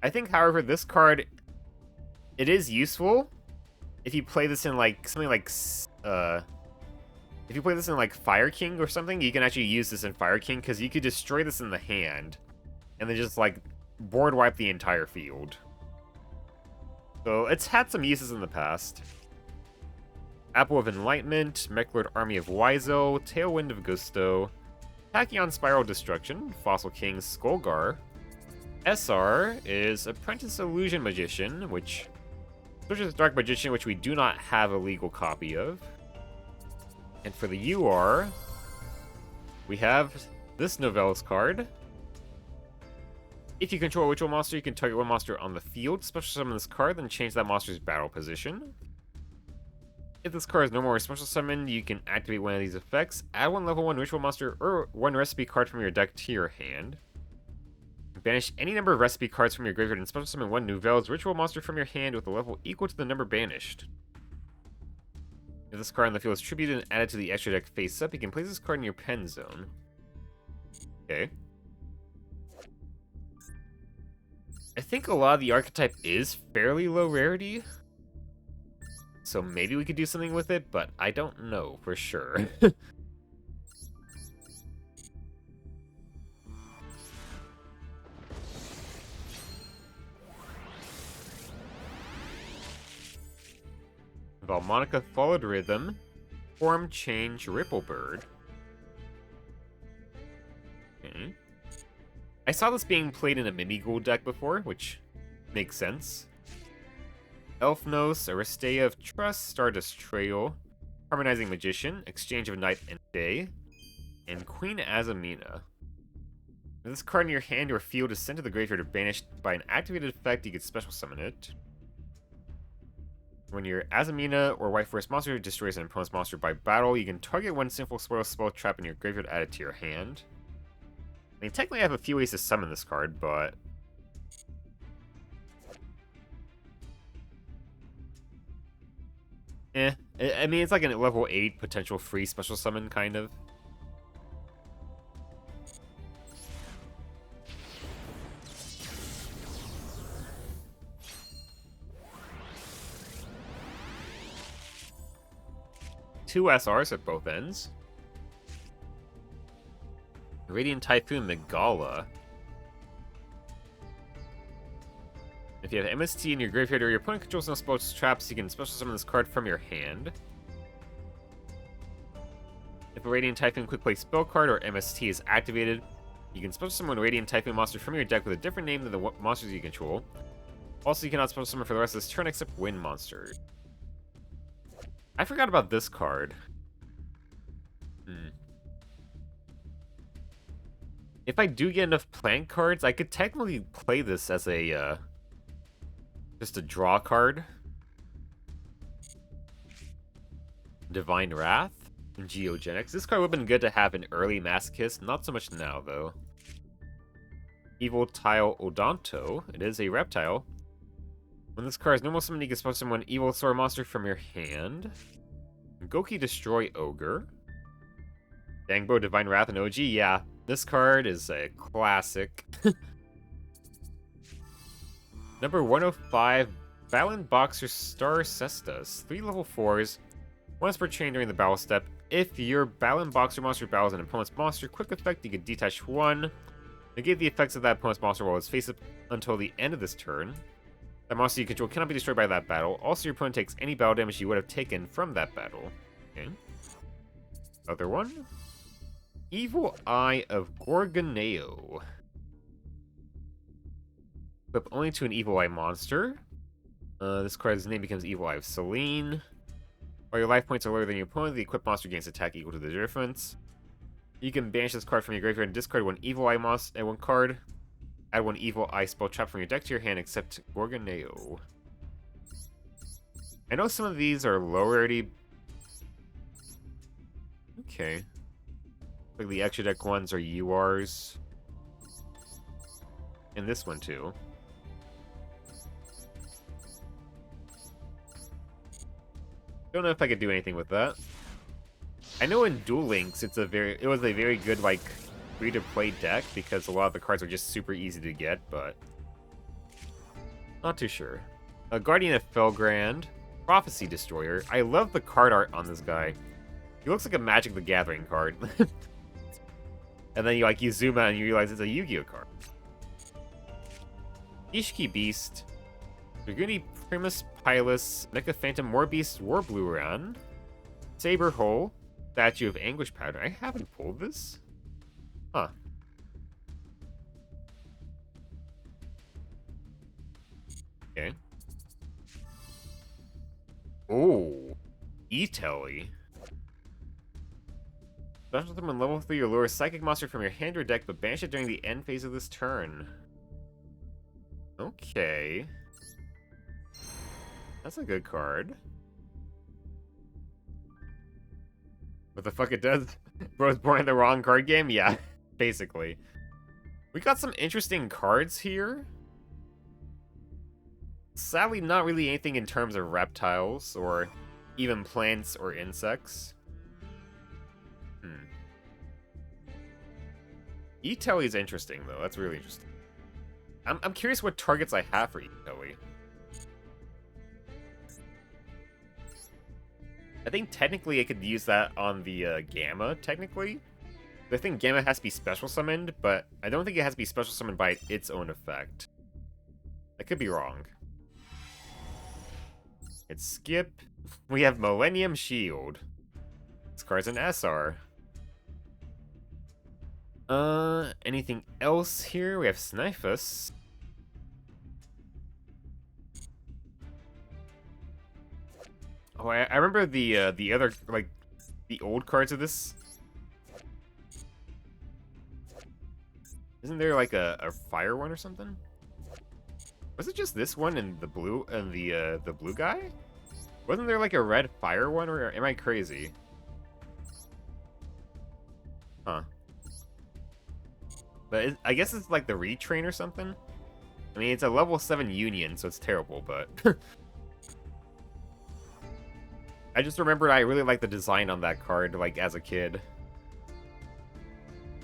Speaker 1: I think, however, this card, it is useful if you play this in like something like if you play this in like Fire King or something, you can actually use this in Fire King because you could destroy this in the hand and then just like board wipe the entire field. So it's had some uses in the past. Apple of Enlightenment, Mechlord Army of Wizo, Tailwind of Gusto, Tachyon Spiral Destruction, Fossil King Skullgar. SR is Apprentice Illusion Magician, which is Dark Magician, which we do not have a legal copy of. And for the UR, we have this Novellas card. If you control a ritual monster, you can target one monster on the field, special summon this card, then change that monster's battle position. If this card is no more special summoned, you can activate one of these effects, add one level 1 ritual monster or one recipe card from your deck to your hand. Banish any number of recipe cards from your graveyard and special summon one Novellas ritual monster from your hand with a level equal to the number banished. If this card on the field is tributed and added to the extra deck face up, you can place this card in your pen zone. Okay. I think a lot of the archetype is fairly low rarity. So maybe we could do something with it, but I don't know for sure. Valmonica Followed Rhythm, Form Change Ripplebird. Okay. I saw this being played in a mini-gold deck before, which makes sense. Elfnos, Aristea of Trust, Stardust Trail, Harmonizing Magician, Exchange of Night and Day, and Queen Azamina. If this card in your hand or field is sent to the graveyard or banished by an activated effect, you can special summon it. When your Azamina or White Forest monster destroys an opponent's monster by battle, you can target one Sinful Spoil spell trap in your graveyard added to your hand. I mean, technically I have a few ways to summon this card, but... I mean, it's like a level 8 potential free special summon, kind of. Two SRs at both ends. Radiant Typhoon Megala. If you have MST in your graveyard or your opponent controls no spells traps, you can special summon this card from your hand. If a Radiant Typhoon Quick Play spell card or MST is activated, you can special summon a Radiant Typhoon monster from your deck with a different name than the monsters you control. Also, you cannot special summon for the rest of this turn except wind monsters. I forgot about this card. If I do get enough plant cards, I could technically play this as a, just a draw card. Divine Wrath and Geogenics. This card would have been good to have in early Masochist, not so much now, though. Evil Tile Odonto. It is a reptile. When this card is normal summon, you can special summon one Evil Sword monster from your hand. Goki Destroy Ogre. Dangbo Divine Wrath and OG. Yeah, this card is a classic. Number 105, Balan Boxer Star Cestus. 3 level 4s. Once per chain during the battle step. If your Balan Boxer monster battles an opponent's monster, quick effect, you can detach 1. Negate the effects of that opponent's monster while it's face up until the end of this turn. That monster you control cannot be destroyed by that battle. Also, your opponent takes any battle damage you would have taken from that battle. Okay. Other one. Evil Eye of Gorgoneo. Equip only to an Evil Eye monster. This card's name becomes Evil Eye of Selene. While your life points are lower than your opponent, the equipped monster gains attack equal to the difference. You can banish this card from your graveyard and discard one Evil Eye monster and one card. Add one Evil Eye spell trap from your deck to your hand except Gorgoneo. I know some of these are low rarity. Okay. Like the extra deck ones are URs. And this one too. Don't know if I could do anything with that. I know in Duel Links it was a very good like free-to-play deck because a lot of the cards are just super easy to get, but not too sure. A Guardian of Felgrand, Prophecy Destroyer. I love the card art on this guy. He looks like a Magic the Gathering card. And then you zoom out and you realize it's a Yu-Gi-Oh card. Ishiki Beast. Draguni Primus Pilus. Mecha Phantom Warbeast Warbluran. Saber Hole. Statue of Anguish Powder. I haven't pulled this. Huh. Okay. Oh. E Tele. Special summon level 3 or lower psychic monster from your hand or deck, but banish it during the end phase of this turn. Okay. That's a good card. What the fuck it does? Bro was born in the wrong card game? Yeah, basically. We got some interesting cards here. Sadly, not really anything in terms of reptiles, or even plants or insects. E Tele is interesting, though. That's really interesting. I'm curious what targets I have for E Tele. I think technically I could use that on the Gamma, technically. I think Gamma has to be special summoned, but I don't think it has to be special summoned by its own effect. I could be wrong. It's Skip. We have Millennium Shield. This card's an SR. Anything else here? We have Snifus. Oh, I remember the other, like, the old cards of this. Isn't there, like, a fire one or something? Was it just this one and the blue, and the blue guy? Wasn't there, like, a red fire one, or am I crazy? Huh. But I guess it's like the retrain or something? I mean, it's a level 7 union, so it's terrible, but... I just remembered I really liked the design on that card, like, as a kid.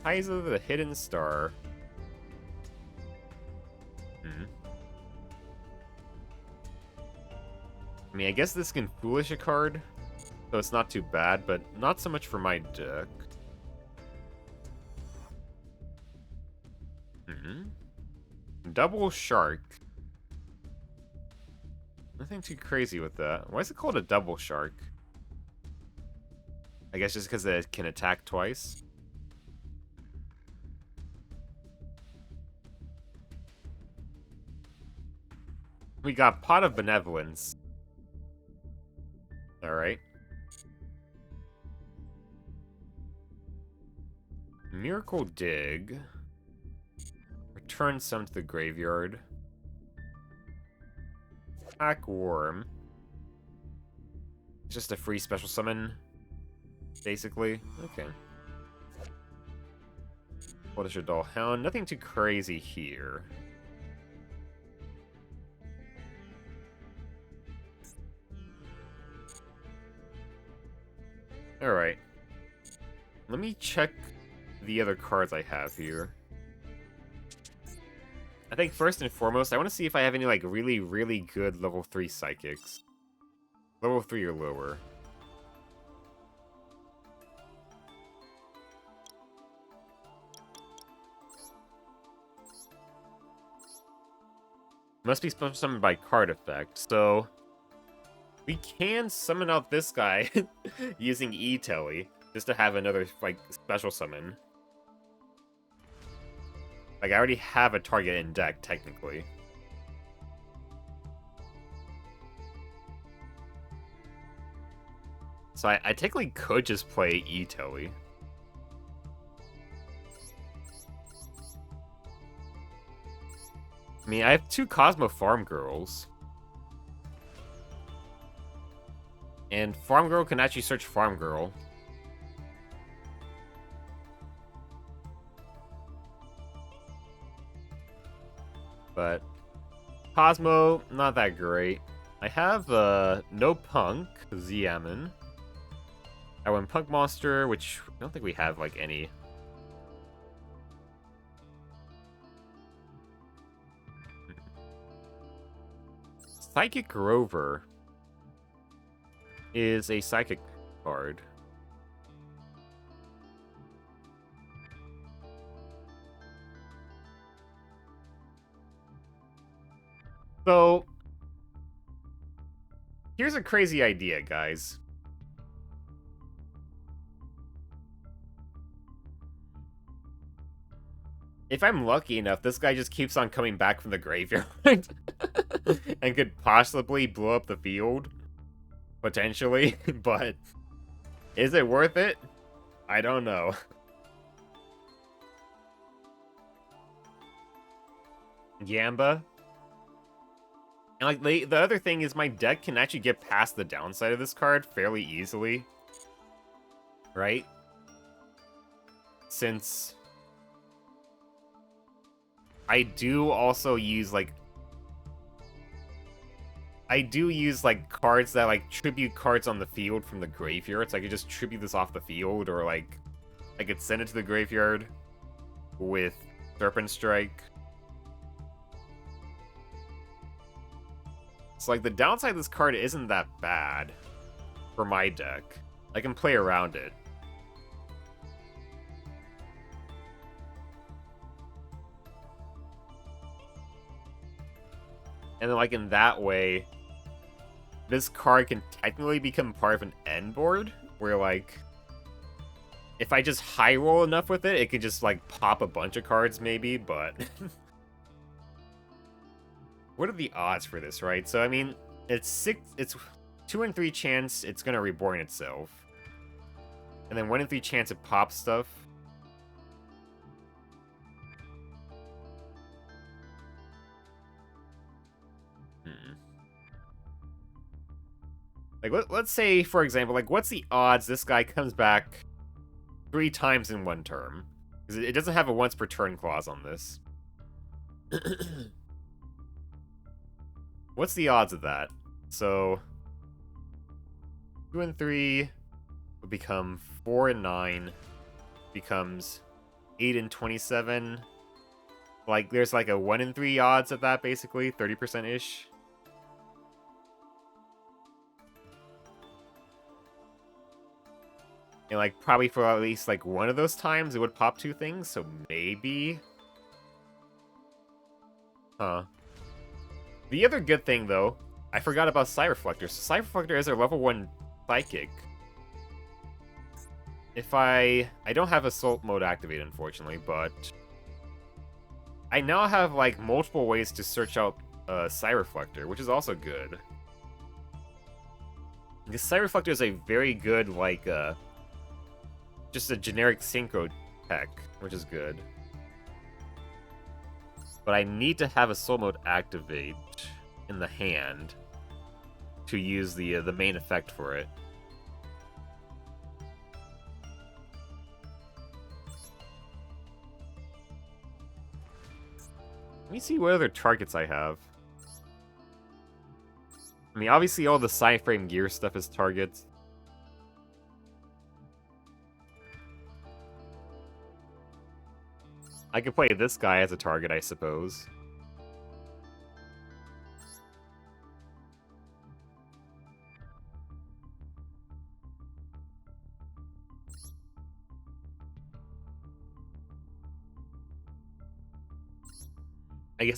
Speaker 1: Kaiser the Hidden Star. I mean, I guess this can Foolish a card, so it's not too bad, but not so much for my deck. Double Shark. Nothing too crazy with that. Why is it called a Double Shark? I guess just because it can attack twice. We got Pot of Benevolence. Alright. Miracle Dig. Return some to the graveyard. Pack Worm. Just a free special summon, basically. Okay. What is your Doll Hound? Nothing too crazy here. Alright. Let me check the other cards I have here. I think first and foremost, I want to see if I have any, like, really, really good level 3 psychics. Level 3 or lower. Must be special summoned by card effect, so... We can summon out this guy using E Tele, just to have another, like, special summon. Like, I already have a target in deck, technically. So I technically could just play E Tele. I mean, I have 2 Cosmo Farm Girls. And Farm Girl can actually search Farm Girl. But Cosmo, not that great. I have no Punk, Ziaman. I went Punk Monster, which I don't think we have like any. Psychic Rover. is a psychic card. So, here's a crazy idea, guys. If I'm lucky enough, this guy just keeps on coming back from the graveyard and could possibly blow up the field. Potentially, but is it worth it? I don't know. Gamba. And like the other thing is my deck can actually get past the downside of this card fairly easily. Right? Since I do also use like cards that like tribute cards on the field from the graveyard, so I could just tribute this off the field, or like I could send it to the graveyard with Serpent Strike. So like the downside of this card isn't that bad for my deck. I can play around it. And then like in that way, this card can technically become part of an end board, where like, if I just high roll enough with it, it could just like pop a bunch of cards maybe, but... What are the odds for this, right? So I mean, it's 2 in 3 chance it's gonna reborn itself. And then 1 in 3 chance it pops stuff. Like, let's say, for example, like, what's the odds this guy comes back 3 times in 1 term? Because it doesn't have a once per turn clause on this. What's the odds of that? So, 2 and 3 would become 4 and 9, becomes 8 and 27. Like, there's like a 1 in 3 odds of that, basically, 30%-ish. And like, probably for at least like one of those times, it would pop 2 things, so maybe... Huh. The other good thing, though, I forgot about Cyberflector. So Cyberflector is a level 1 Psychic. If I don't have Assault mode activated, unfortunately, but... I now have, like, multiple ways to search out Cyberflector, which is also good. Because Cyberflector is a very good, like, just a generic synchro tech, which is good. But I need to have a soul mode activate in the hand to use the main effect for it. Let me see what other targets I have. I mean, obviously all the Psy-Frame gear stuff is targets. I could play this guy as a target, I suppose.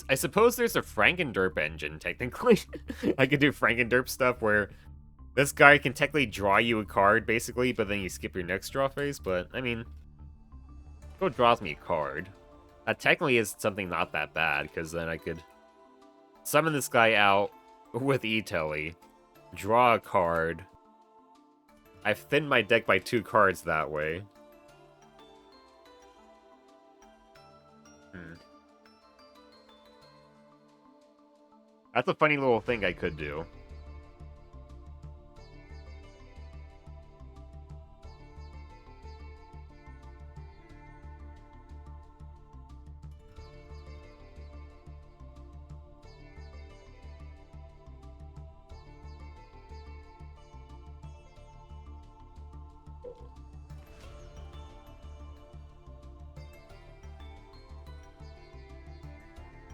Speaker 1: I suppose there's a Frankenderp engine, technically. I could do Frankenderp stuff where this guy can technically draw you a card, basically, but then you skip your next draw phase, but, I mean... Go draws me a card. That technically is something not that bad, because then I could summon this guy out with E Tele, draw a card. I've thinned my deck by 2 cards that way. That's a funny little thing I could do.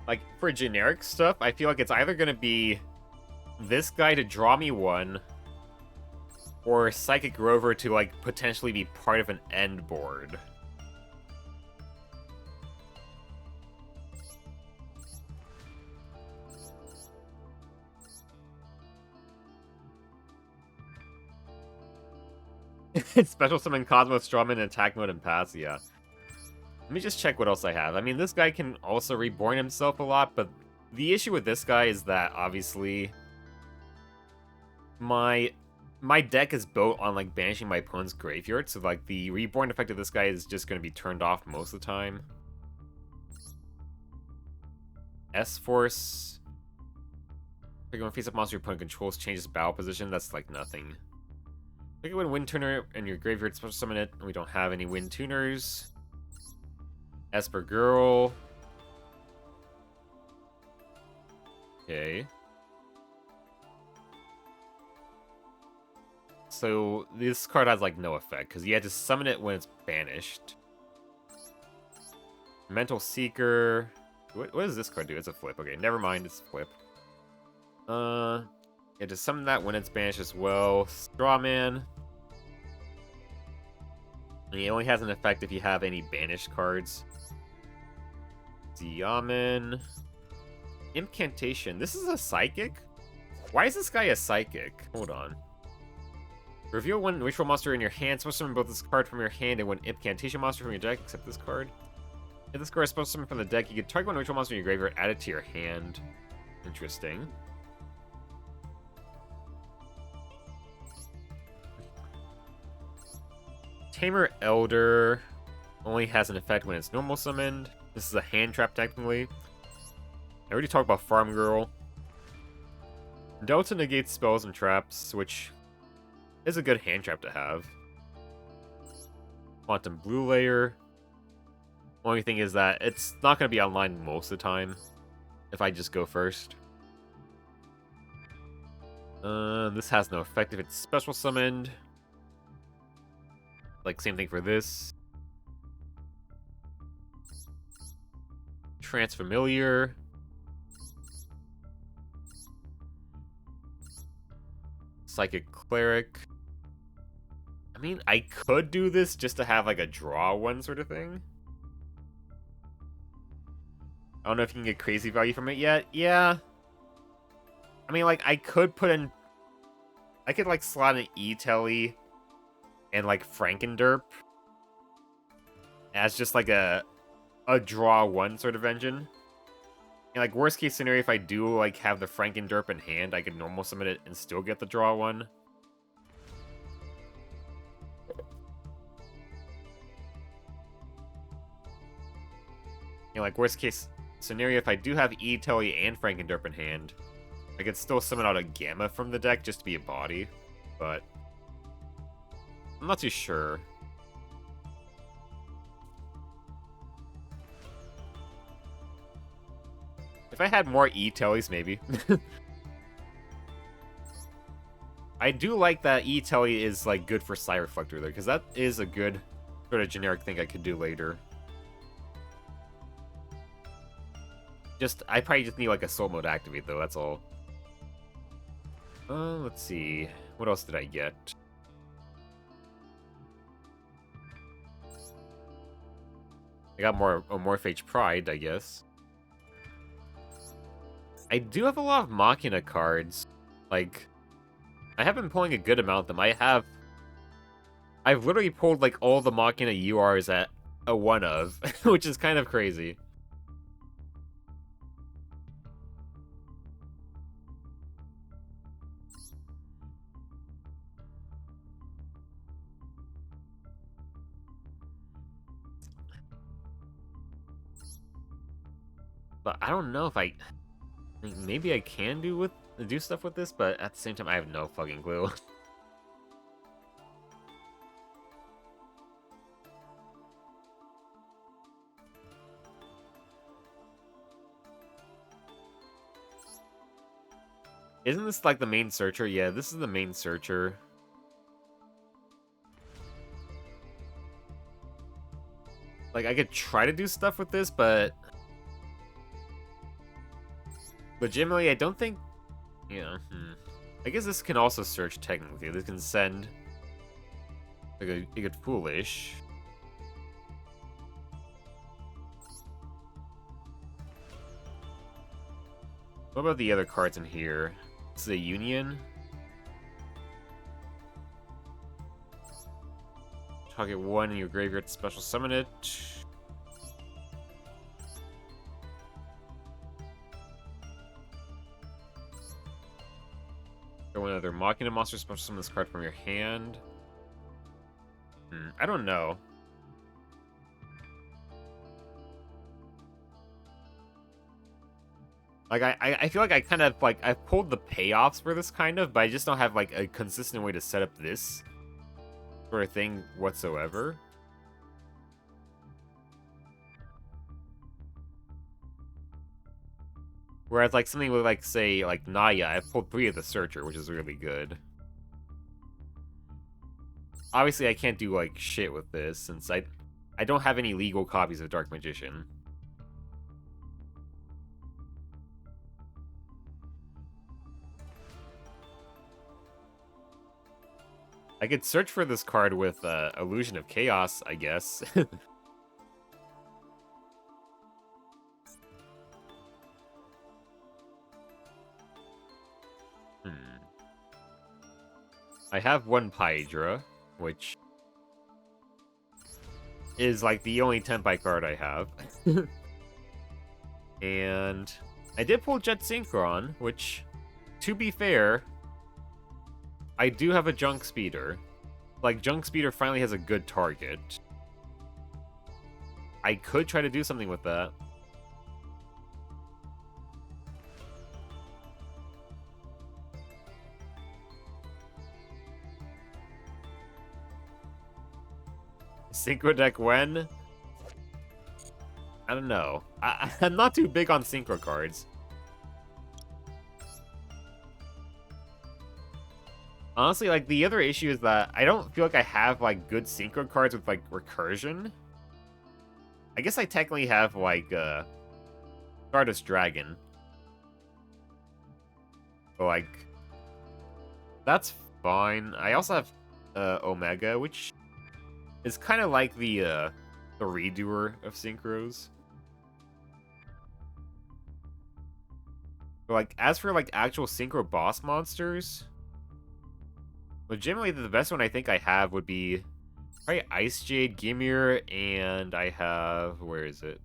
Speaker 1: Like, for generic stuff, I feel like it's either going to be this guy to draw me 1, or Psychic Rover to, like, potentially be part of an end board. Special Summon Cosmo Strawman in attack mode and pass, yeah. Let me just check what else I have. I mean, this guy can also reborn himself a lot, but the issue with this guy is that, obviously, my deck is built on, like, banishing my opponent's graveyard, so, like, the reborn effect of this guy is just going to be turned off most of the time. S-Force. If you face up monster your opponent controls, changes battle position, that's, like, nothing. Pick a Wind Tuner and your graveyard, special summon it, and we don't have any Wind Tuners. Esper Girl. Okay. So this card has like no effect because you had to summon it when it's banished. Mental Seeker. What does this card do? It's a flip. Okay, never mind. It's a flip. You have to summon that when it's banished as well. Strawman. And he only has an effect if you have any banished cards. Diamen. Incantation. This is a psychic? Why is this guy a psychic? Hold on. Reveal one ritual monster in your hand. Special summon both this card from your hand and one incantation monster from your deck, except this card. If this card is special summon from the deck, you can target one ritual monster in your graveyard, add it to your hand. Interesting. Tamer Elder only has an effect when it's normal summoned. This is a hand trap, technically. I already talked about Farm Girl. Delta negates spells and traps, which is a good hand trap to have. Quantum Blue Layer. Only thing is that it's not going to be online most of the time if I just go first. This has no effect if it's special summoned. Like, same thing for this. Transfamiliar. Psychic Cleric. I mean, I could do this just to have, like, a draw one sort of thing. I don't know if you can get crazy value from it yet. Yeah. I mean, like, I could put in... I could, like, slot an E Tele and, like, Frankenderp as just, like, a draw one sort of engine. And, like, worst case scenario, if I do, like, have the Frankenderp in hand, I could normal summon it and still get the draw one. You know, like, worst case scenario, if I do have E Tele and Frankenderp in hand, I could still summon out a Gamma from the deck just to be a body, but I'm not too sure. If I had more E Teles, maybe. I do like that E Tele is, like, good for Psy Reflector, though, because that is a good sort of generic thing I could do later. I probably just need, like, a Soul Mode activate, though, that's all. Let's see. What else did I get? I got more Morphage Pride, I guess. I do have a lot of Machina cards. Like, I have been pulling a good amount of them. I've literally pulled, like, all the Machina URs at a one of, which is kind of crazy. But I don't know if I mean, maybe I can do stuff with this, but at the same time, I have no fucking clue. Isn't this like the main searcher? Yeah, this is the main searcher. Like, I could try to do stuff with this, but legitimately, I don't think... Yeah, I guess this can also search technically. This can send like a good foolish. What about the other cards in here? This is a Union. Target one in your graveyard to special summon it. Throw another Machina monster, special summon this card from your hand. I don't know. Like, I feel like I kind of, like, I've pulled the payoffs for this kind of, but I just don't have, like, a consistent way to set up this sort of thing whatsoever. Whereas, like, something with, like, say, like, Naya, I've pulled 3 of the Searcher, which is really good. Obviously, I can't do, like, shit with this, since I don't have any legal copies of Dark Magician. I could search for this card with Illusion of Chaos, I guess. I have one Pydra, which is like the only Tenpai card I have. And I did pull Jet Synchron, which, to be fair, I do have a Junk Speeder. Like, Junk Speeder finally has a good target. I could try to do something with that. Synchro deck when? I don't know. I'm not too big on Synchro cards. Honestly, like, the other issue is that I don't feel like I have, like, good Synchro cards with, like, Recursion. I guess I technically have, like, Stardust Dragon. But, like, that's fine. I also have, Omega, which is kind of like the redoer of Synchros. But, like, as for, like, actual Synchro boss monsters, legitimately, the best one I think I have would be probably Ice Jade, Gimir, and I have... where is it?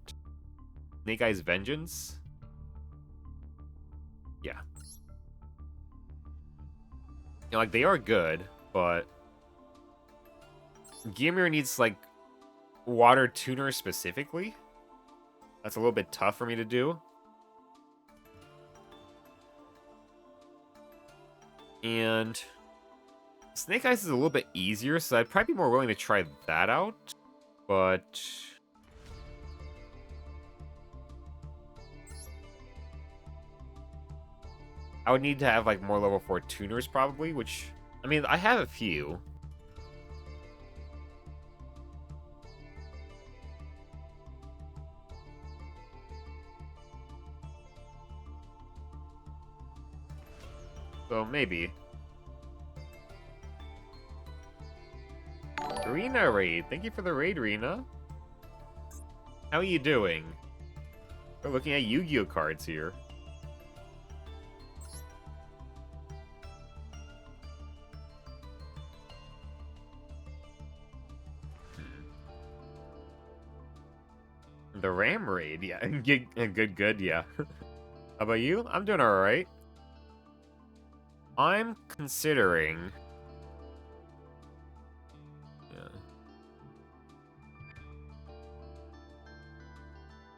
Speaker 1: Snake Eyes Vengeance? Yeah. You know, like, they are good, but Gimir needs, like, Water Tuner specifically. That's a little bit tough for me to do. And Snake Eyes is a little bit easier, so I'd probably be more willing to try that out. But I would need to have, like, more level 4 tuners, probably, which, I mean, I have a few. So, maybe. Rena raid. Thank you for the raid, Rena. How are you doing? We're looking at Yu-Gi-Oh cards here. The Ram raid, yeah. Good, yeah. How about you? I'm doing alright. I'm considering...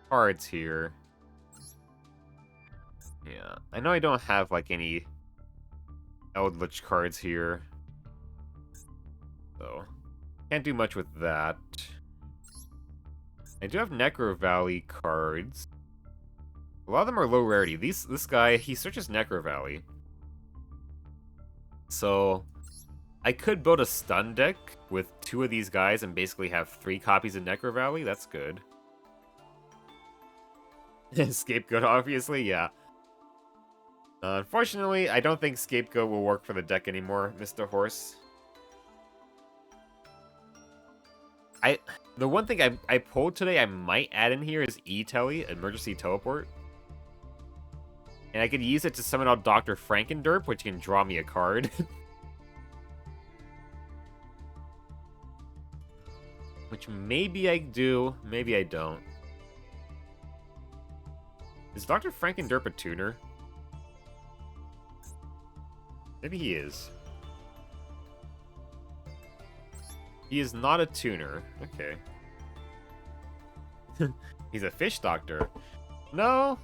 Speaker 1: cards here. Yeah, I know I don't have, like, any Eldritch cards here. So, can't do much with that. I do have Necrovalley cards. A lot of them are low rarity. This guy, he searches Necrovalley. So, I could build a stun deck with 2 of these guys and basically have 3 copies of Necrovalley. That's good. Scapegoat, obviously, yeah. Unfortunately, I don't think Scapegoat will work for the deck anymore, Mr. Horse. The one thing I pulled today I might add in here is E Tele, Emergency Teleport. And I could use it to summon out Dr. Frankenderp, which can draw me a card. Which maybe I do, maybe I don't. Is Dr. Frankenderp a tuner? Maybe he is. He is not a tuner. Okay. He's a fish doctor. No.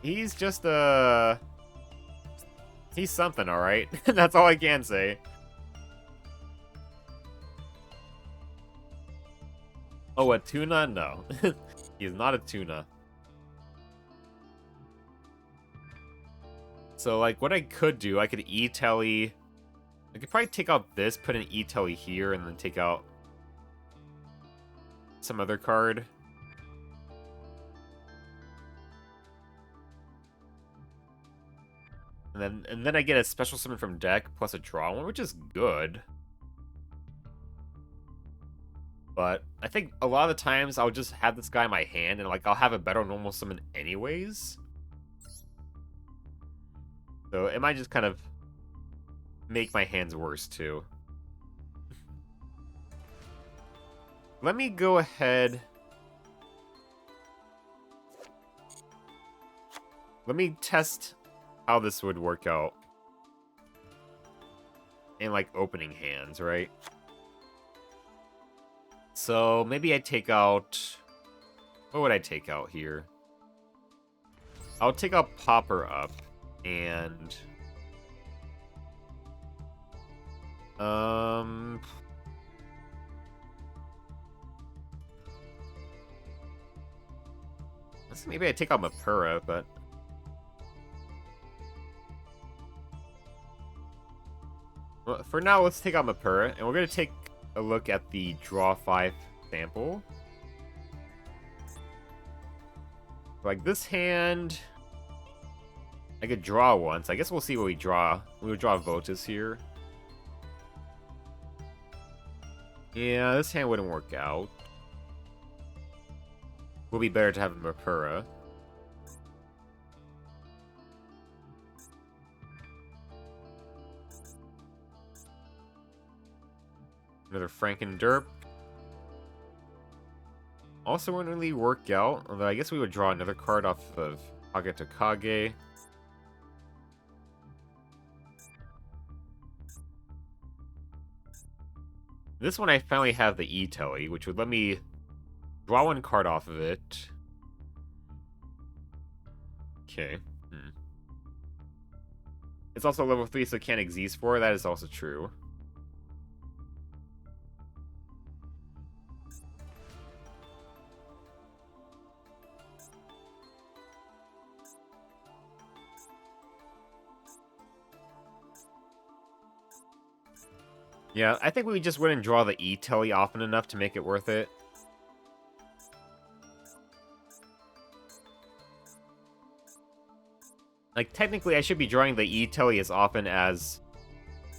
Speaker 1: He's just a... He's something, alright? That's all I can say. Oh, a tuna? No. He's not a tuna. So, like, what I could do, I could E Tele... I could probably take out this, put an E Tele here, and then take out some other card. And then I get a special summon from deck plus a draw one, which is good. But I think a lot of the times I'll just have this guy in my hand and like I'll have a better normal summon anyways. So it might just kind of make my hands worse too. Let me go ahead. Let me test how this would work out in like opening hands, right? So maybe I take out... What would I take out here? I'll take out Popper up and... Maybe I take out Mapura, but... Well, for now, let's take out Mapura, and we're going to take a look at the Draw 5 sample. Like this hand... I could draw once. I guess we'll see what we draw. We'll draw Votus here. Yeah, this hand wouldn't work out. Will be better to have Mapura. Another Frankenderp. Also wouldn't really work out, although I guess we would draw another card off of Kage to Kage. This one I finally have the E Tele, which would let me draw one card off of it. Okay. It's also level 3, so it can't exist for. That is also true. Yeah, I think we just wouldn't draw the E Tele often enough to make it worth it. Like, technically, I should be drawing the E Tele as often as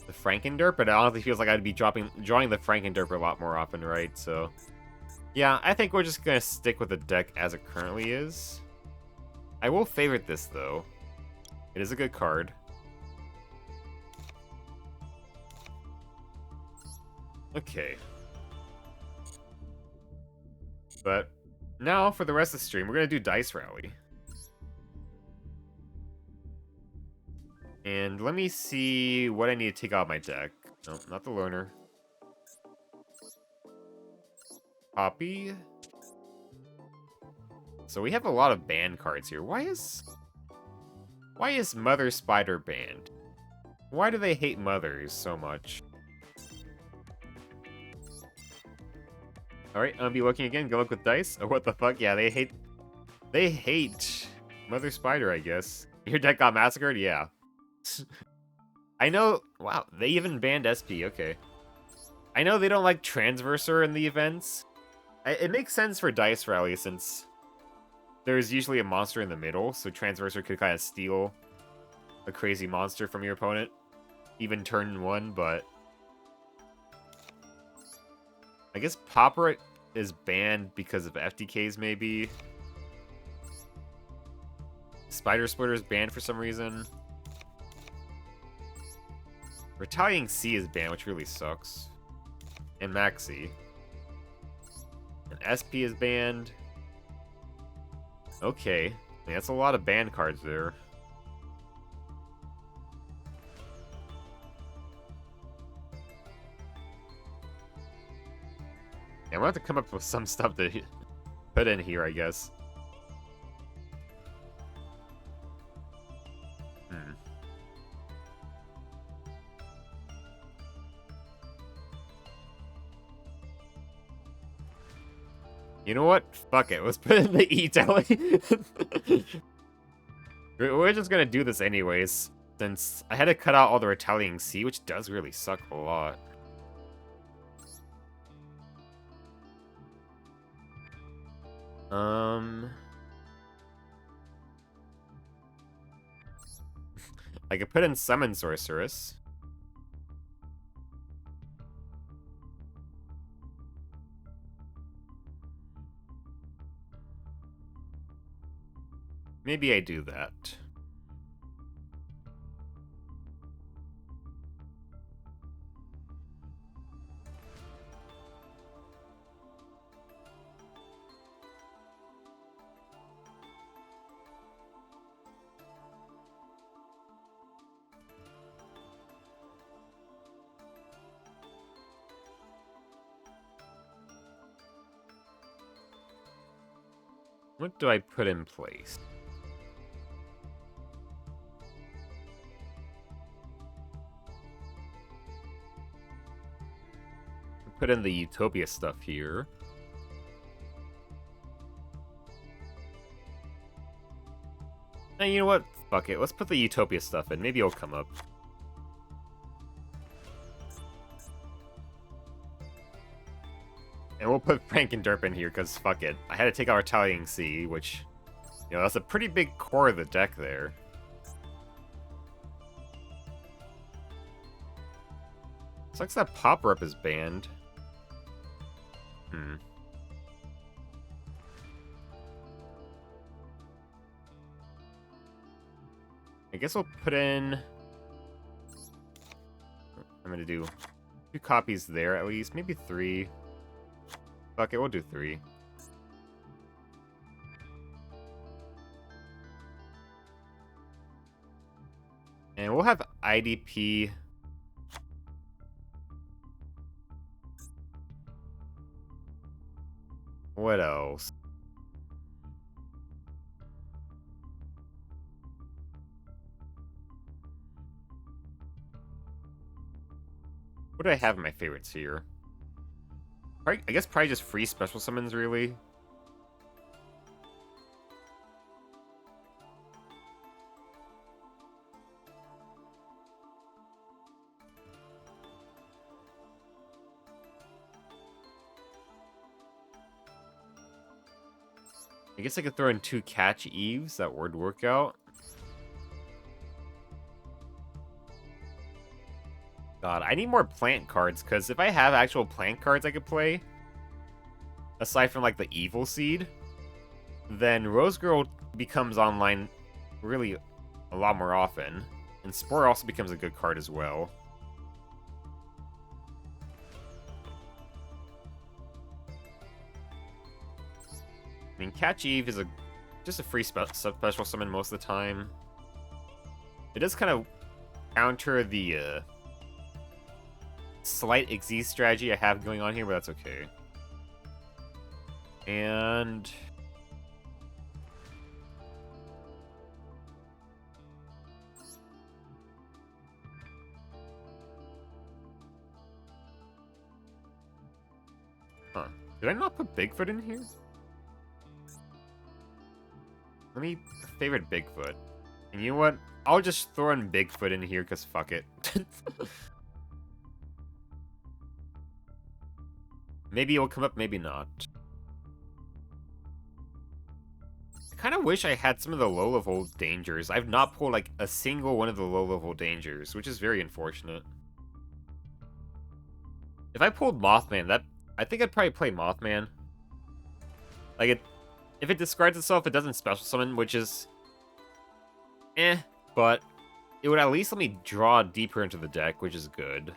Speaker 1: the Frankenderp, but it honestly feels like I'd be drawing the Frankenderp a lot more often, right? So, yeah, I think we're just gonna stick with the deck as it currently is. I will favorite this, though. It is a good card. Okay. But now, for the rest of the stream, we're gonna do Dice Rally. And let me see what I need to take out of my deck. No, not the Loner. Copy. So we have a lot of banned cards here. Why is Mother Spider banned? Why do they hate mothers so much? Alright, I'm gonna be looking again. Go look with dice. Oh, what the fuck? Yeah, they hate Mother Spider, I guess. Your deck got massacred? Yeah. I know. Wow, they even banned SP. Okay. I know they don't like Transverser in the events. It makes sense for Dice Rally since there's usually a monster in the middle, so Transverser could kind of steal a crazy monster from your opponent, even turn 1, but I guess Popper is banned because of FTKs, maybe. Spider Splitter is banned for some reason. Retaliating C is banned, which really sucks. And Maxi. And SP is banned. Okay. I mean, that's a lot of banned cards there. Yeah, we'll have to come up with some stuff to put in here, I guess. You know what? Fuck it. Let's put in the E Tele. We're just gonna do this anyways, since I had to cut out all the Retaliating C, which does really suck a lot. I could put in Summon Sorceress. Maybe I do that. What do I put in place? Put in the Utopia stuff here. And you know what? Fuck it. Let's put the Utopia stuff in. Maybe it'll come up. And we'll put Frank and Derp in here, because fuck it. I had to take out Retaliating C, which, you know, that's a pretty big core of the deck there. Sucks that Pop-Up is banned. I guess we'll put in... I'm gonna do 2 copies there at least, maybe 3. Fuck it, we'll do 3. And we'll have IDP... What else? What do I have in my favorites here? I guess probably just free special summons, really. I guess I could throw in 2 Catch Eves. That would work out. God, I need more plant cards, because if I have actual plant cards I could play, aside from, like, the Evil Seed, then Rose Girl becomes online really a lot more often. And Spore also becomes a good card as well. I mean, Catch Eve is just a free special summon most of the time. It does kind of counter the slight Xyz strategy I have going on here, but that's okay. And... Huh. Did I not put Bigfoot in here? Let me favorite Bigfoot. And you know what? I'll just throw in Bigfoot in here, because fuck it. Maybe it will come up, maybe not. I kind of wish I had some of the low-level dangers. I've not pulled, like, a single one of the low-level dangers, which is very unfortunate. If I pulled Mothman, I think I'd probably play Mothman. Like, if it discards itself, it doesn't special summon, which is... but it would at least let me draw deeper into the deck, which is good.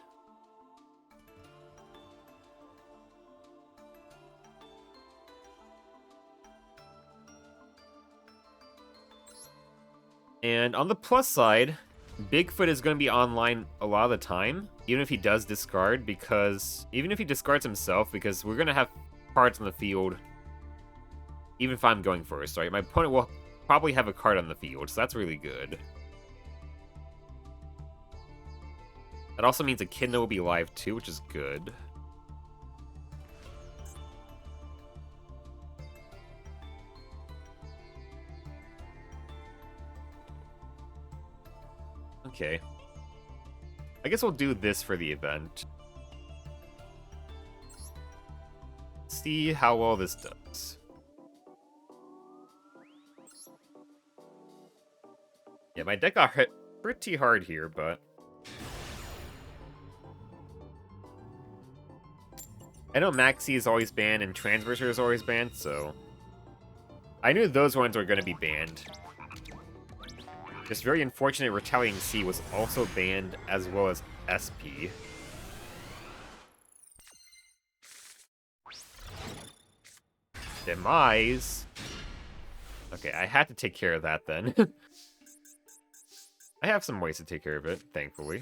Speaker 1: And on the plus side, Bigfoot is going to be online a lot of the time, even if he does discard, even if he discards himself, because we're going to have cards on the field, even if I'm going first, right? My opponent will probably have a card on the field, so that's really good. That also means Echidna will be live too, which is good. Okay. I guess we'll do this for the event. See how well this does. Yeah, my deck got hit pretty hard here, but... I know Maxi is always banned and Transverser is always banned, so... I knew those ones were going to be banned. Just very unfortunate Retaliating C was also banned, as well as SP. Demise. Okay, I had to take care of that then. I have some ways to take care of it, thankfully.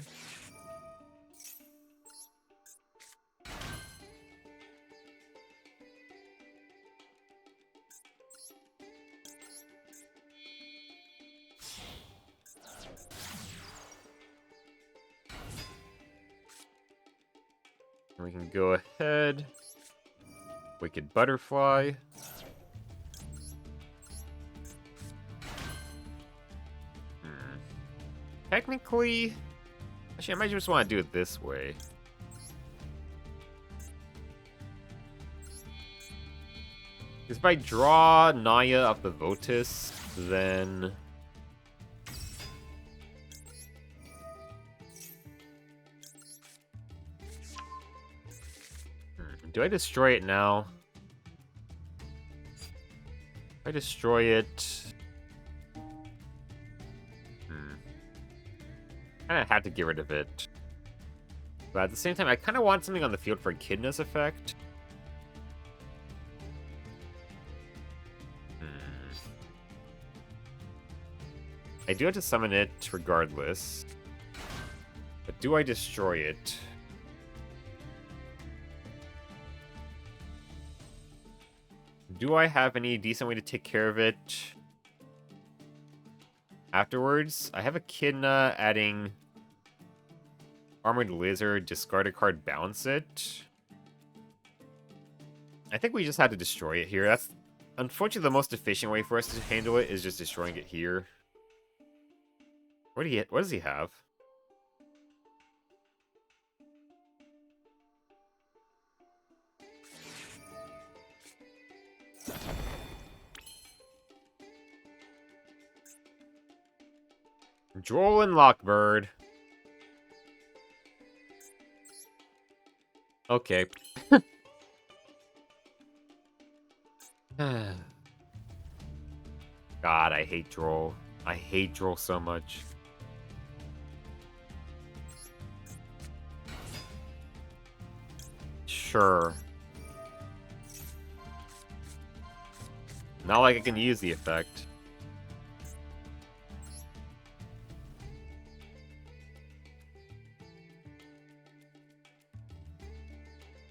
Speaker 1: We can go ahead. Wicked Butterfly. Technically... Actually, I might just want to do it this way. Because if I draw Naya off the Votus, then... Do I destroy it now? If I destroy it... I had to get rid of it. But at the same time, I kind of want something on the field for Echidna's effect. I do have to summon it regardless. But do I destroy it? Do I have any decent way to take care of it afterwards? I have Echidna adding Armored Lizard, discard a card, bounce it. I think we just had to destroy it here. That's unfortunately the most efficient way for us to handle it, is just destroying it here. What does he have? Duel and Lockbird. Okay. God, I hate Droll. I hate Droll so much. Sure. Not like I can use the effect.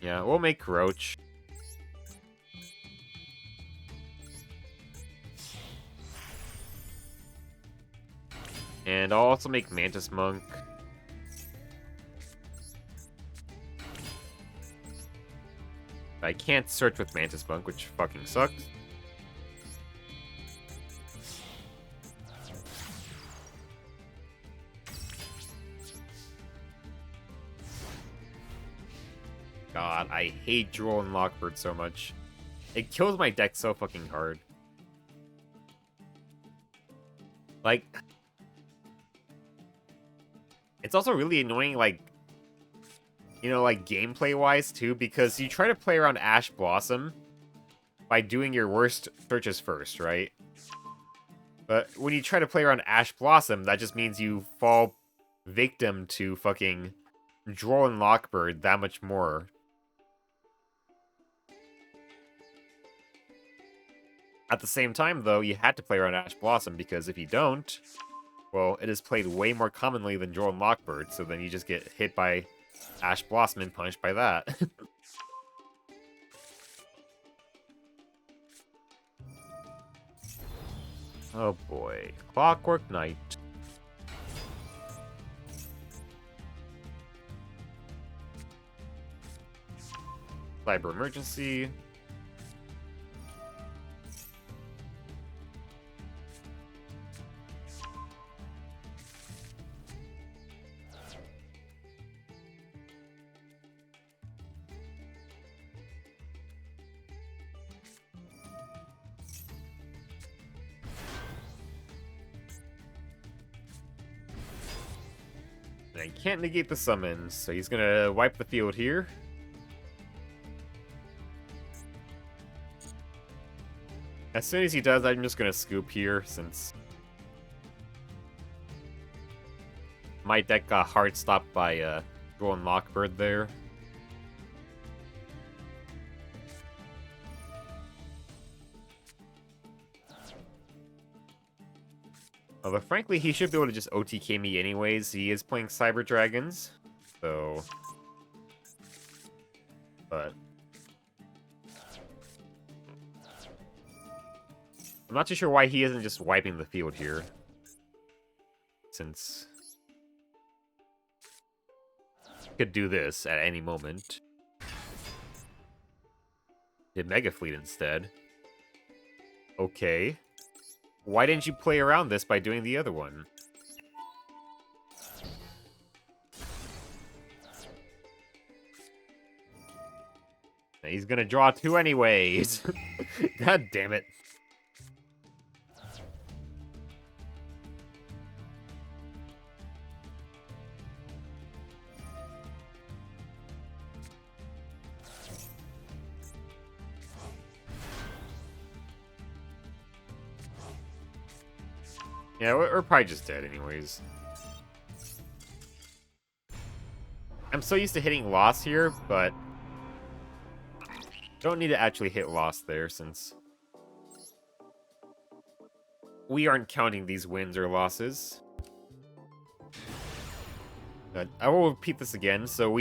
Speaker 1: Yeah, we'll make Roach. And I'll also make Mantis Monk. I can't search with Mantis Monk, which fucking sucks. God, I hate Droll and Lockbird so much. It kills my deck so fucking hard. Like, it's also really annoying, like, you know, like, gameplay-wise, too, because you try to play around Ash Blossom by doing your worst searches first, right? But when you try to play around Ash Blossom, that just means you fall victim to fucking Duel and Lockbird that much more. At the same time, though, you had to play around Ash Blossom, because if you don't, well, it is played way more commonly than Duel and Lockbird, so then you just get hit by Ash Blossom and punished by that. Oh boy. Clockwork Knight. Cyber Emergency. And I can't negate the summons, so he's gonna wipe the field here. As soon as he does, I'm just gonna scoop here, since my deck got hard stopped by Duel and Lockbird there. Although, frankly, he should be able to just OTK me anyways. He is playing Cyber Dragons, so... But... I'm not too sure why he isn't just wiping the field here. Since... Could do this at any moment. Did Mega Fleet instead. Okay. Why didn't you play around this by doing the other one? He's gonna draw 2 anyways. God damn it. Yeah, we're probably just dead anyways. I'm so used to hitting loss here, but don't need to actually hit loss there since we aren't counting these wins or losses. I will repeat this again. So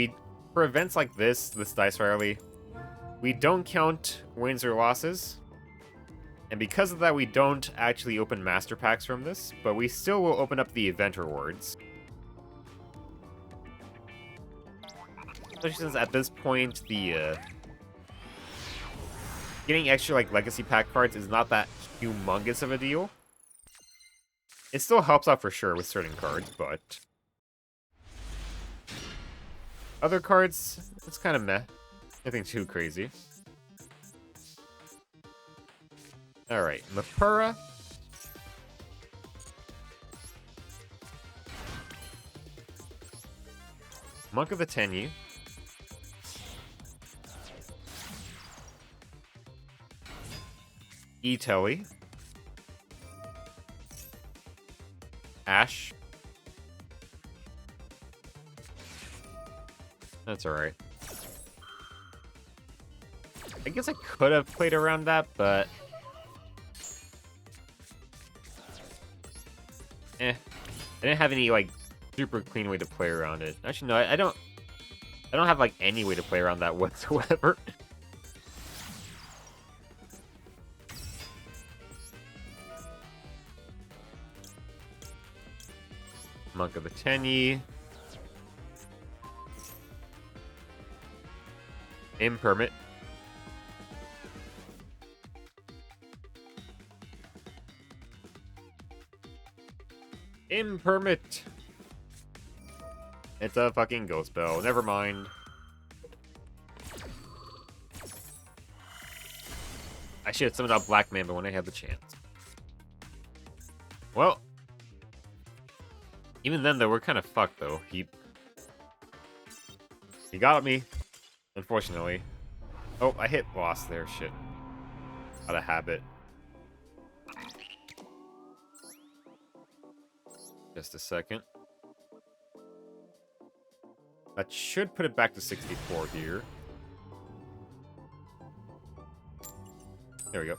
Speaker 1: for events like this Dice Rally, we don't count wins or losses. And because of that, we don't actually open Master Packs from this, but we still will open up the event rewards. Especially since at this point, the getting extra like Legacy Pack cards is not that humongous of a deal. It still helps out for sure with certain cards, but other cards, it's kind of meh. Nothing too crazy. Alright, Mapura. Monk of the Tenyi. E Tele. Ash. That's alright. I guess I could have played around that, but I didn't have any, like, super clean way to play around it. Actually, no, I don't have, like, any way to play around that whatsoever. Monk of the Tenyi. Impermit. Impermit. It's a fucking ghost spell. Never mind. I should have summoned out Black Mamba when I had the chance. Well, Even then, though, we're kind of fucked, though. He got me, unfortunately. Oh, I hit boss there, shit. Out of habit. Just a second. That should put it back to 64 here. There we go.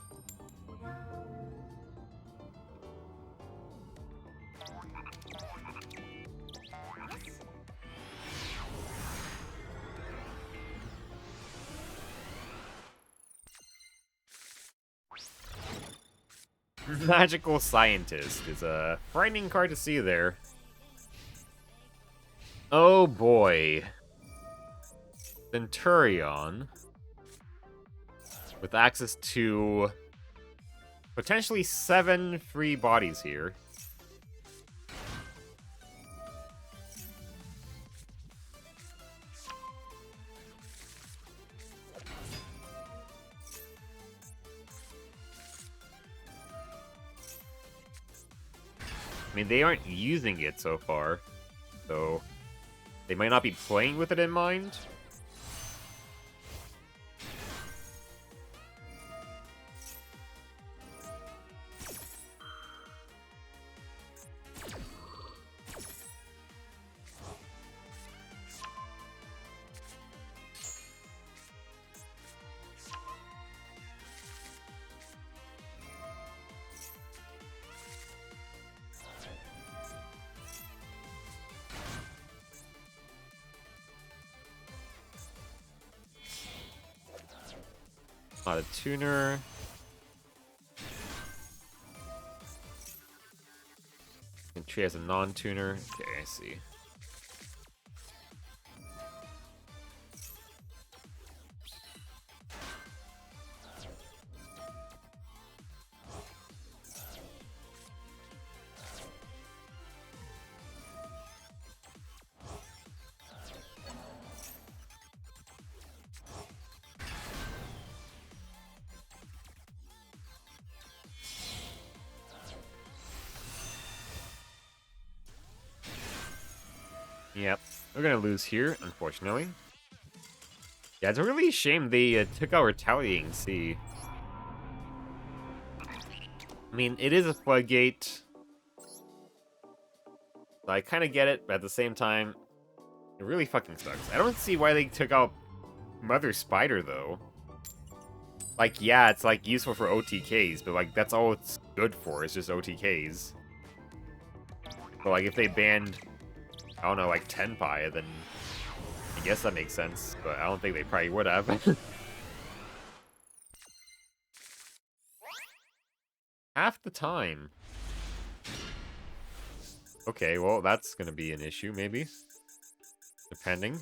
Speaker 1: Magical Scientist is a frightening card to see there. Oh boy. Centurion. With access to potentially 7 free bodies here. I mean, they aren't using it so far, so they might not be playing with it in mind. Not a tuner. Entry as a non-tuner. Okay, I see. Yep, we're gonna lose here, unfortunately. Yeah, it's a really shame they took out Retaliating Sea. I mean, it is a floodgate. So I kind of get it, but at the same time, it really fucking sucks. I don't see why they took out Mother Spider, though. Like, yeah, it's, like, useful for OTKs, but, like, that's all it's good for, is just OTKs. But, like, if they banned, I don't know, like, Tenpai, then I guess that makes sense, but I don't think they probably would have. Half the time. Okay, well, that's gonna be an issue, maybe. Depending.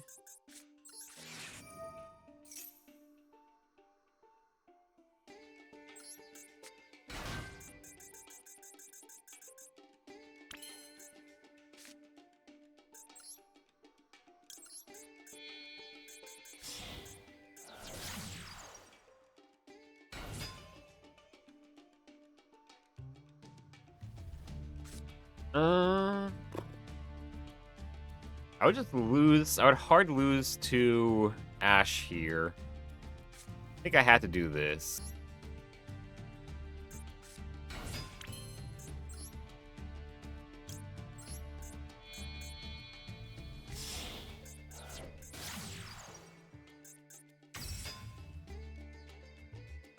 Speaker 1: I would just lose. I would hard lose to Ash here. I think I had to do this.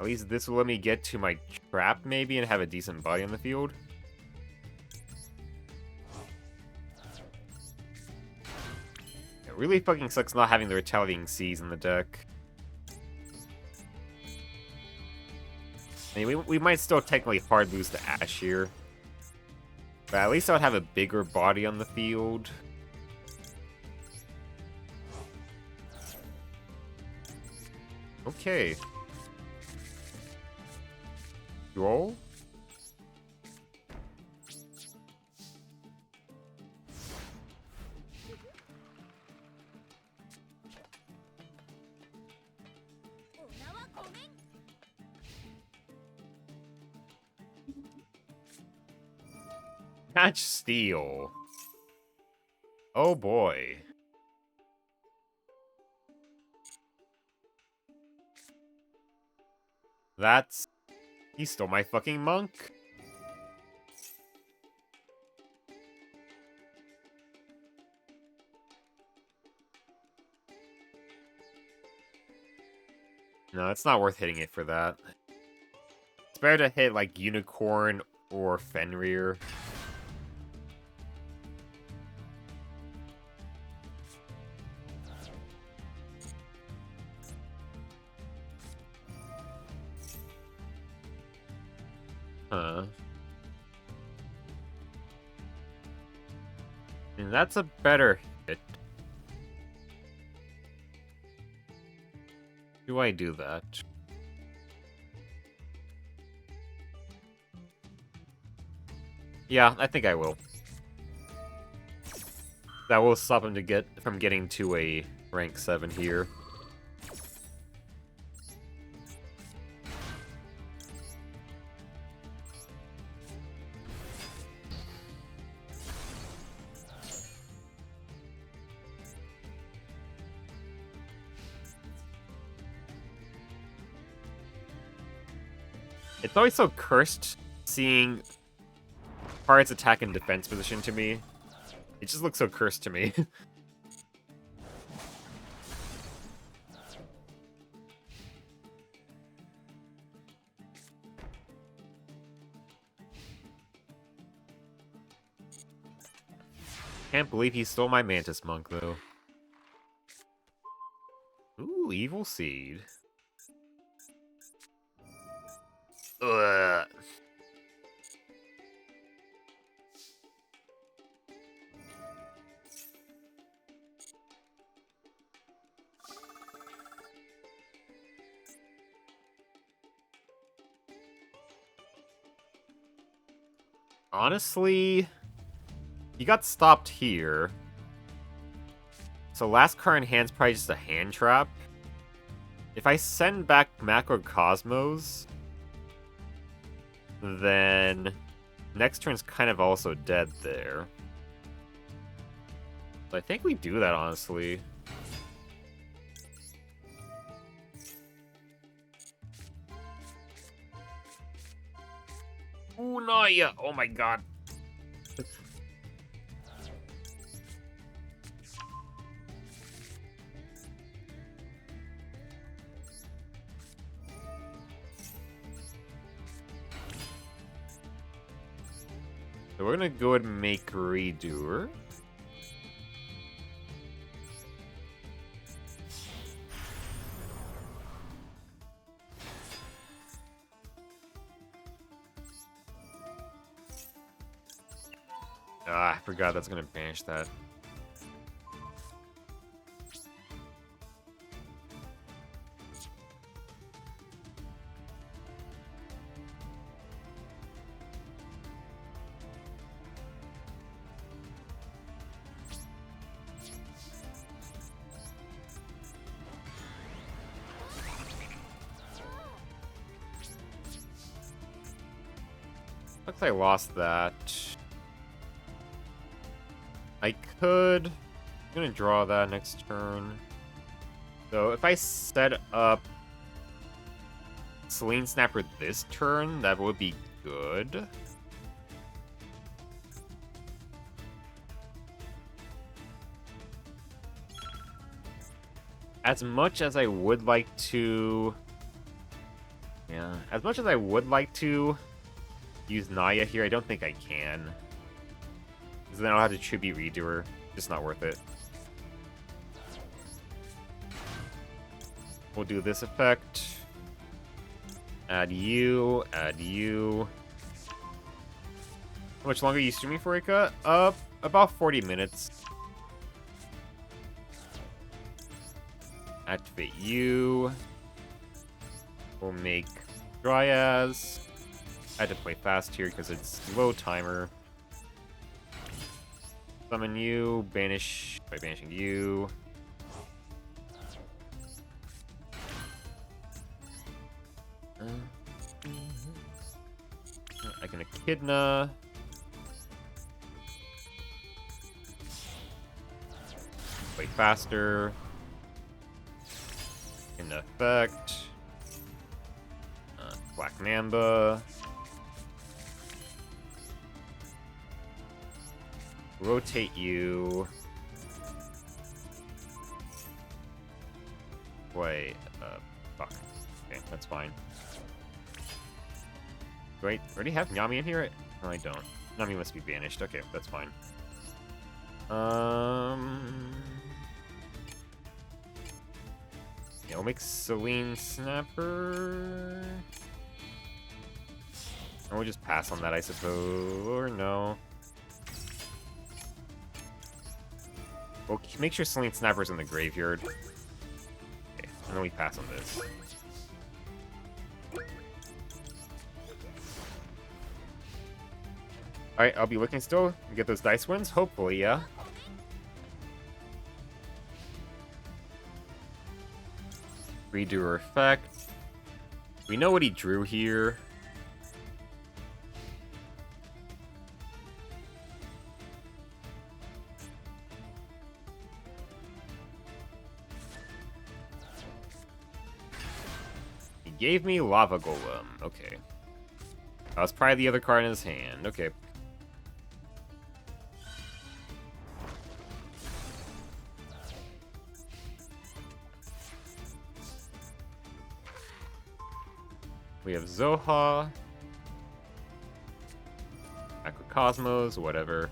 Speaker 1: At least this will let me get to my trap, maybe, and have a decent body on the field. It really fucking sucks not having the Retaliating Seas in the deck. I mean, we might still technically hard lose to Ash here. But at least I would have a bigger body on the field. Okay. Duel? Catch Steel. Oh boy. That's... He stole my fucking monk. No, it's not worth hitting it for that. It's better to hit, like, Unicorn or Fenrir. Huh. And that's a better hit. Do I do that? Yeah, I think I will. That will stop him from getting to a rank 7 here. It's always so cursed seeing cards attack in defense position to me. It just looks so cursed to me. Can't believe he stole my Mantis Monk, though. Ooh, Evil Seed. Ugh. Honestly, he got stopped here. So last card in hand's probably just a hand trap. If I send back Macrocosmos, then next turn's kind of also dead there. So I think we do that, honestly. Ooh, Naya! Oh my god. So we're gonna go ahead and make Redoer. Ah, I forgot that's gonna banish that. Looks like I lost that. I could... I'm gonna draw that next turn. So if I set up Selene Snapper this turn, that would be good. As much as I would like to... Yeah, as much as I would like to use Naya here, I don't think I can. Because then I'll have to Tribute Redoer. Just not worth it. We'll do this effect. Add you, add you. How much longer are you streaming for, Ika? About 40 minutes. Activate you. We'll make Dryas. I had to play fast here because it's low timer. Summon you, banish by banishing you. I can Echidna. way faster. In effect. Black Mamba. Rotate you. Wait, fuck. Okay, that's fine. Wait, already have Yami in here? No, I don't. Yami must be banished. Okay, that's fine. Yeah, we'll make Celine Snapper. And we'll just pass on that, I suppose. Or no. We'll make sure Celine Snapper's in the graveyard. Okay, and then we pass on this. Alright, I'll be looking still. Get those dice wins? Hopefully, yeah. Redo her effect. We know what he drew here. He gave me Lava Golem. Okay. That was probably the other card in his hand. Okay. We have Zoha. Aquacosmos, whatever.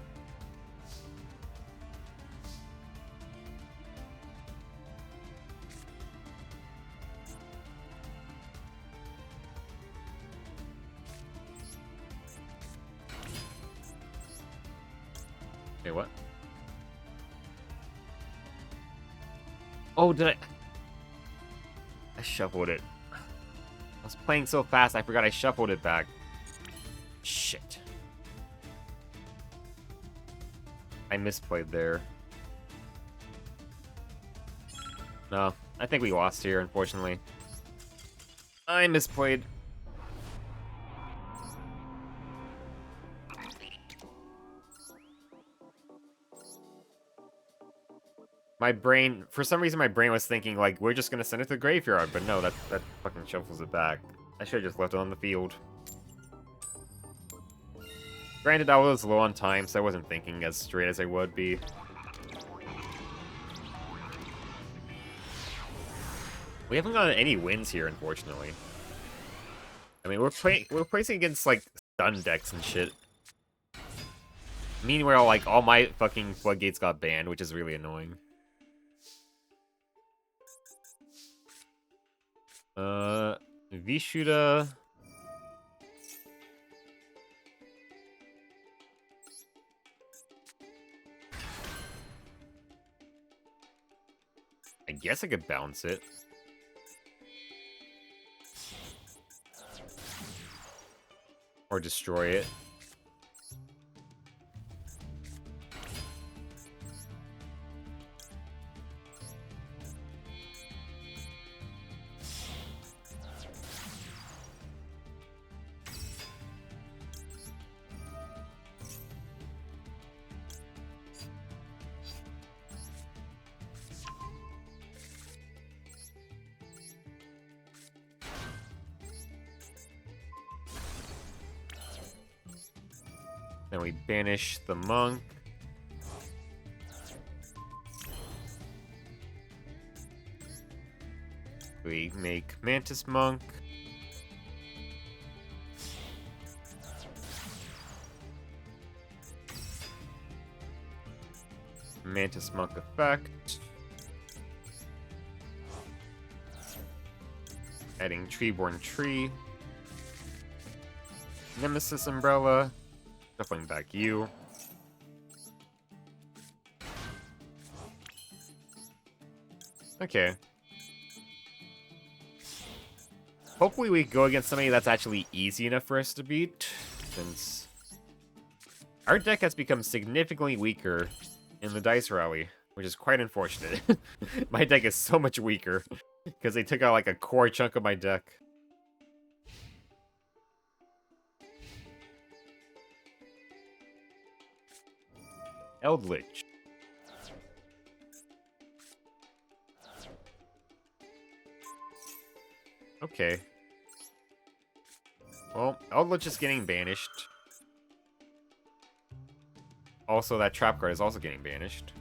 Speaker 1: Hey, what? Oh, did I shuffled it. I was playing so fast, I forgot I shuffled it back. Shit. I misplayed there. No, I think we lost here, unfortunately. I misplayed. My brain, for some reason, my brain was thinking, like, we're just gonna send it to the graveyard, but no, that fucking shuffles it back. I should've just left it on the field. Granted, I was low on time, so I wasn't thinking as straight as I would be. We haven't gotten any wins here, unfortunately. I mean, we're placing against, like, stun decks and shit. Meanwhile, like, all my fucking floodgates got banned, which is really annoying. Vishuda. I guess I could bounce it. Or destroy it. Then we banish the monk. We make Mantis Monk. Mantis Monk effect. Adding Treeborn Tree. Nemesis Umbrella. Shuffling back you. Okay. Hopefully we go against somebody that's actually easy enough for us to beat, since our deck has become significantly weaker in the Dice Rally, which is quite unfortunate. My deck is so much weaker, because they took out like a core chunk of my deck. Eldritch. Okay. Well, Eldritch is getting banished. Also, that trap card is also getting banished.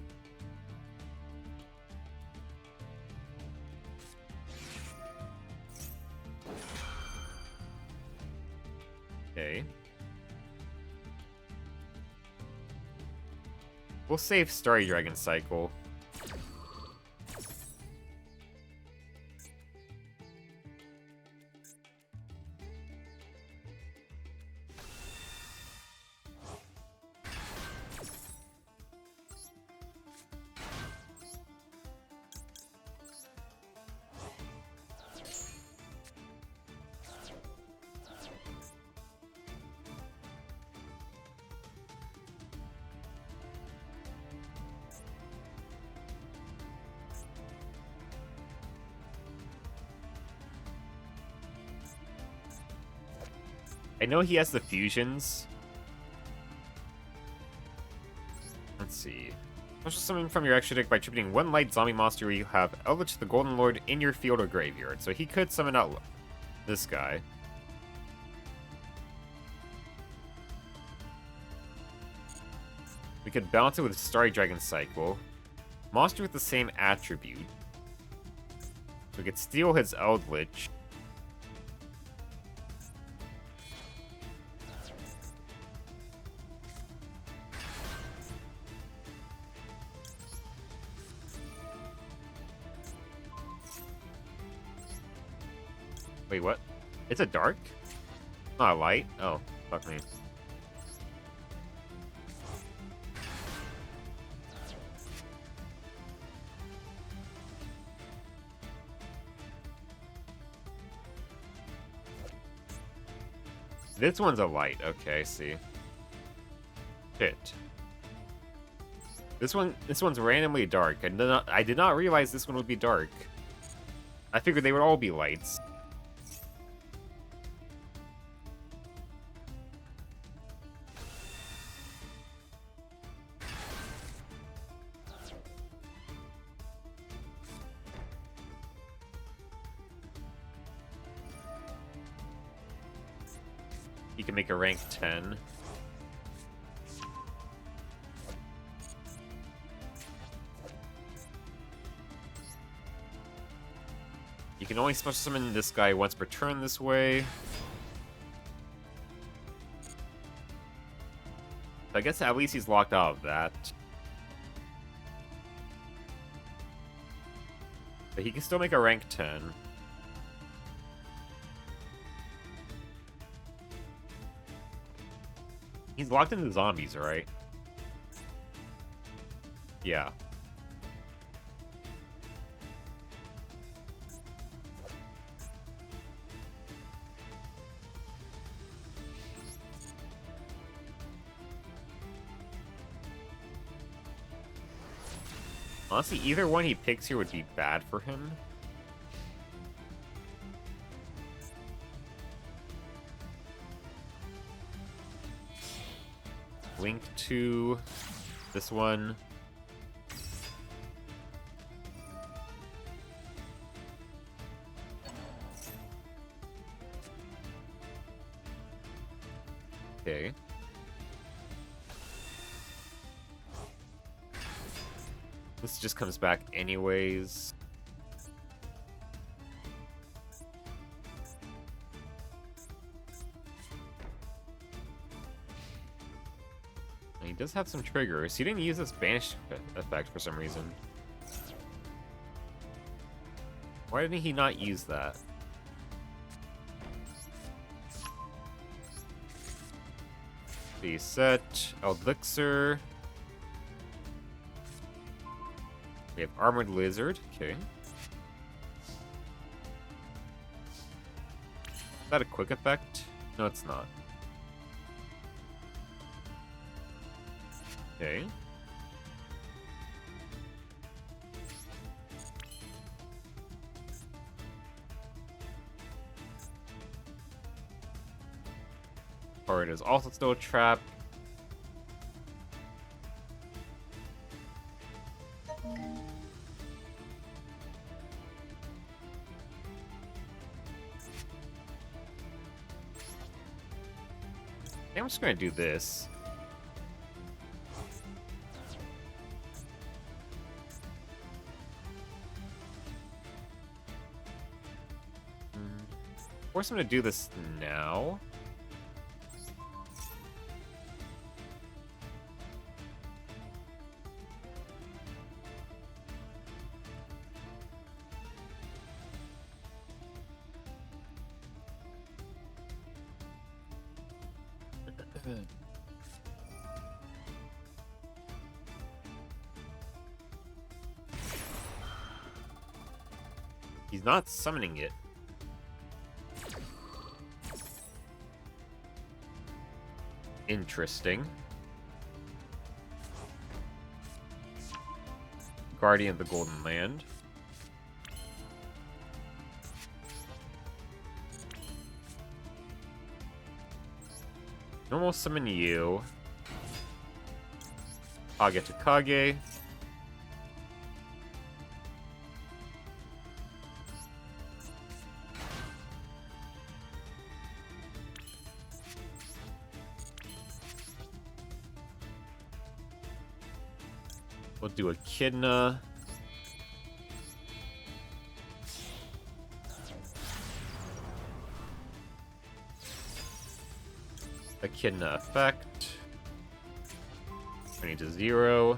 Speaker 1: Okay. We'll save Starry Dragon Cycle. I know he has the fusions. Let's see. Special summon from your extra deck by tributing one light zombie monster where you have Eldritch the Golden Lord in your field or graveyard. So he could summon out this guy. We could balance it with Starry Dragon Cycle. Monster with the same attribute. We could steal his Eldritch. Wait, what? It's a dark? Not a light? Oh, fuck me. This one's a light. Okay, I see. Shit. This one's randomly dark. I did not realize this one would be dark. I figured they would all be lights. You can make a rank 10. You can only special summon this guy once per turn this way. I guess at least he's locked out of that. But he can still make a rank 10. He's locked into zombies, right? Yeah. Honestly, either one he picks here would be bad for him. Link to this one. Okay. This just comes back anyways. He does have some triggers. He didn't use this banish effect for some reason. Why didn't he not use that? The set Elixir. We have Armored Lizard. Okay. Is that a quick effect? No, it's not. Okay. Card is also still a trap. I'm just gonna do this. Force him to do this now. He's not summoning it. Interesting. Guardian of the Golden Land. Normal summon you. Kage to Kage. We'll do Echidna. Echidna effect. 20 to 0.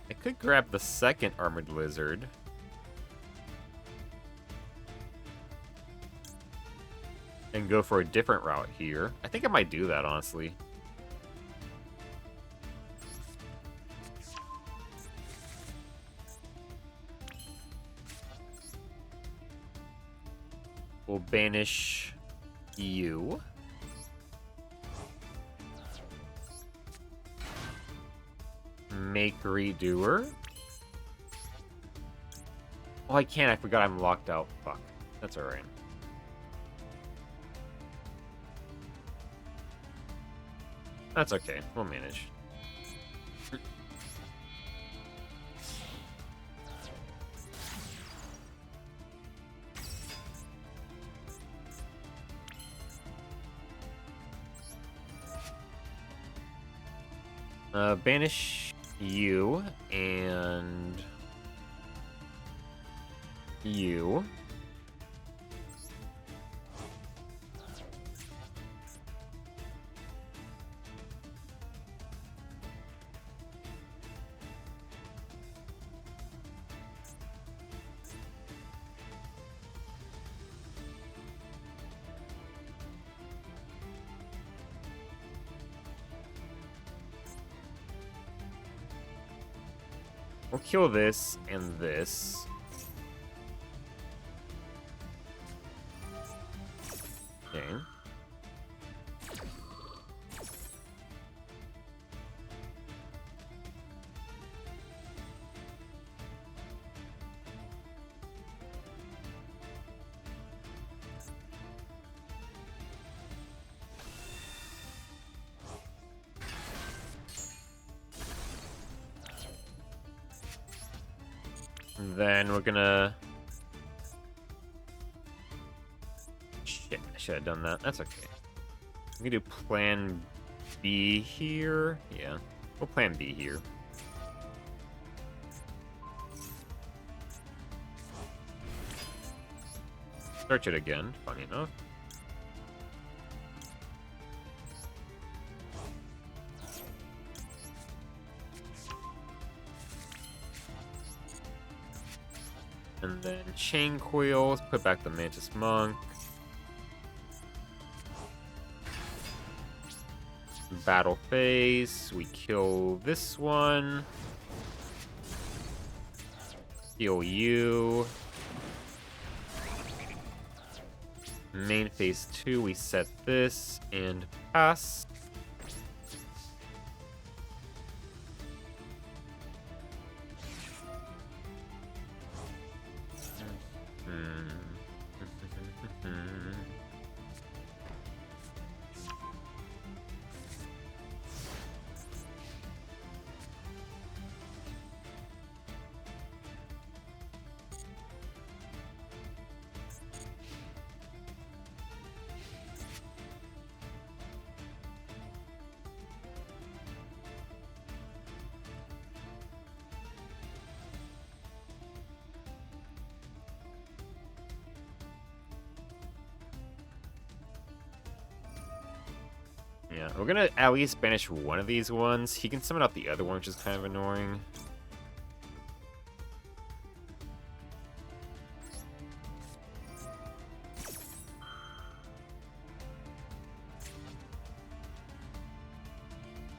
Speaker 1: I could grab the second Armored Lizard. And go for a different route here. I think I might do that, honestly. We'll banish you. Make Redoer. Oh, I can't. I forgot I'm locked out. Fuck. That's alright. That's okay. We'll manage. Banish you and you. We'll kill this and this. Okay. Then we're gonna... Shit, I should have done that. That's okay. We can do plan B here. Yeah, we'll plan B here. Search it again, funny enough. And then Chain Coils, put back the Mantis Monk. Battle phase, we kill this one. Heal you. Main phase 2, we set this and pass. Yeah, we're gonna at least banish one of these ones. He can summon out the other one, which is kind of annoying.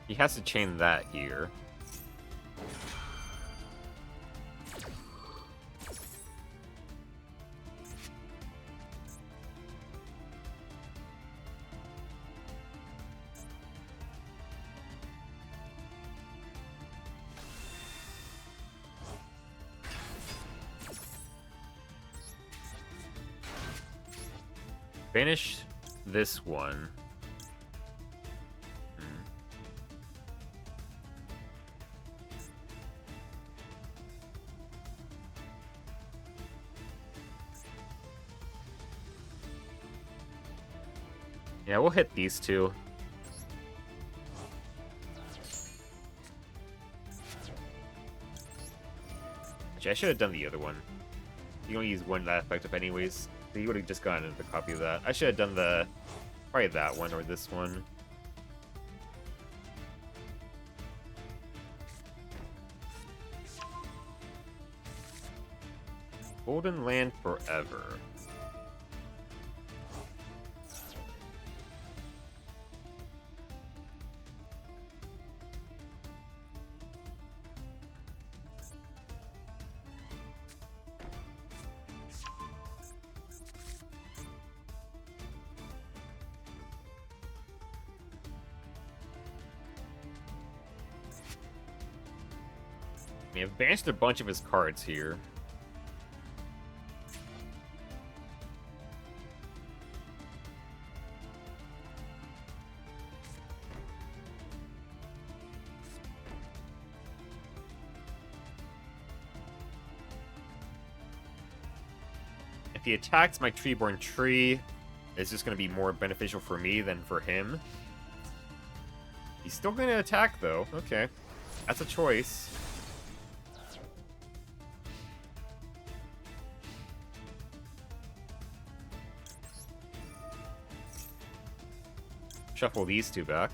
Speaker 1: He has to chain that here. Banish this one. Yeah, we'll hit these two. Actually, I should have done the other one. You only use one that effect up anyways. So you would have just gotten a copy of that. I should have done the... probably that one or this one. Golden Land forever. I mean, I've banished a bunch of his cards here. If he attacks my Treeborn tree, it's just going to be more beneficial for me than for him. He's still going to attack, though. Okay. That's a choice. Shuffle these two back.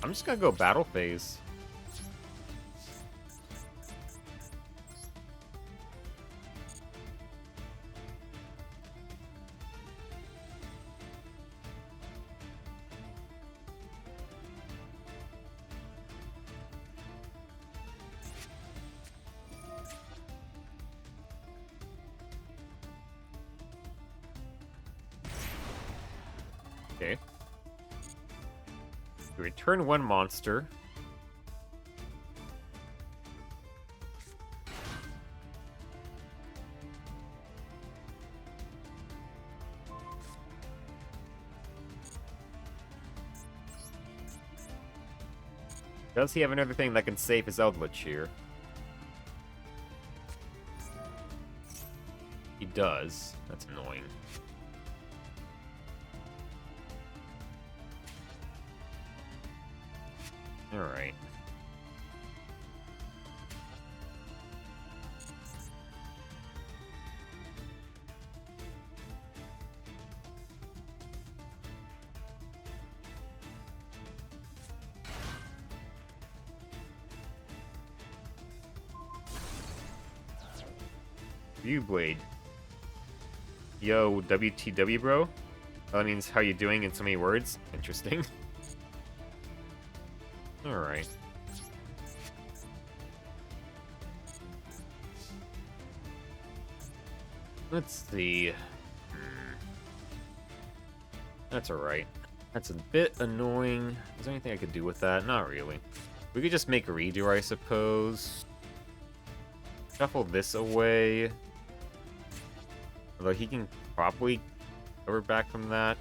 Speaker 1: I'm just gonna go battle phase. Okay. We return one monster. Does he have another thing that can save his Eldritch here? He does. That's annoying. Alright. Viewblade. Yo, WTW, bro? That means how you doing in so many words. Interesting. Alright. Let's see. That's alright. That's a bit annoying. Is there anything I could do with that? Not really. We could just make a redo, I suppose. Shuffle this away. Although he can probably cover back from that.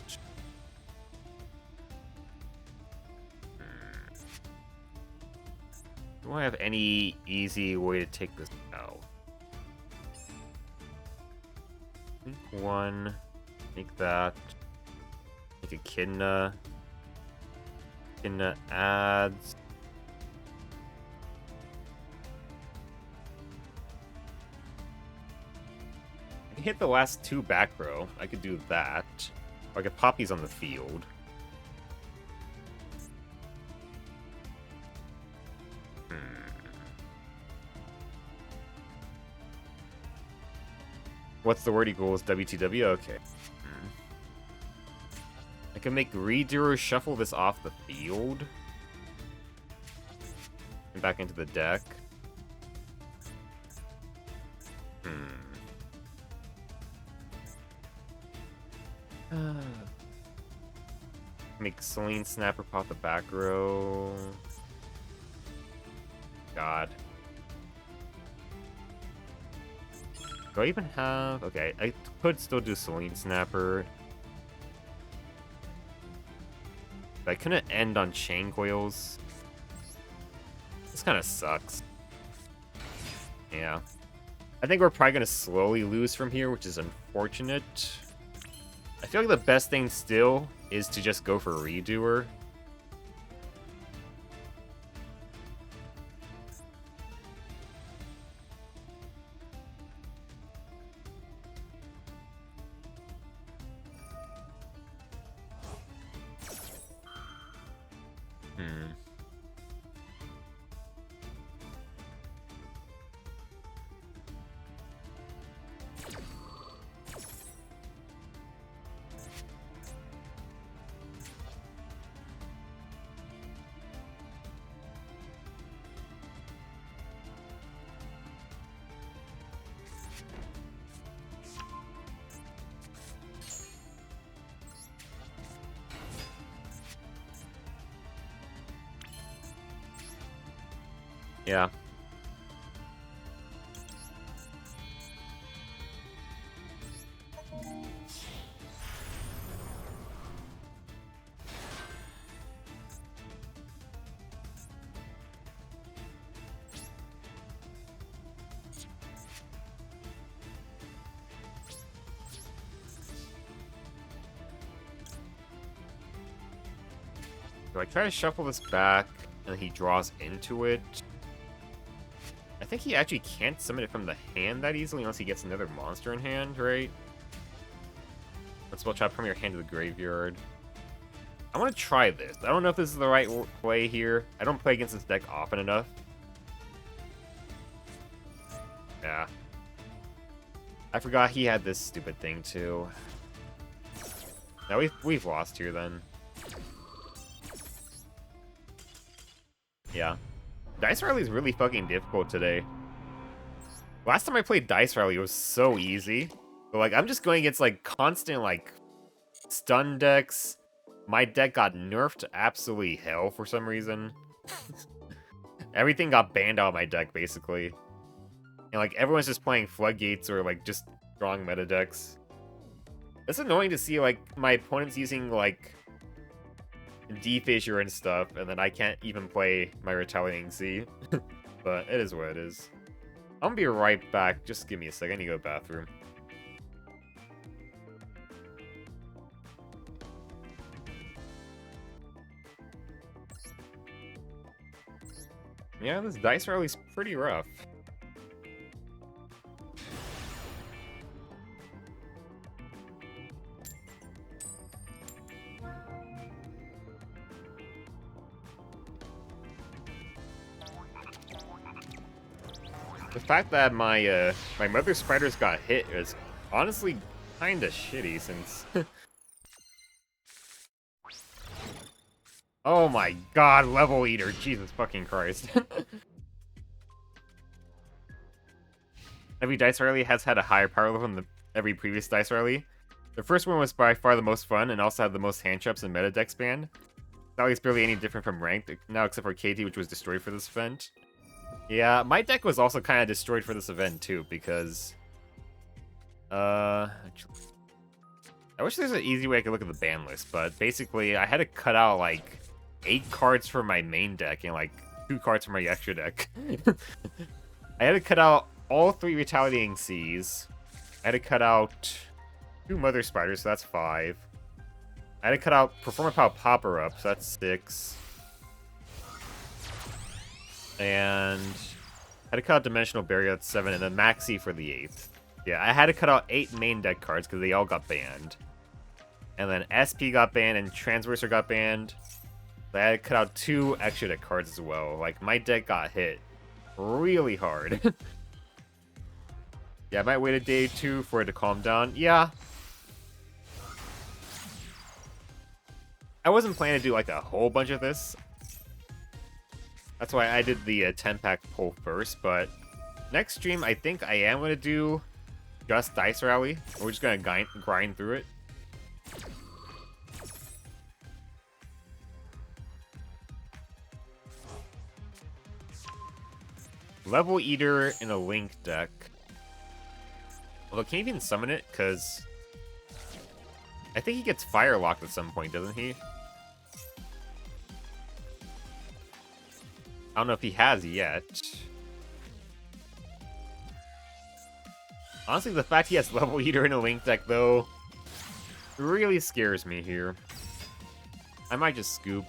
Speaker 1: Do I have any easy way to take this out? Think one. Make that. Make a Echidna. Echidna adds. I can hit the last 2 back row. I could do that. Or I could pop these on the field. What's the word equals WTW? Okay. I can make Redoer shuffle this off the field. And back into the deck. Make Celine Snapper pop the back row. God. Do I even have... Okay, I could still do Celine Snapper. But I couldn't end on Chain Coils. This kind of sucks. Yeah. I think we're probably going to slowly lose from here, which is unfortunate. I feel like the best thing still is to just go for Redoer. Yeah. Do I try to shuffle this back and he draws into it? I think he actually can't summon it from the hand that easily unless he gets another monster in hand, right? Let's spell trap from your hand to the graveyard. I want to try this. I don't know if this is the right play here. I don't play against this deck often enough. Yeah. I forgot he had this stupid thing too. Now we've lost here then. Yeah. Dice Rally is really fucking difficult today. Last time I played Dice Rally, it was so easy. But, like, I'm just going against, like, constant, like, stun decks. My deck got nerfed to absolutely hell for some reason. Everything got banned out of my deck, basically. And, like, everyone's just playing Floodgates or, like, just strong meta decks. It's annoying to see, like, my opponent's using, like, D-Fissure and stuff, and then I can't even play my Retaliating Sea. But it is what it is. I'm gonna be right back. Just give me a second. I need to go to the bathroom. Yeah, this Dice Rally's pretty rough. The fact that my my Mother Spiders got hit is honestly kinda shitty since... Oh my god, Level Eater, Jesus fucking Christ. Every Dice Rally has had a higher power level than every previous Dice Rally. The first one was by far the most fun and also had the most hand traps and meta deck span. Rally is barely any different from Ranked, now except for KT, which was destroyed for this event. Yeah, my deck was also kind of destroyed for this event too, because... actually, I wish there's an easy way I could look at the ban list, but basically I had to cut out like 8 cards from my main deck and like 2 cards from my extra deck. I had to cut out all 3 Retaliating Seas. I had to cut out 2 Mother Spiders, so that's 5. I had to cut out Performance Power Popper up, so that's 6. And I had to cut out Dimensional Barrier, that's 7, and then Maxi for the 8th. Yeah, I had to cut out 8 main deck cards because they all got banned. And then SP got banned and Transverser got banned. But I had to cut out 2 extra deck cards as well. Like, my deck got hit really hard. Yeah, I might wait a day or 2 for it to calm down. Yeah. I wasn't planning to do, like, a whole bunch of this. That's why I did the 10-pack pull first, but next stream, I think I am going to do just Dice Rally. We're just going to grind through it. Level Eater in a Link deck. Although, can't even summon it, because I think he gets Fire Locked at some point, doesn't he? I don't know if he has yet. Honestly, the fact he has Level Eater in a Link deck, though, really scares me here. I might just scoop.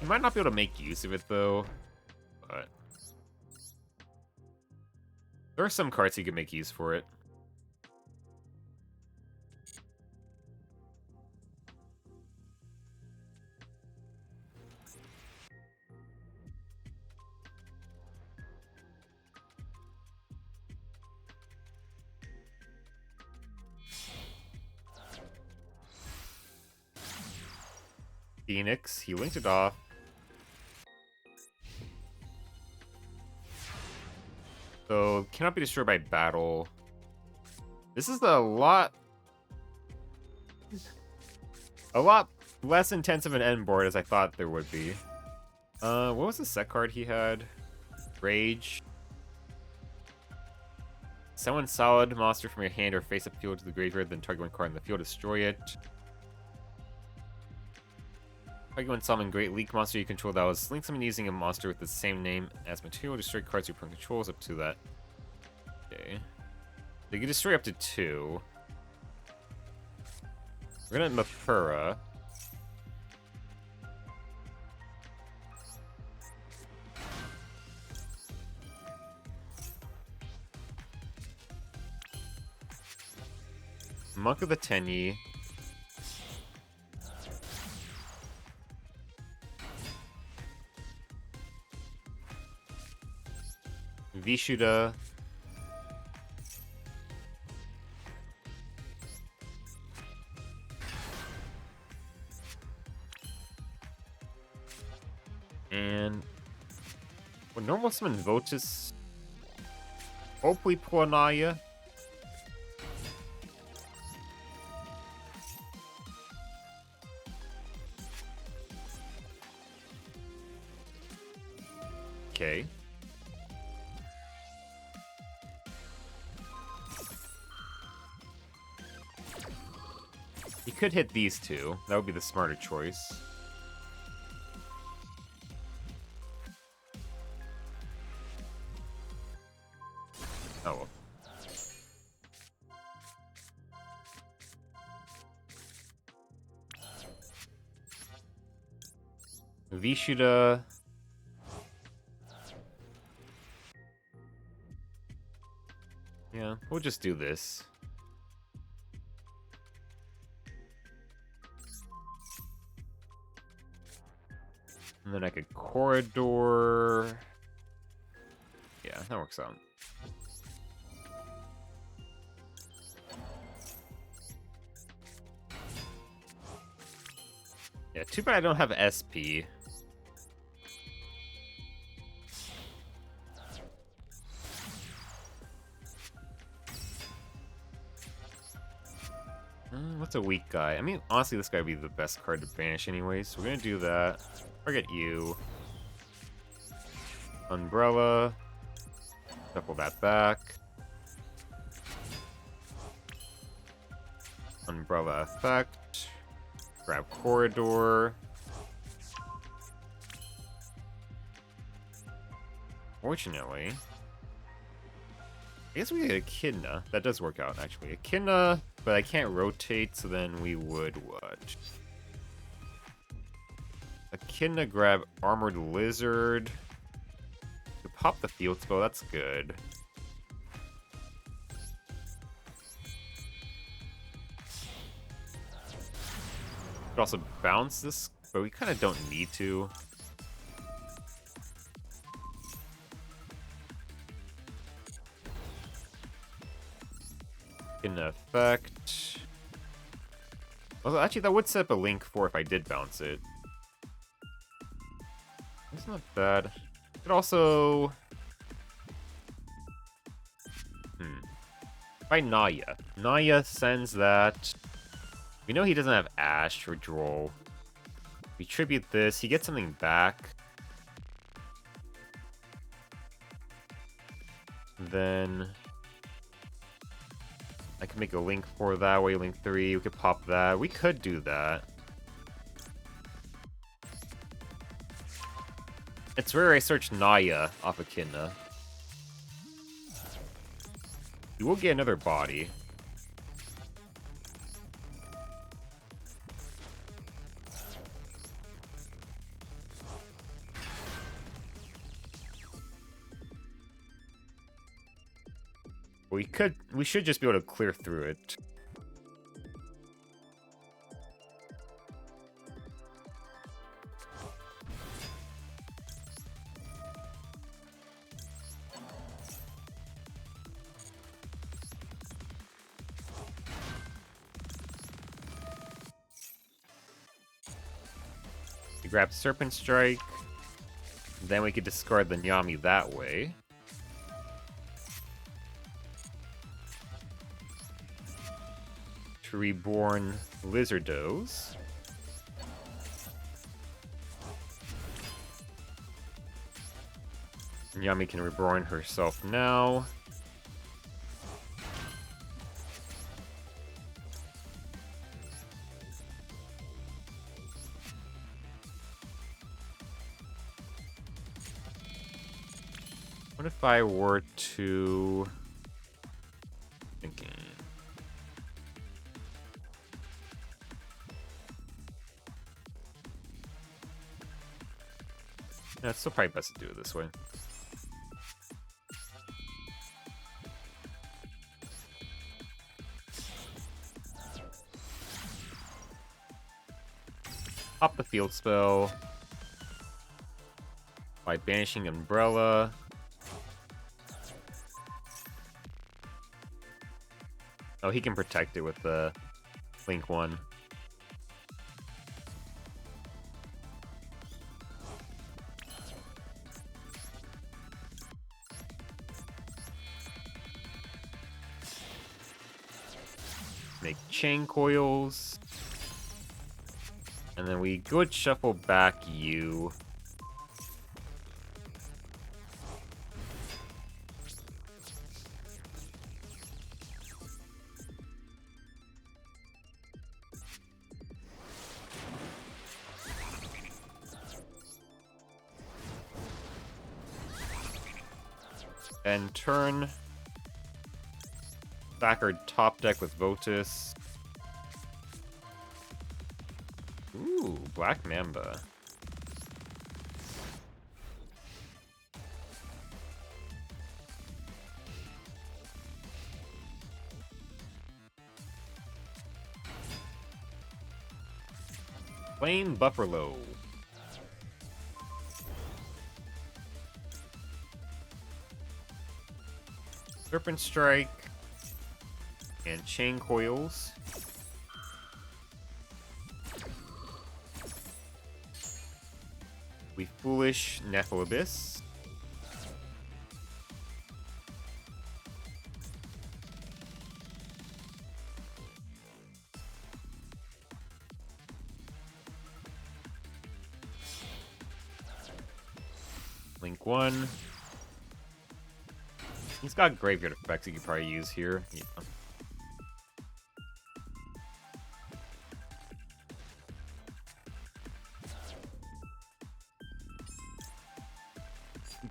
Speaker 1: He might not be able to make use of it, though. But there are some cards he could make use for it. Phoenix, he linked it off. So, cannot be destroyed by battle. This is a lot less intense of an end board as I thought there would be. What was the set card he had? Rage. Summon solid monster from your hand or face up field to the graveyard, then target one card in the field, destroy it. Target one summon great leak monster you control that was link summon using a monster with the same name as material, destroy cards your opponent controls up to that. Okay. They can destroy up to 2. We're gonna Mapura. Monk of the Tenyi. Vishuda. And when normal summon Votus, hopefully Pornaya. Okay. You could hit these 2. That would be the smarter choice. Oh. Vishuda. Yeah, we'll just do this. And then I could Corridor. Yeah, that works out. Yeah, too bad I don't have SP. What's a weak guy? I mean, honestly, this guy would be the best card to banish anyways. So we're gonna do that. Target you. Umbrella. Shuffle that back. Umbrella effect. Grab Corridor. Fortunately, I guess we get Echidna. That does work out, actually. Echidna, but I can't rotate, so then we would what? Echidna, grab Armored Lizard. We pop the Field Spell, that's good. Could also bounce this, but we kind of don't need to. In effect. Well, actually, that would set up a link for if I did bounce it. That's not bad. Could also. By Naya. Naya sends that. We know he doesn't have Ash or Droll. We tribute this. He gets something back. Then I can make a link for that way, link 3. We could pop that. We could do that. It's rare I search Naya off Echidna. We will get another body. We should just be able to clear through it. We grab Serpent Strike. Then we could discard the Nyami that way. To reborn Lizardos. Nyami can reborn herself now. What if I were to... Thinking... Yeah, it's still probably best to do it this way. Pop the field spell by banishing Umbrella. Oh, he can protect it with the Link 1. Make chain coils. And then we go shuffle back you. And turn back our top deck with Votus. Ooh, Black Mamba. Flame Buffalo. Serpent Strike. And Chain Coils. We Foolish Nephalibis. Link 1. He's got graveyard effects he could probably use here. Yeah.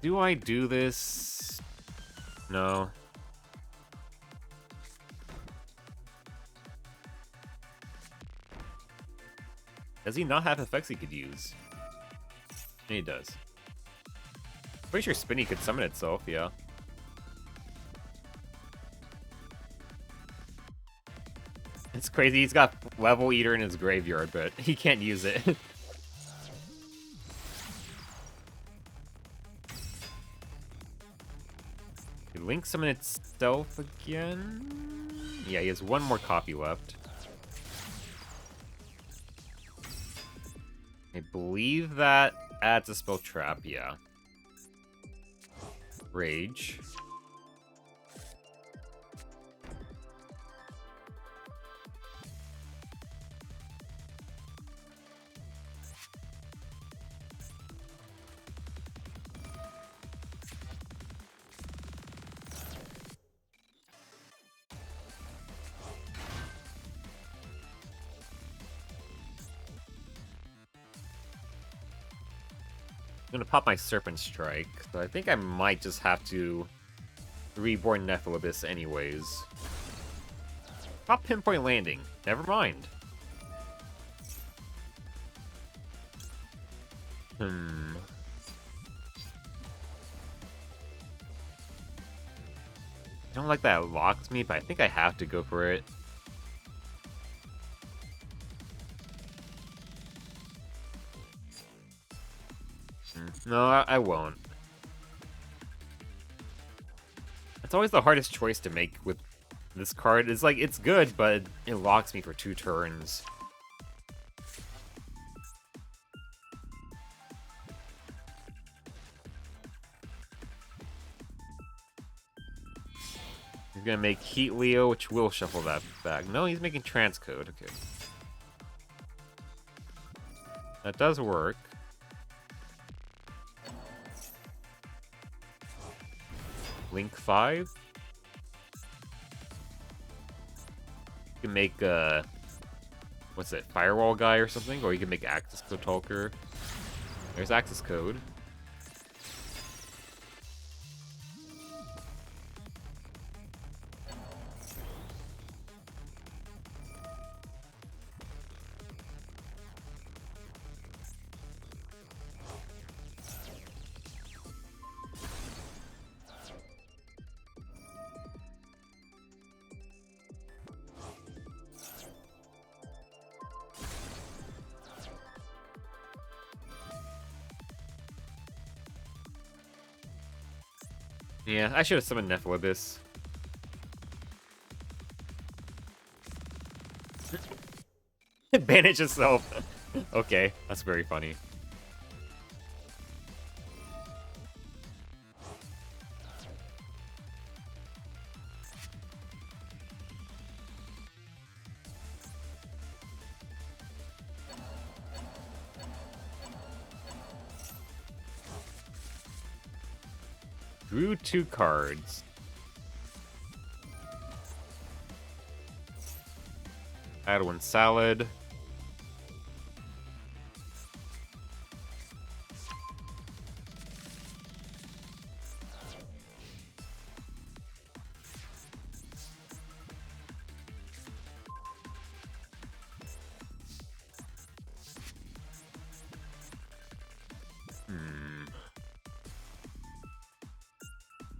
Speaker 1: Do I do this? No. Does he not have effects he could use? Yeah, he does. Pretty sure Spinny could summon itself, yeah. It's crazy, he's got Level Eater in his graveyard, but he can't use it. Did Link summon itself again? Yeah, he has one more copy left. I believe that adds a spell trap, yeah. Rage. I'm gonna pop my Serpent Strike, so I think I might just have to Reborn Nephilim anyways. Pop Pinpoint Landing. Never mind. I don't like that it locks me, but I think I have to go for it. No, I won't. It's always the hardest choice to make with this card. It's like, it's good, but it locks me for 2 turns. He's gonna make Heat Leo, which will shuffle that back. No, he's making Transcode. Okay. That does work. Link 5. You can make, what's it, Firewall Guy or something? Or you can make Access Code Talker. There's Access Code. Yeah, I should have summoned Nephilim. Banish itself. Okay, that's very funny. Drew 2 cards. Add 1 salad.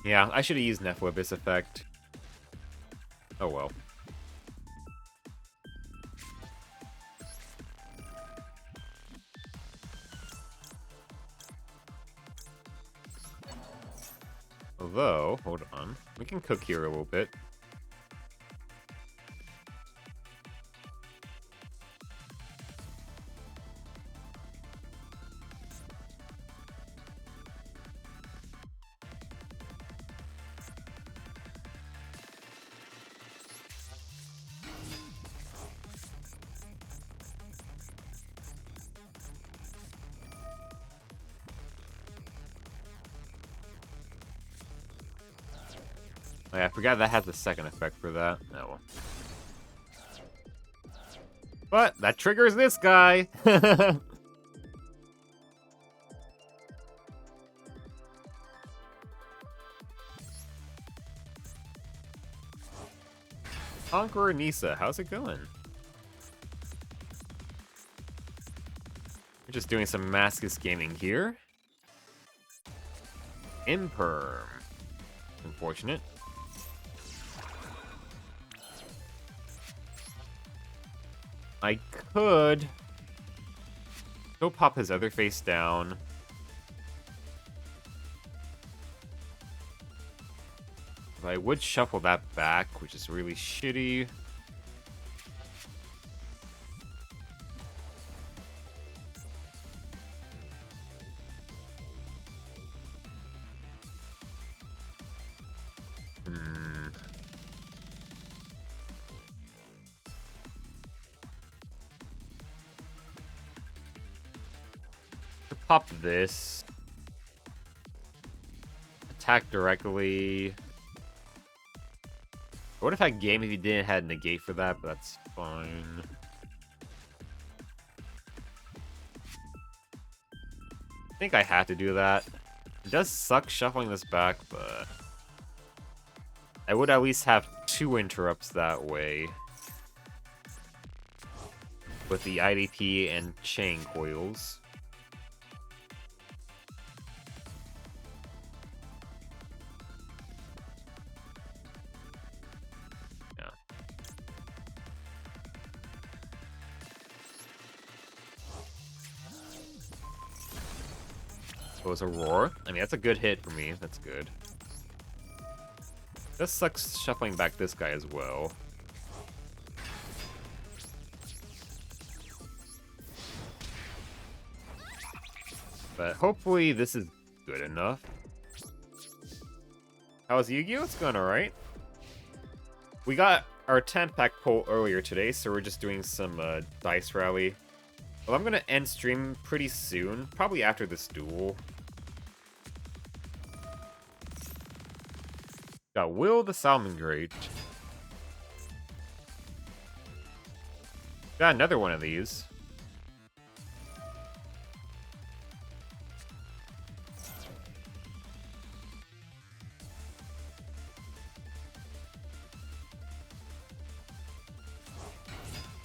Speaker 1: Yeah, I should have used Nephilim effect. Oh well. Although, hold on. We can cook here a little bit. Oh, yeah, I forgot that has the second effect for that. Oh well. But that triggers this guy. Conqueror Nisa, how's it going? Just doing some Masochist gaming here. Imperm. Unfortunate. I could go pop his other face down. But I would shuffle that back, which is really shitty. Pop this. Attack directly. I would have had game if he didn't have negate for that, but that's fine. I think I have to do that. It does suck shuffling this back, but I would at least have 2 interrupts that way. With the IDP and chain coils. So it's a roar. I mean, that's a good hit for me. That's good. This sucks shuffling back this guy as well. But hopefully this is good enough. How's Yu-Gi-Oh? It's going alright. We got our 10-pack pull earlier today, so we're just doing some dice rally. Well, I'm gonna end stream pretty soon, probably after this duel. Got Will the Salmon Great. Got another one of these.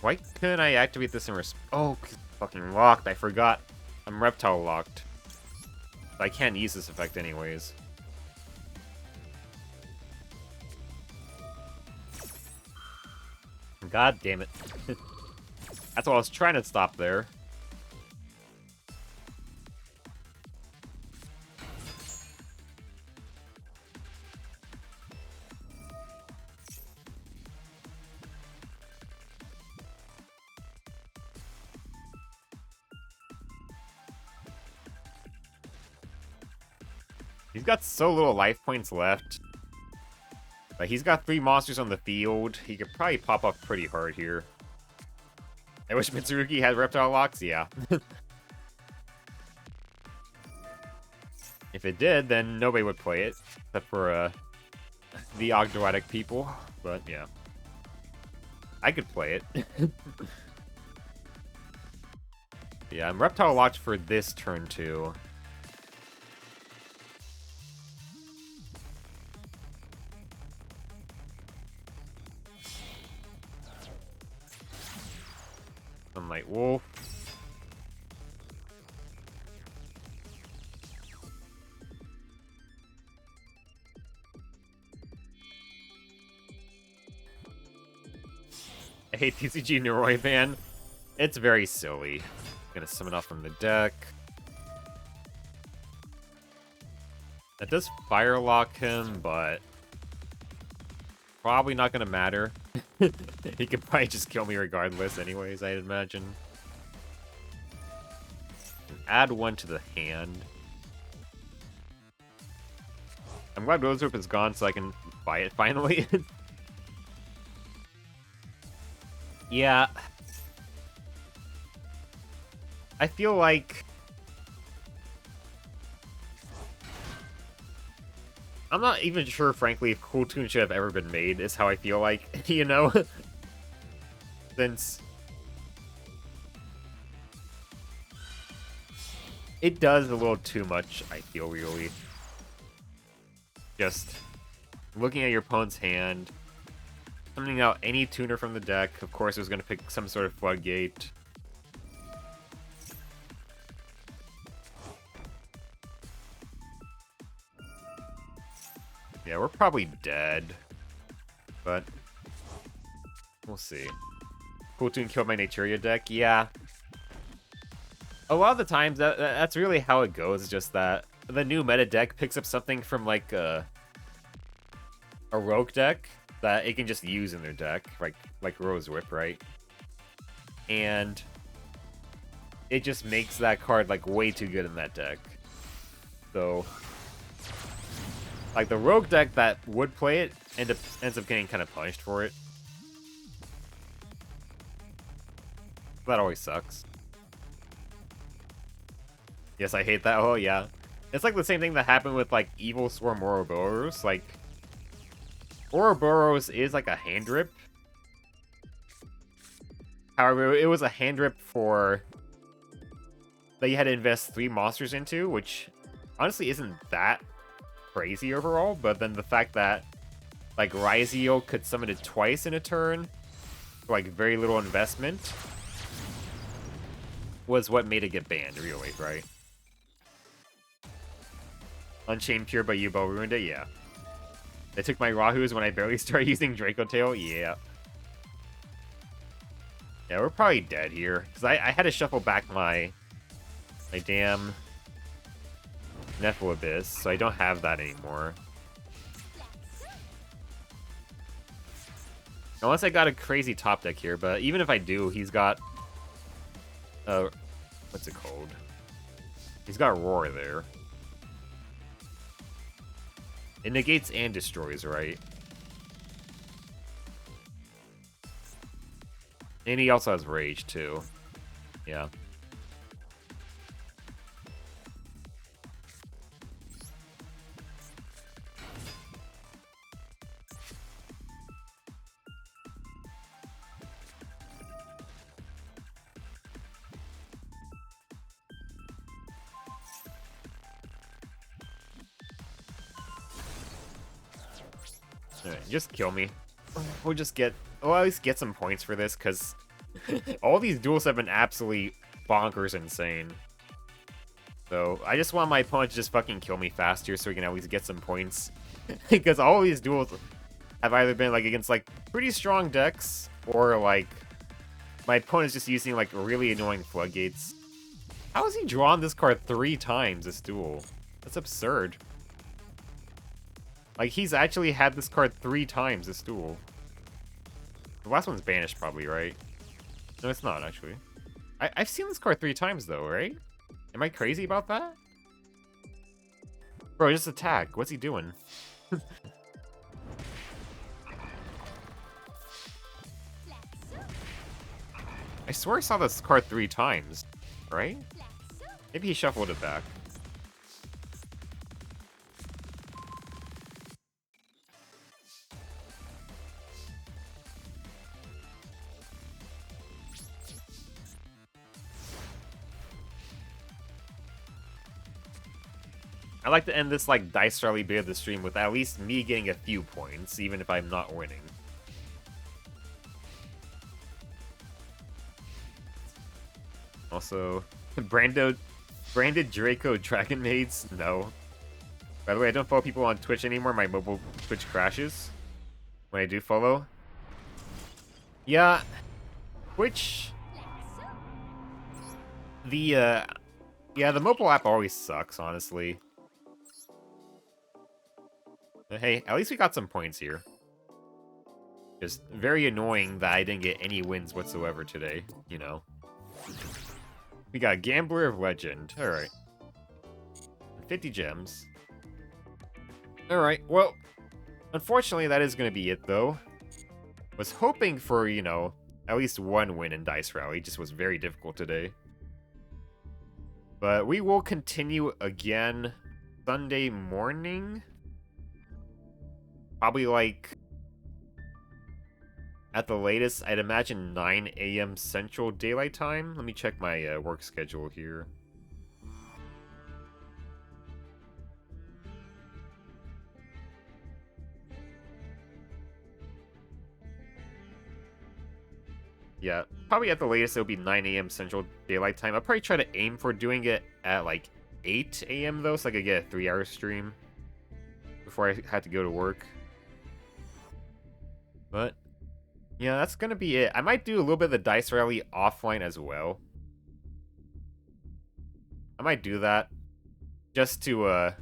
Speaker 1: Why couldn't I activate this in oh, 'cause it's fucking locked. I forgot. I'm reptile locked. I can't use this effect anyways. God damn it. That's what I was trying to stop there. He's got so little life points left. But he's got 3 monsters on the field. He could probably pop up pretty hard here. I wish Mitsurugi had reptile locks, yeah. If it did, then nobody would play it. Except for the Ogdoatic people. But yeah. I could play it. Yeah, I'm reptile locked for this turn too. Sunlight Wolf. I hate TCG Noroi ban. It's very silly. I'm gonna summon off from the deck. That does fire lock him, but probably not gonna matter. He could probably just kill me regardless anyways, I'd imagine. Add 1 to the hand. I'm glad Rose Whip is gone so I can buy it finally. Yeah. I feel like I'm not even sure, frankly, if Cool Toon should have ever been made, is how I feel like, you know? Since it does a little too much, I feel, really. Just looking at your opponent's hand, summoning out any tuner from the deck. Of course, it was going to pick some sort of floodgate. Yeah, we're probably dead. But we'll see. Cooltoon killed my Naturia deck. Yeah. A lot of the times, that's really how it goes. Just that the new meta deck picks up something from, like, a rogue deck that it can just use in their deck. Like Rose Whip, right? And it just makes that card, like, way too good in that deck. So, like, the rogue deck that would play it ends up getting kind of punished for it. That always sucks. Yes, I hate that. Oh, yeah. It's like the same thing that happened with, like, Evil Swarm Ouroboros. Like, Ouroboros is, like, a hand rip. However, it was a hand rip for... that you had to invest 3 monsters into, which honestly isn't that crazy overall, but then the fact that, like, Raizio could summon it twice in a turn, for, like, very little investment, was what made it get banned, really, right? Unchained Pure by Yubo ruined it? Yeah. They took my Rahus when I barely started using Draco Tail? Yeah. Yeah, we're probably dead here, because I had to shuffle back my damn Nephil Abyss, so I don't have that anymore. Unless I got a crazy top deck here, but even if I do, he's got... what's it called? He's got Roar there. It negates and destroys, right? And he also has Rage, too. Yeah. Alright, just kill me. We'll just get... We'll at least get some points for this, because all these duels have been absolutely bonkers insane. So, I just want my opponent to just fucking kill me faster so we can at least get some points. Because all these duels have either been, like, against, like, pretty strong decks, or, like, my opponent's just using, like, really annoying floodgates. How has he drawn this card 3 times this duel? That's absurd. Like, he's actually had this card 3 times this duel. The last one's banished, probably, right? No, it's not, actually. I've seen this card 3 times, though, right? Am I crazy about that? Bro, just attack. What's he doing? I swear I saw this card 3 times, right? Maybe he shuffled it back. I like to end this, like, Dice Rally bit of the stream with at least me getting a few points, even if I'm not winning. Also, branded Draco Dragon Maids? No. By the way, I don't follow people on Twitch anymore. My mobile Twitch crashes when I do follow. Yeah, Twitch... yeah, the mobile app always sucks, honestly. But hey, at least we got some points here. Just very annoying that I didn't get any wins whatsoever today, you know. We got Gambler of Legend. Alright. 50 gems. Alright, well, unfortunately that is going to be it, though. Was hoping for, you know, at least one win in Dice Rally. Just was very difficult today. But we will continue again Sunday morning. Probably like, at the latest, I'd imagine 9 a.m. Central Daylight Time. Let me check my work schedule here. Yeah, probably at the latest it'll be 9 a.m. Central Daylight Time. I'll probably try to aim for doing it at like 8 a.m. though, so I could get a 3-hour stream. before I had to go to work. But yeah, that's gonna be it. I might do a little bit of the Dice Rally offline as well. I might do that just to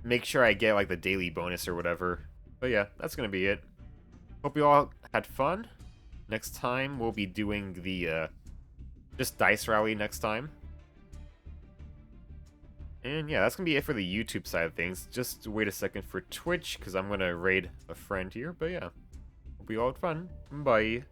Speaker 1: make sure I get like the daily bonus or whatever. But yeah, that's gonna be it. Hope you all had fun. Next time we'll be doing the just Dice Rally next time. And yeah, that's gonna be it for the YouTube side of things. Just wait a second for Twitch, because I'm gonna raid a friend here. But yeah, hope you all had fun. Bye.